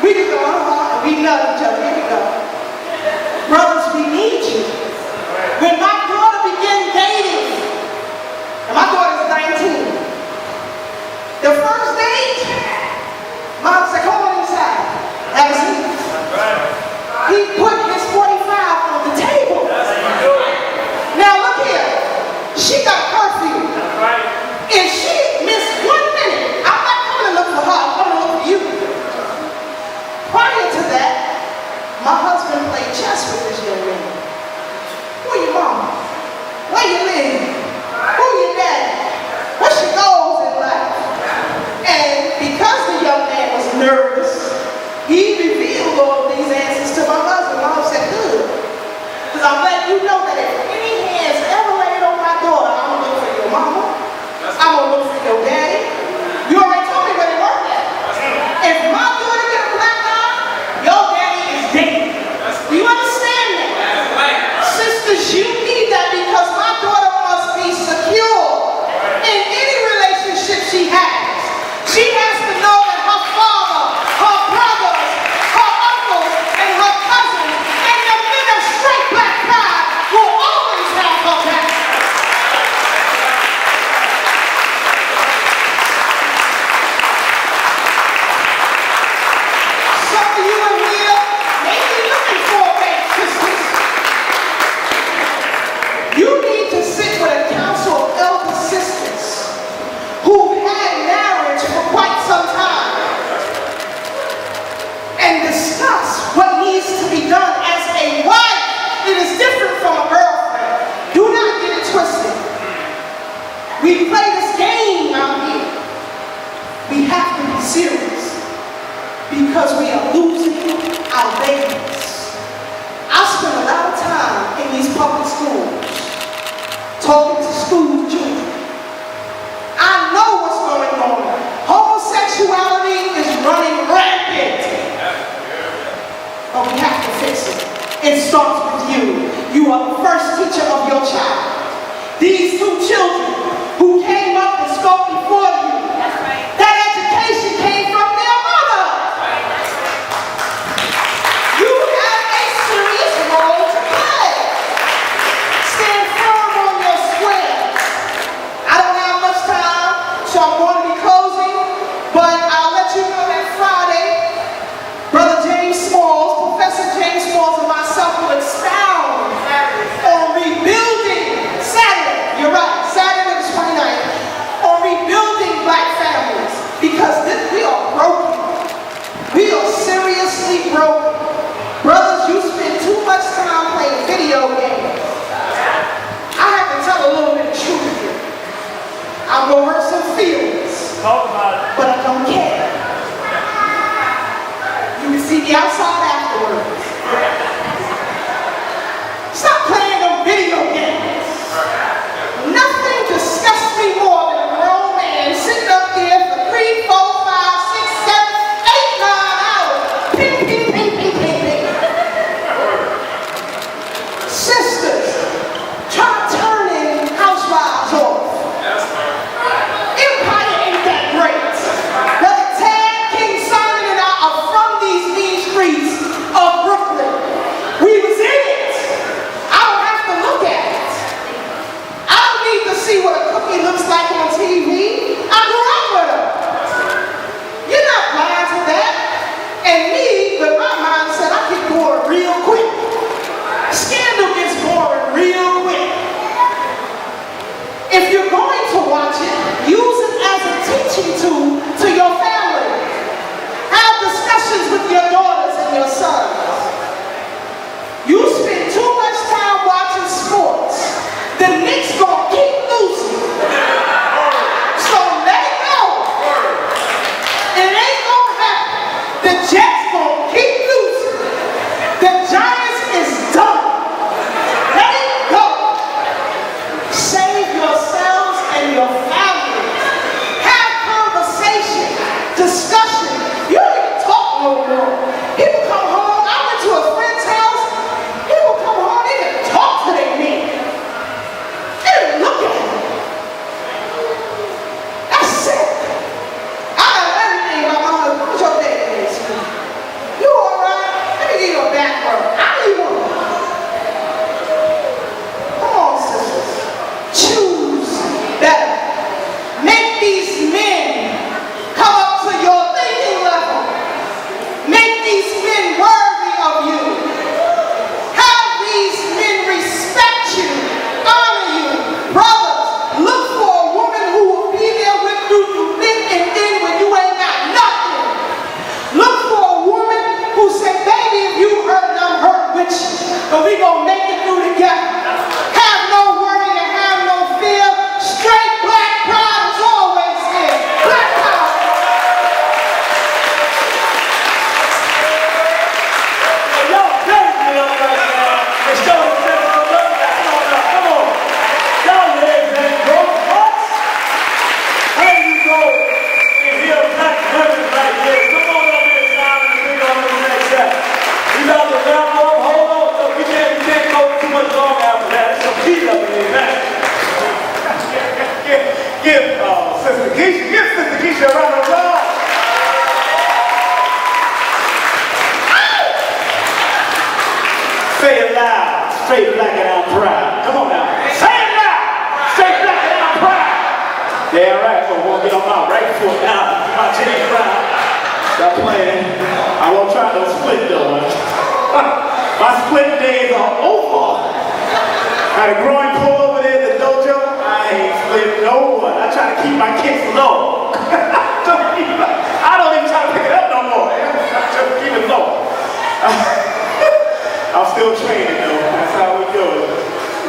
We can go, and we love each other. Here we go. Brothers, we need you. When my daughter began dating, and my daughter's 19, the first date, Mom said, come on inside. Have a seat. He put his 45 on the table. Now look here. She got curfew. If she missed 1 minute, I'm not coming to look for her. I'm coming to look for you. Prior to that, my husband played chess with this young man. Who your mama? Where you live? Who your daddy? What's your goals in life? And because the young man was nervous, he revealed all of these answers to my husband. My husband said, good. Because I'm letting you know that if any hands ever laid on my daughter, I'm going to look for your mama. I'm going to look for your daddy. You already told me where they work at. If my daughter get a black eye, your daddy is dead. Do you understand that? Sisters, you need that because my daughter must be secure in any relationship she has. She has to know that her father, her brothers, her uncles, and her cousins, and the men of straight black pride will always have her back. Some of you in here may be looking for a mate, sisters. You need to sit with a council of elder sisters who've had marriage for quite some time and discuss what needs to be done as a wife. It is different from a girlfriend. Do not get it twisted. We play this game out here. We have to be serious because we are losing our babies. I spend a lot of time in these public schools talking to school children. I know what's going on. Homosexuality is running rampant. But we have to fix it. It starts with you. You are the first teacher of your child. These two children who came up and spoke before you, that education came from their mother. You have a serious role to play. Stand firm on your square. I don't have much time, so I'm going to be closing, but I'll let you know that Friday, Brother James Smalls, Professor James Smalls, and myself will expound on rebuilding Saturday. You're right, Saturday the 29th, on rebuilding black families, because we are broken. We are seriously broken. Brothers, you spend too much time playing video games. I have to tell a little bit of truth here. I'm going to hurt some feelings,
Talk about it.
but I don't care. You can see me outside afterwards. Stop playing them video games. Nothing disgusts me more than a grown man sitting up there for 3, 4, 5, 6, 7, 8, 9 hours. Ping, ping, ping, ping, ping, ping. Sisters, try turning housewives off. Empire ain't that great.
Give Sister Keisha a round of applause. Say it loud, straight black and I'm proud. Come on now. Say it loud, straight black and I'm proud. Yeah, right. So we'll get on my right foot now. My James Brown. Stop playing. I won't try no split though. My split days are over. Had a growing pull over there at the dojo. I ain't split no one. I try to keep my kicks low. I don't even try to pick it up no more. I just keep it low. I'm still training though. That's how we do it.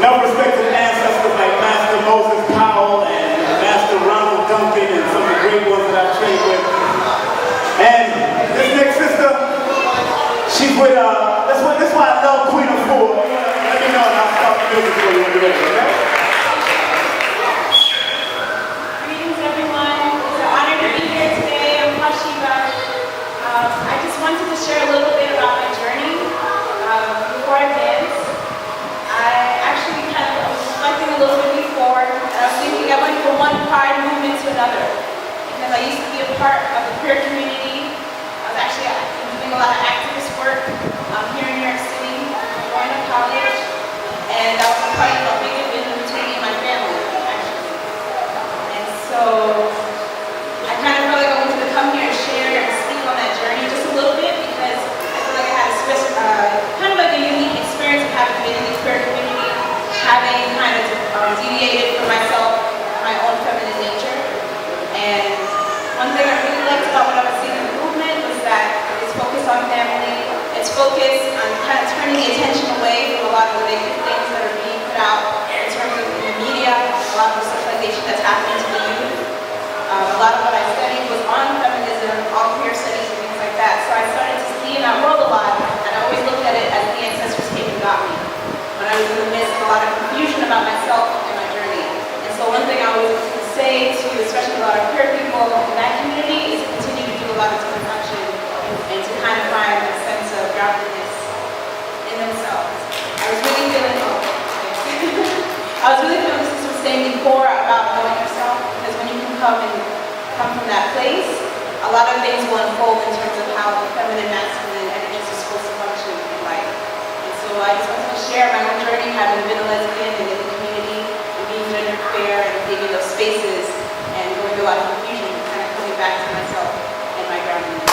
No respect to the ancestors like Master Moses Powell and Master Ronald Duncan and some of the great ones that I've trained with. And this next sister, she's with that's why I love Queen of Four. Let me know and I'll start the music for you when you're ready, okay?
Greetings everyone. It's an honor to be here today. I'm Hashiba. I just wanted to share a little bit about my journey. Before I dance, I actually was reflecting a little bit before, and I was thinking I went from one pride movement to another. Because I used to be a part of the queer community. I was actually doing a lot of activist work here in New York City, going to college, and I was part of a big division between me and my family, actually. And so I kind of felt like I wanted to come here and share and speak on that journey just a little bit because I feel like I had kind of like a unique experience of having been in the queer community, having kind of deviated from myself, my own feminine nature. And one thing I really liked about what I was seeing in the movement was that it's focused on family, it's focused on kind of turning the attention away from a lot of the negative things that are being put out in terms of the media, a lot of the socialization that's happening to the youth. A lot of what I studied was on feminism, on queer studies and things like that. So I started to see in that world a lot, and I always looked at it as the ancestors came and got me. When I was in the midst of a lot of confusion about myself and my journey. And so one thing I always say to especially a lot of queer people in that community is to continue to do a lot of self-reflection and to kind of find a sense of groundedness in themselves. I was really feeling this was saying before about knowing yourself, because when you can come from that place, a lot of things will unfold in terms of how the feminine, masculine energies are supposed to function in life. And so I just wanted to share my own journey, having been a lesbian and in the community, and being gender queer and being in those spaces and going through a lot of confusion, kind of coming back to myself and my groundedness.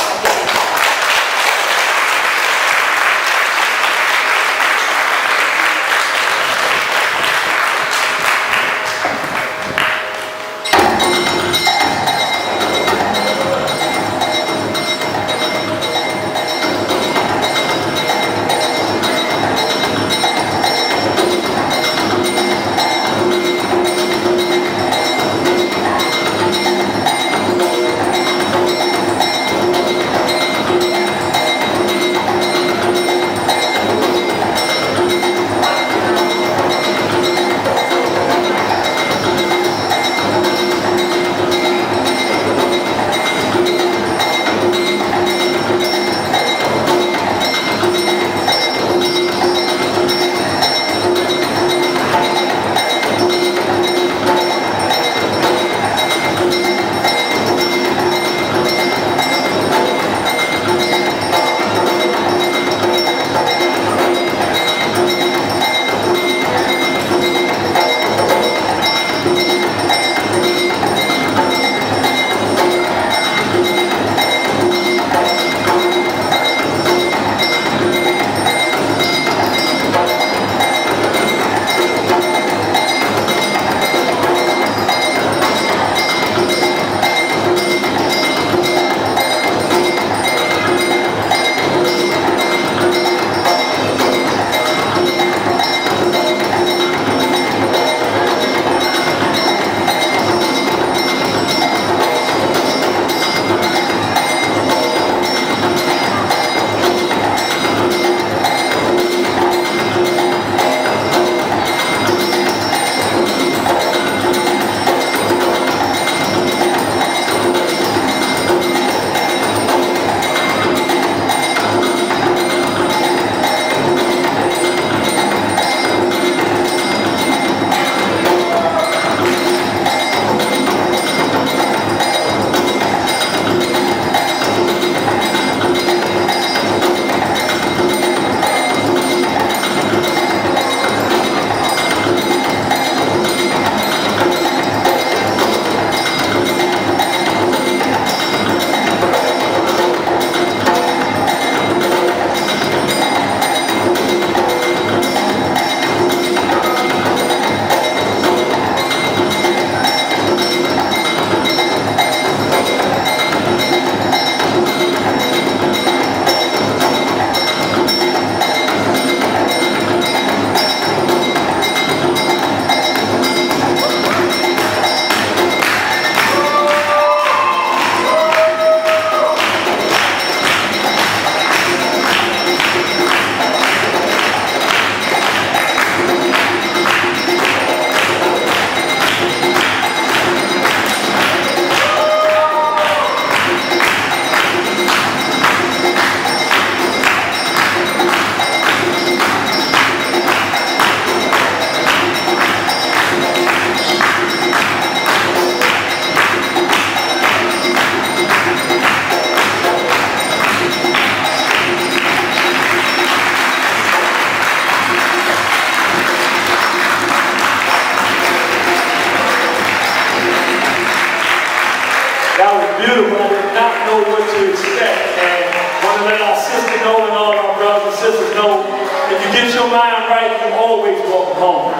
beautiful. I did not know what to expect. And want to let our sister know and all our brothers and sisters know, if you get your mind right, you always walk home.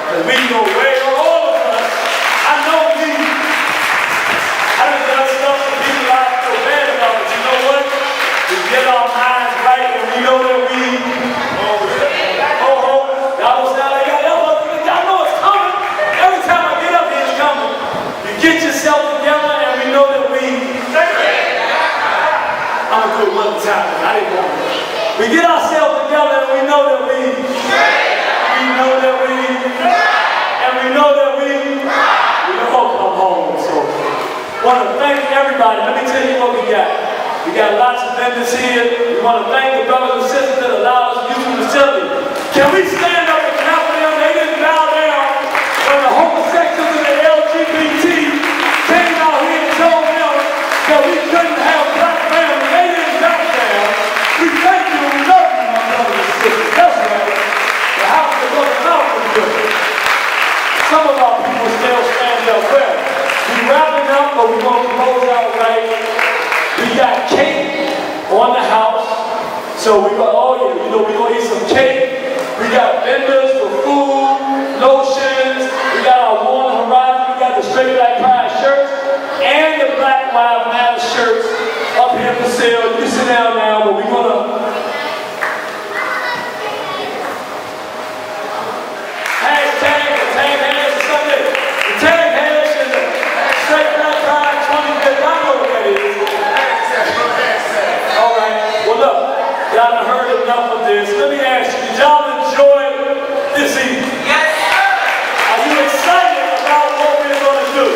And we go way, all of us, I know me. I done done stuff that people I feel bad about, but you know what? We get our minds right and we know that we, y'all don't sound like y'all know it's coming. Every time I get up here, it's coming. You get yourself together and we know that we, I'm gonna do it one time, I didn't want it. We get ourselves together and we know that we know that we all come home. So, want to thank everybody. Let me tell you what we got. We got lots of vendors here. We want to thank the brothers and sisters that allowed us to use the facility. Can we stand up and clap for them? They didn't bow down when the homosexuals and the LGBT came out here and told them that we couldn't have black family. They didn't bow down. We thank you and love you, my brothers and sisters. That's right. The house is going out for good. Some of our people still stand up well. We're wrapping up, but we're going to close out right. We got cake on the house. So we got, we're going to eat some cake. We got vendors for food, lotions. We got our Warm Horizon. We got the Straight Black Pride shirts and the Black Lives Matter shirts up here for sale. You can sit down now, but we're going to y'all done heard enough of this. Let me ask you, did y'all enjoy this evening? Yes, sir. Are you excited about what we're going to do?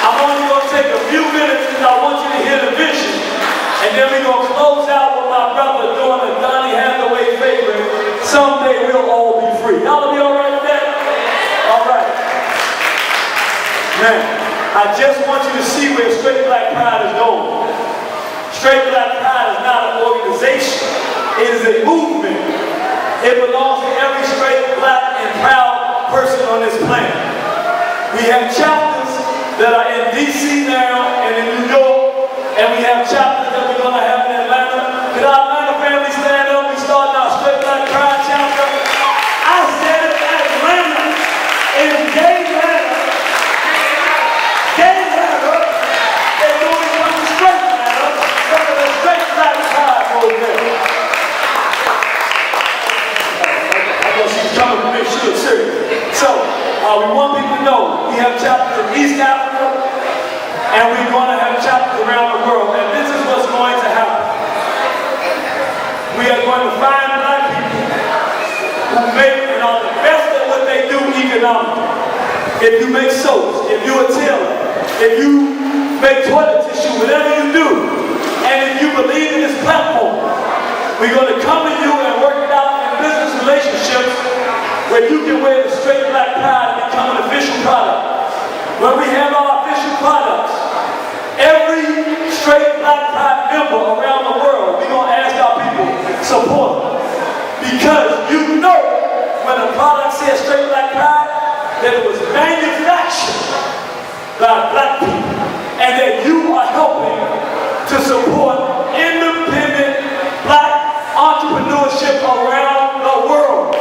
I'm only going to take a few minutes because I want you to hear the vision. And then we're going to close out with my brother doing a Donny Hathaway favorite, Someday We'll All Be Free. Y'all will be all right with that? All right. Now, I just want you to see where Straight Black Pride is going. Straight Black Pride is not an organization. It is a movement. It belongs to every straight, black, and proud person on this planet. We have chapters that are in D.C. now and in New York, and we have chapters that we're going to have in Atlanta. Could our Atlanta family stand up? We start our Straight Black Pride chapter. I said it, Atlanta is gay Atlanta. Gay Atlanta is going to become straight Atlanta. Straight Black Pride movement. I know she's coming to make sure it's serious. So, we want people to know we have chapters in East Africa and we're going to have chapters around the world. And this is what's going to happen. We are going to find black people who make and are the best at what they do economically. If you make soaps, if you're a tailor, if you make toilet tissue, whatever you do, and if you believe in this platform, we're going to come to you and work it out in business relationships where you can wear the Straight Black Pride and become an official product. When we have our official products, every Straight Black Pride member around the world, we're going to ask our people support them. Because you know when a product says Straight Black Pride, that it was manufactured by black people and that you are helping to support independent black entrepreneurship around the world.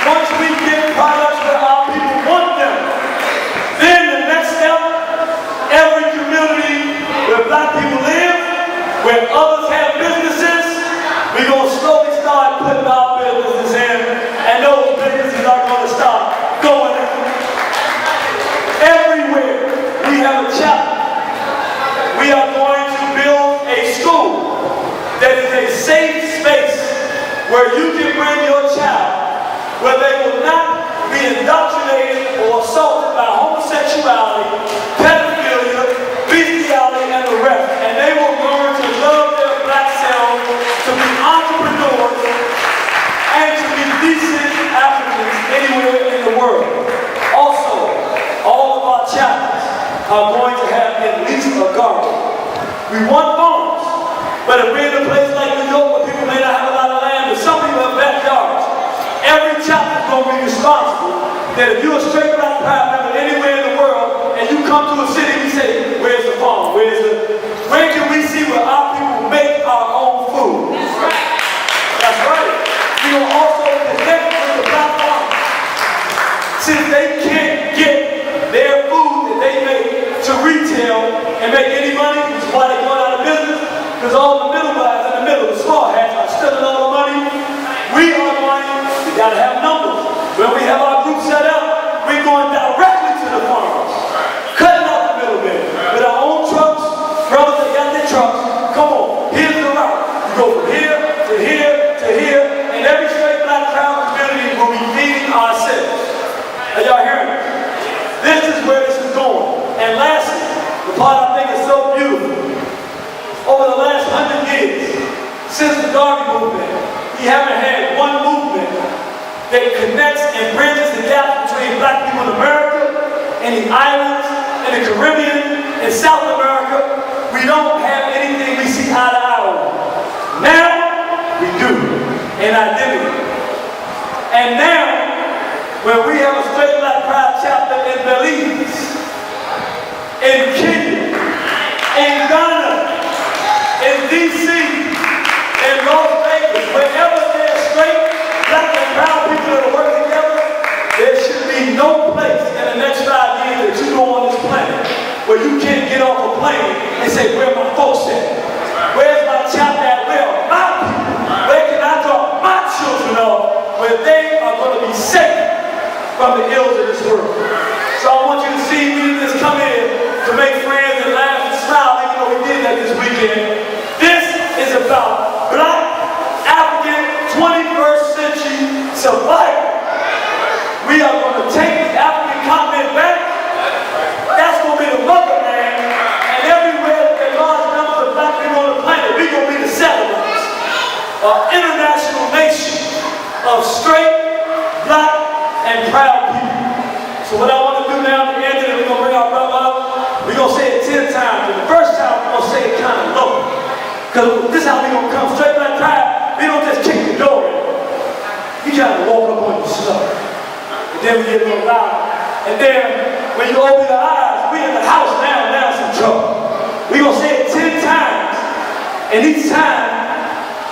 Once we get products where our people want them, then the next step, every community where black people live, where others have businesses, we're going to slowly start putting our businesses in, and those businesses are going to start going in. Everywhere we have a chapter. We are going to build a school that is a safe space where you can bring your child, where they will not be indoctrinated or assaulted by homosexuality, pedophilia, bestiality, and the rest. And they will learn to love their black selves, to be entrepreneurs, and to be decent Africans anywhere in the world. Also, all of our chapters are going to have at least a garden. We want farms, but if we're in a place like New York where people may not have a lot of land, but some people have backyards, every chapter is going to be responsible that if you're a straight black pride member anywhere in the world and you come to a city, we say, where's the farm? Where can we see where our people make our own food? That's right. That's right. We will also connect with the black farmers. Since they can't get their food that they make to retail and make any money, which is why they're going out of business, because all the middle guys in the middle, the small hats, are stealing all the money. We are going, we got to have numbers. When we have our group set up, we're going directly to the farmers, cutting out the middleman with our own trucks, brothers that got their trucks. Come on, here's the route. You go from here to here to here, and every straight black crowd community will be feeding ourselves. Are y'all hearing me? This is where this is going. And lastly, the part I think is so beautiful. Over the last 100 years, since the Garvey movement, we haven't had one movement that connects and bridges the gap between black people in America and the islands and the Caribbean and South America. We don't have anything we see eye to eye on. Now, we do, in identity. And now, when we have a straight black pride chapter in Belize, in Kenya, in Ghana, in DC, in Las Vegas, wherever there's straight black and brown people that are working together, there should be no place in the next 5 years that you go on this planet where you can't get off a plane and say, where my folks at? Where's my chapter at? Where are my people? Where can I drop my children off where they are going to be safe from the ills of this world? So I want you to see we didn't just come in to make friends and laugh and smile, even though we did that this weekend. This is about black, African, 21st century survival. We are going to take the African continent back. That's going to be the motherland. And everywhere that there are large numbers of black people on the planet, we're going to be the settlers. An international nation of straight, black, and proud people. So what I want to do now at the end of it, we're going to bring our brother up. We're going to say it 10 times. And the first time, we're going to say it kind of low. Because this is how we're going to come straight black pride. We don't just kick the door in. You try to walk up on your stuff. And then we get a little louder. And then when you open your eyes, we in the house now some trouble. We're going to say it 10 times. And each time,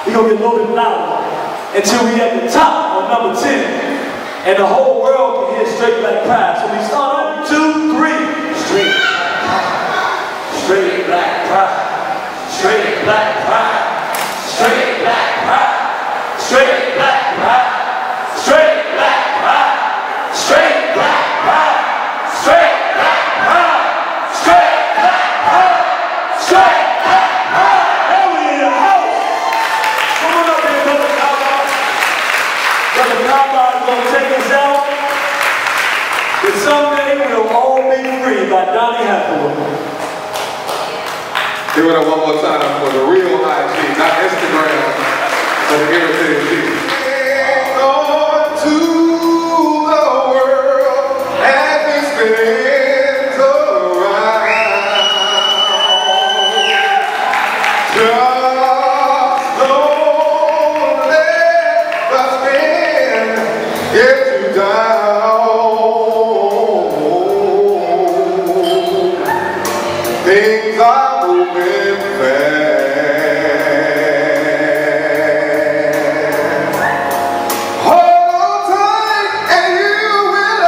we're going to get a little bit louder. Until we at the top on number 10. And the whole world can hear straight black pride. So we start on 2, 3. Straight black pride. Straight black pride. Straight black pride. Straight black pride. Straight black pride. Straight black pride. Straight black pride. Straight black pride. Straight black pride. And we in the house. Come on up here, Brother Cowboy. Brother Cowboy is going to take us out. But someday we'll all be free by Donnie Hathaway.
Give it up one more time for the real IG, not Instagram, but the irritated people. On to the world as it spins around. Just don't let the spin get you down. Things are moving fast. Hold on tight and you will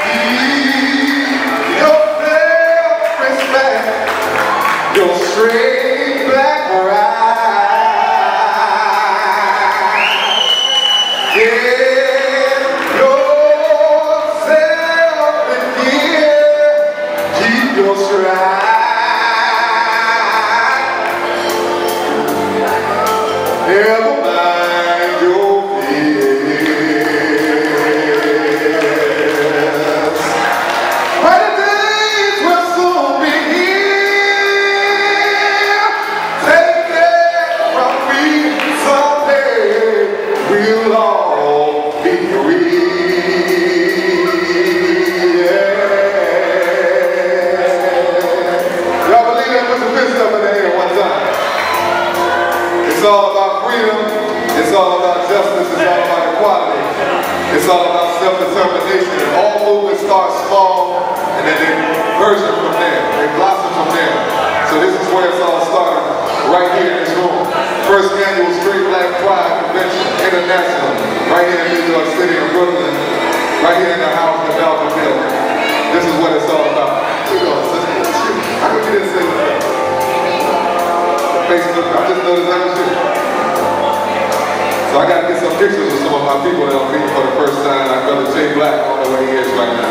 keep your self-respect, your straight black pride. Get yourself in gear. Keep your stride. Never mind your fears. Brighter days will soon be here. Take it from me someday. We'll all be free. It's all about freedom, it's all about justice, it's all about equality. It's all about self-determination. And all movements start small, and then they version from there. They blossom from there. So this is where it's all started, right here in this room. First annual Straight Black Pride Convention International, right here in New York City and Brooklyn, right here in the house in Falcon Hill. This is what it's all about. How come you didn't say that? Facebook, I just noticed that was you. So I gotta get some pictures of some of my people that I'm meeting for the first time, like Brother Jay Black, on the way he is right now.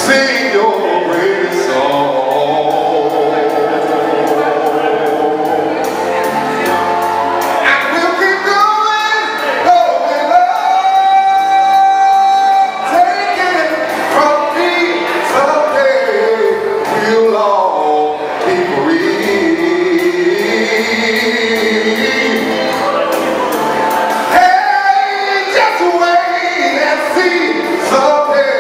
Sing your greatest song. And we'll keep going, going on. Take it from me someday. We'll all be free. Hey, just wait and see someday.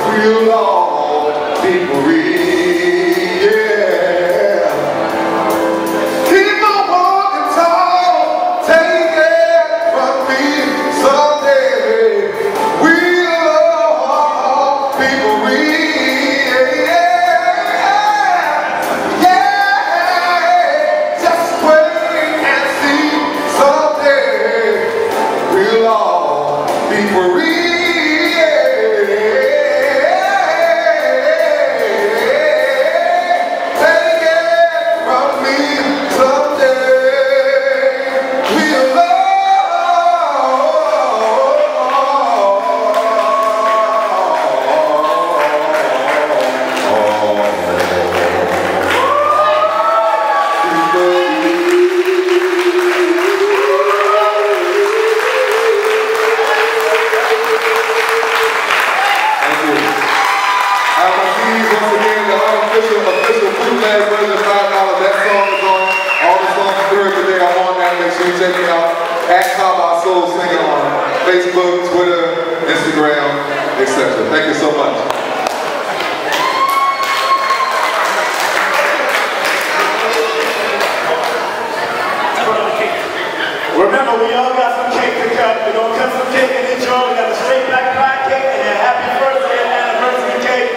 We'll all be free, yeah. Keep on walking tall, take it from me someday. We'll all be free, yeah. Yeah, just wait and see someday. We'll all be free. Official bootleg version, $5. That song is on. All the songs heard today are on that. Make sure you check me out at Top Our Soul Singing on Facebook, Twitter, Instagram, etc. Thank you so much.
Remember, we all got some cake to cut. We're going to cut some cake and enjoy. We got the Straight Black Pride cake and a happy birthday and anniversary cake.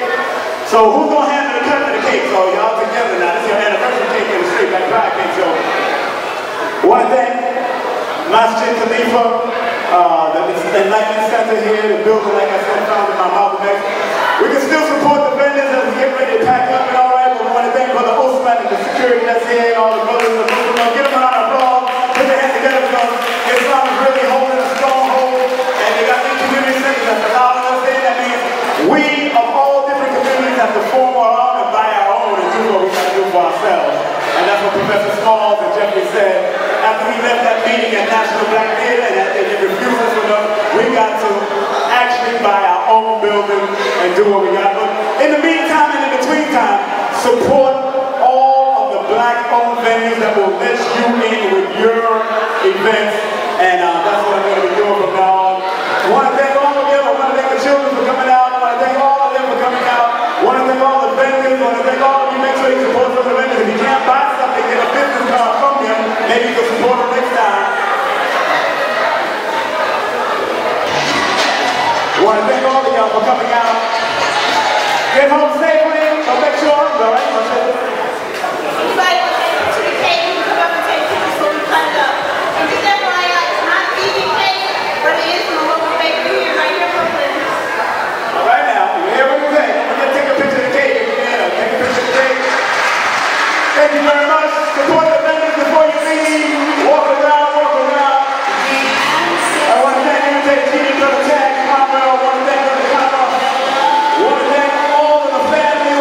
So who's going to handle the cutting of the cake? So y'all together now. This is your anniversary cake and the Straight Black Pride cake. So I want to thank Masjid Khalifa, the Enlightenment Center here, the building, like I said, founded by Malcolm X. We can still support the vendors as we get ready to pack up and all right, but we want to thank Brother Osman and the security that's here and all the brothers and the Muslims. Give them a round of applause. Put their hands together because Islam is really holding a stronghold and they got these community centers that's allowing us in. That means we of all different communities have to form our own and buy our own and do what we got to do for ourselves. And that's what Professor Smalls and Jeffrey said. After we left that meeting at National Black Theater and they refused us with them, we got to actually buy our own building and do what we got. But in the meantime and in between time, support all of the black-owned venues that will let you in with your events. And that's what I'm going to be doing from now on. I want to thank all of them. I want to thank the children for coming out. I want to thank all of them for coming out. I want to thank all the vendors. I want to thank all of you. Make sure you support some of the vendors. If you can't buy something, get a business card from them. Maybe you can support them next time. I want to thank all of y'all for coming out. Get home safely. So make sure, all right?
Everybody will take to the cake. You come up and take pictures before we cut it up. And just FYI, it's not vegan cake, but it is from a local bakery here, right here in Brooklyn.
All right now, you hear what we say? Don't forget to take a picture of the cake if you can. Take a picture of the cake. Thank you very much. Support the vendors before you leave. Walk around, walk around. I want to thank you, thank you, Brother Jack, Conwell. I want to thank Brother Conwell. I want to thank all of the families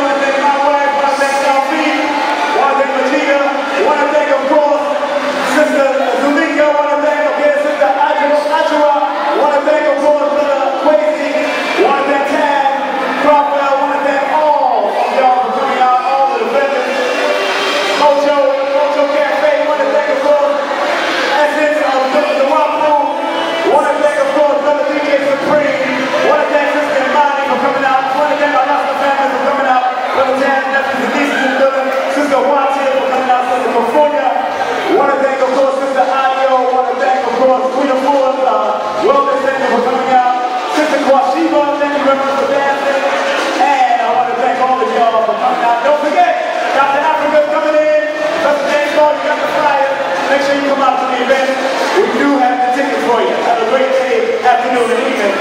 make sure you come out to the event. We do have the tickets for you. Have a great day, afternoon, and evening.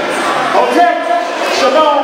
Okay? Shalom.